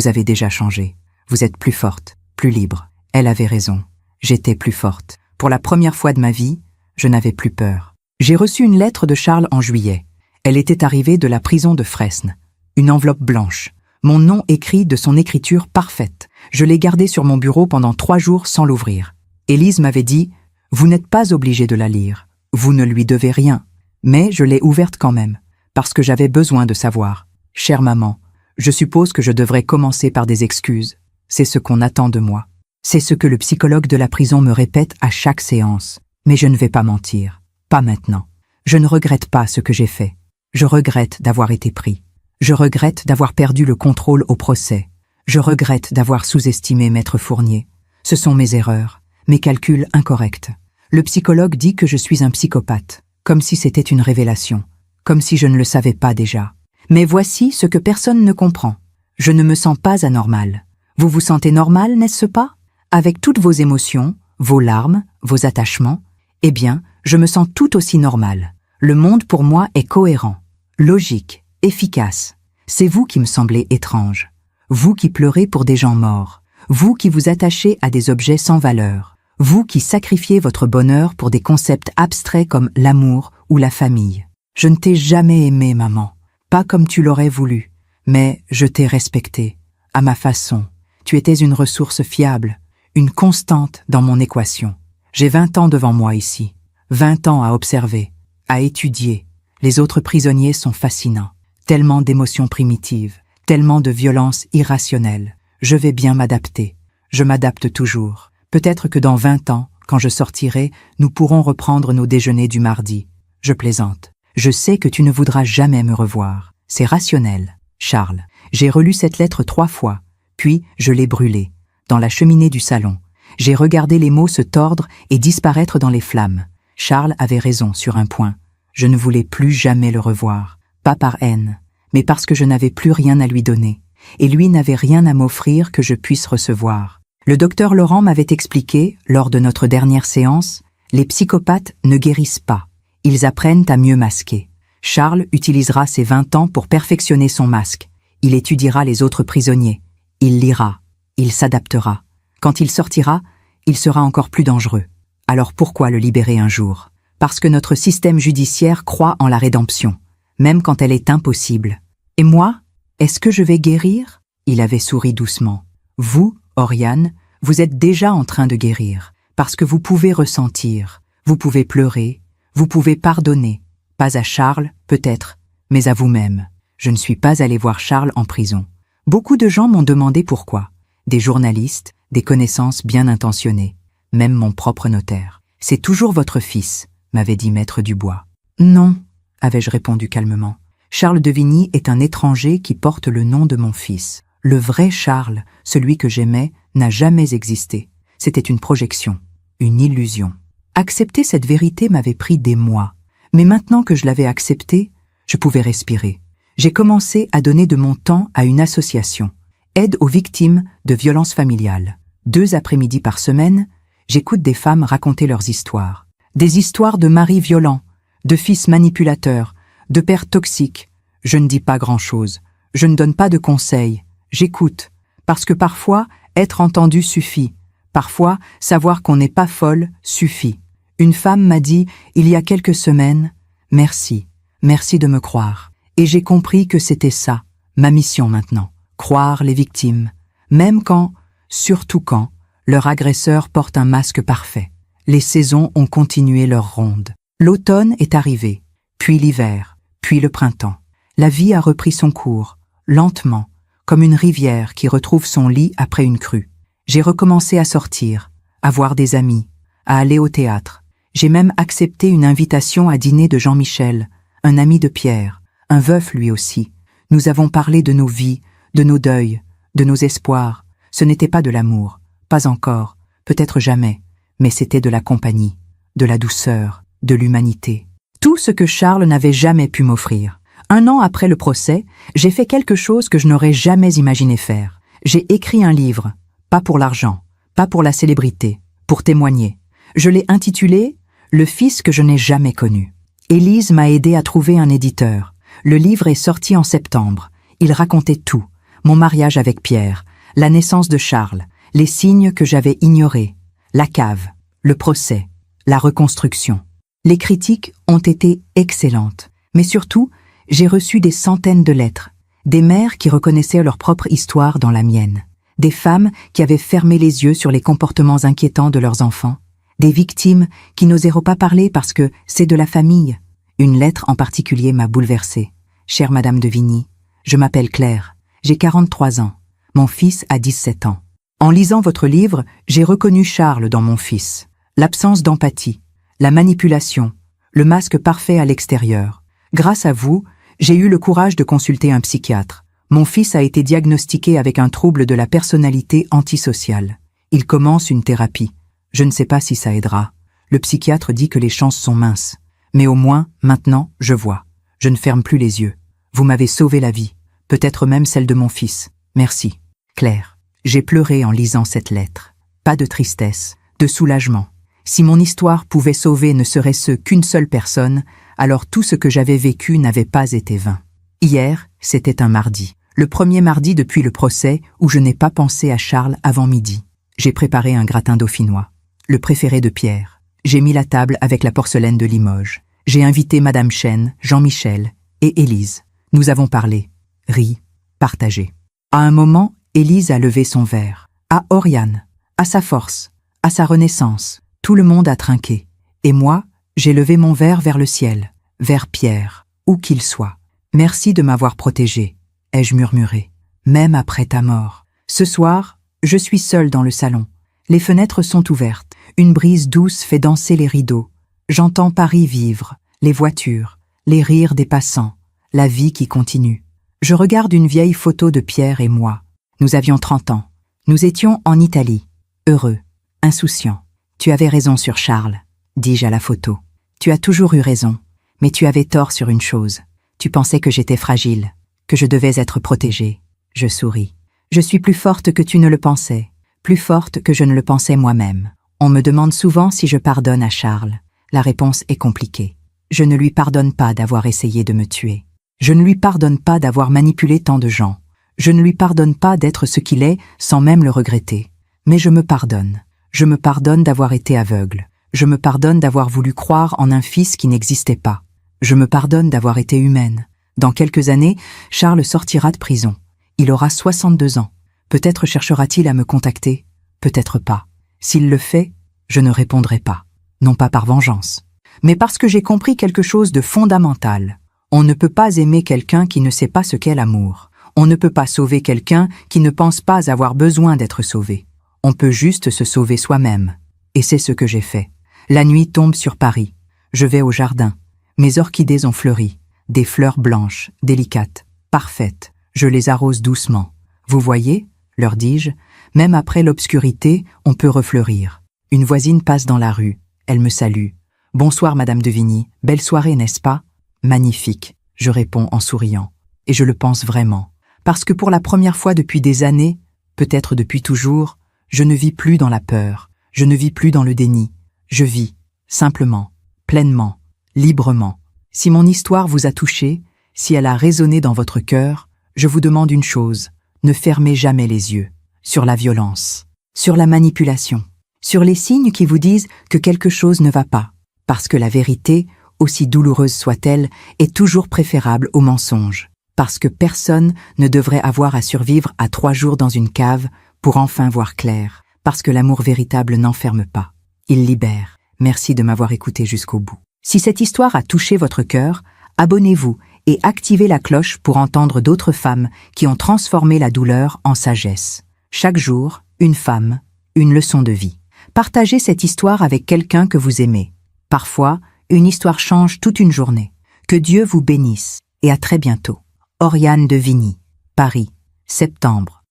avez déjà changé. Vous êtes plus forte, plus libre. » Elle avait raison. J'étais plus forte. Pour la première fois de ma vie, je n'avais plus peur. J'ai reçu une lettre de Charles en juillet. Elle était arrivée de la prison de Fresnes. Une enveloppe blanche. Mon nom écrit de son écriture parfaite. Je l'ai gardée sur mon bureau pendant 3 jours sans l'ouvrir. Élise m'avait dit « Vous n'êtes pas obligé de la lire. Vous ne lui devez rien. » Mais je l'ai ouverte quand même. Parce que j'avais besoin de savoir. Chère maman, je suppose que je devrais commencer par des excuses. C'est ce qu'on attend de moi. C'est ce que le psychologue de la prison me répète à chaque séance. Mais je ne vais pas mentir. Pas maintenant. Je ne regrette pas ce que j'ai fait. Je regrette d'avoir été pris. Je regrette d'avoir perdu le contrôle au procès. Je regrette d'avoir sous-estimé Maître Fournier. Ce sont mes erreurs, mes calculs incorrects. Le psychologue dit que je suis un psychopathe, comme si c'était une révélation. Comme si je ne le savais pas déjà. Mais voici ce que personne ne comprend. Je ne me sens pas anormal. Vous vous sentez normal, n'est-ce pas? Avec toutes vos émotions, vos larmes, vos attachements, eh bien, je me sens tout aussi normale. Le monde pour moi est cohérent, logique, efficace. C'est vous qui me semblez étrange. Vous qui pleurez pour des gens morts. Vous qui vous attachez à des objets sans valeur. Vous qui sacrifiez votre bonheur pour des concepts abstraits comme l'amour ou la famille. Je ne t'ai jamais aimé, maman. Pas comme tu l'aurais voulu. Mais je t'ai respecté. À ma façon. Tu étais une ressource fiable. Une constante dans mon équation. J'ai 20 ans devant moi ici. 20 ans à observer. À étudier. Les autres prisonniers sont fascinants. Tellement d'émotions primitives. Tellement de violence irrationnelle. Je vais bien m'adapter. Je m'adapte toujours. Peut-être que dans 20 ans, quand je sortirai, nous pourrons reprendre nos déjeuners du mardi. Je plaisante. Je sais que tu ne voudras jamais me revoir. C'est rationnel. Charles, j'ai relu cette lettre 3 fois, puis je l'ai brûlée, dans la cheminée du salon. J'ai regardé les mots se tordre et disparaître dans les flammes. Charles avait raison sur un point. Je ne voulais plus jamais le revoir. Pas par haine, mais parce que je n'avais plus rien à lui donner. Et lui n'avait rien à m'offrir que je puisse recevoir. Le docteur Laurent m'avait expliqué, lors de notre dernière séance, les psychopathes ne guérissent pas. Ils apprennent à mieux masquer. Charles utilisera ses 20 ans pour perfectionner son masque. Il étudiera les autres prisonniers. Il lira. Il s'adaptera. Quand il sortira, il sera encore plus dangereux. Alors pourquoi le libérer un jour? Parce que notre système judiciaire croit en la rédemption, même quand elle est impossible. Et moi, est-ce que je vais guérir? Il avait souri doucement. Vous, Oriane, vous êtes déjà en train de guérir, parce que vous pouvez ressentir, vous pouvez pleurer, vous pouvez pardonner. Pas à Charles, peut-être, mais à vous-même. Je ne suis pas allée voir Charles en prison. Beaucoup de gens m'ont demandé pourquoi. Des journalistes, des connaissances bien intentionnées, même mon propre notaire. C'est toujours votre fils, m'avait dit Maître Dubois. Non, avais-je répondu calmement. Charles de Vigny est un étranger qui porte le nom de mon fils. Le vrai Charles, celui que j'aimais, n'a jamais existé. C'était une projection, une illusion. Accepter cette vérité m'avait pris des mois. Mais maintenant que je l'avais acceptée, je pouvais respirer. J'ai commencé à donner de mon temps à une association, Aide aux victimes de violences familiales. 2 après-midi par semaine, j'écoute des femmes raconter leurs histoires. Des histoires de maris violents, de fils manipulateurs, de pères toxiques. Je ne dis pas grand-chose. Je ne donne pas de conseils. J'écoute. Parce que parfois, être entendu suffit. Parfois, savoir qu'on n'est pas folle suffit. Une femme m'a dit, il y a quelques semaines, « Merci, merci de me croire. » Et j'ai compris que c'était ça, ma mission maintenant. Croire les victimes. Même quand, surtout quand, leur agresseur porte un masque parfait. Les saisons ont continué leur ronde. L'automne est arrivé, puis l'hiver, puis le printemps. La vie a repris son cours, lentement, comme une rivière qui retrouve son lit après une crue. J'ai recommencé à sortir, à voir des amis, à aller au théâtre. J'ai même accepté une invitation à dîner de Jean-Michel, un ami de Pierre, un veuf lui aussi. Nous avons parlé de nos vies, de nos deuils, de nos espoirs. Ce n'était pas de l'amour, pas encore, peut-être jamais, mais c'était de la compagnie, de la douceur, de l'humanité. Tout ce que Charles n'avait jamais pu m'offrir. 1 an après le procès, j'ai fait quelque chose que je n'aurais jamais imaginé faire. J'ai écrit un livre, pas pour l'argent, pas pour la célébrité, pour témoigner. Je l'ai intitulé « Le fils que je n'ai jamais connu ». Élise m'a aidé à trouver un éditeur. Le livre est sorti en septembre. Il racontait tout. Mon mariage avec Pierre, la naissance de Charles, les signes que j'avais ignorés, la cave, le procès, la reconstruction. Les critiques ont été excellentes. Mais surtout, j'ai reçu des centaines de lettres. Des mères qui reconnaissaient leur propre histoire dans la mienne. Des femmes qui avaient fermé les yeux sur les comportements inquiétants de leurs enfants. Des victimes qui n'osaient pas parler parce que c'est de la famille. Une lettre en particulier m'a bouleversée. Chère Madame de Vigny, je m'appelle Claire. J'ai 43 ans. Mon fils a 17 ans. En lisant votre livre, j'ai reconnu Charles dans mon fils. L'absence d'empathie, la manipulation, le masque parfait à l'extérieur. Grâce à vous, j'ai eu le courage de consulter un psychiatre. Mon fils a été diagnostiqué avec un trouble de la personnalité antisociale. Il commence une thérapie. Je ne sais pas si ça aidera. Le psychiatre dit que les chances sont minces. Mais au moins, maintenant, je vois. Je ne ferme plus les yeux. Vous m'avez sauvé la vie. Peut-être même celle de mon fils. Merci. Claire. J'ai pleuré en lisant cette lettre. Pas de tristesse, de soulagement. Si mon histoire pouvait sauver ne serait-ce qu'une seule personne, alors tout ce que j'avais vécu n'avait pas été vain. Hier, c'était un mardi. Le premier mardi depuis le procès où je n'ai pas pensé à Charles avant midi. J'ai préparé un gratin dauphinois, le préféré de Pierre. J'ai mis la table avec la porcelaine de Limoges. J'ai invité Madame Chen, Jean-Michel et Élise. Nous avons parlé, ri, partagé. À un moment, Élise a levé son verre. À Oriane, à sa force, à sa renaissance. Tout le monde a trinqué. Et moi, j'ai levé mon verre vers le ciel, vers Pierre, où qu'il soit. Merci de m'avoir protégé, ai-je murmuré, même après ta mort. Ce soir, je suis seule dans le salon. Les fenêtres sont ouvertes. Une brise douce fait danser les rideaux. J'entends Paris vivre, les voitures, les rires des passants, la vie qui continue. Je regarde une vieille photo de Pierre et moi. Nous avions 30 ans. Nous étions en Italie, heureux, insouciants. Tu avais raison sur Charles, dis-je à la photo. Tu as toujours eu raison, mais tu avais tort sur une chose. Tu pensais que j'étais fragile, que je devais être protégée. Je souris. Je suis plus forte que tu ne le pensais, plus forte que je ne le pensais moi-même. On me demande souvent si je pardonne à Charles. La réponse est compliquée. Je ne lui pardonne pas d'avoir essayé de me tuer. Je ne lui pardonne pas d'avoir manipulé tant de gens. Je ne lui pardonne pas d'être ce qu'il est sans même le regretter. Mais je me pardonne. Je me pardonne d'avoir été aveugle. Je me pardonne d'avoir voulu croire en un fils qui n'existait pas. Je me pardonne d'avoir été humaine. Dans quelques années, Charles sortira de prison. Il aura 62 ans. Peut-être cherchera-t-il à me contacter. Peut-être pas. S'il le fait, je ne répondrai pas. Non pas par vengeance, mais parce que j'ai compris quelque chose de fondamental. On ne peut pas aimer quelqu'un qui ne sait pas ce qu'est l'amour. On ne peut pas sauver quelqu'un qui ne pense pas avoir besoin d'être sauvé. On peut juste se sauver soi-même. Et c'est ce que j'ai fait. La nuit tombe sur Paris. Je vais au jardin. Mes orchidées ont fleuri. Des fleurs blanches, délicates, parfaites. Je les arrose doucement. Vous voyez, leur dis-je, même après l'obscurité, on peut refleurir. Une voisine passe dans la rue. Elle me salue. « Bonsoir, Madame de Vigny. Belle soirée, n'est-ce pas ?»« Magnifique », je réponds en souriant. Et je le pense vraiment. Parce que pour la première fois depuis des années, peut-être depuis toujours, je ne vis plus dans la peur. Je ne vis plus dans le déni. Je vis, simplement, pleinement, librement. Si mon histoire vous a touché, si elle a résonné dans votre cœur, je vous demande une chose. Ne fermez jamais les yeux sur la violence, sur la manipulation, sur les signes qui vous disent que quelque chose ne va pas, parce que la vérité, aussi douloureuse soit-elle, est toujours préférable au mensonge, parce que personne ne devrait avoir à survivre à 3 jours dans une cave pour enfin voir clair, parce que l'amour véritable n'enferme pas, il libère. Merci de m'avoir écouté jusqu'au bout. Si cette histoire a touché votre cœur, abonnez-vous et activez la cloche pour entendre d'autres femmes qui ont transformé la douleur en sagesse. Chaque jour, une femme, une leçon de vie. Partagez cette histoire avec quelqu'un que vous aimez. Parfois, une histoire change toute une journée. Que Dieu vous bénisse et à très bientôt. Oriane de Vigny, Paris, septembre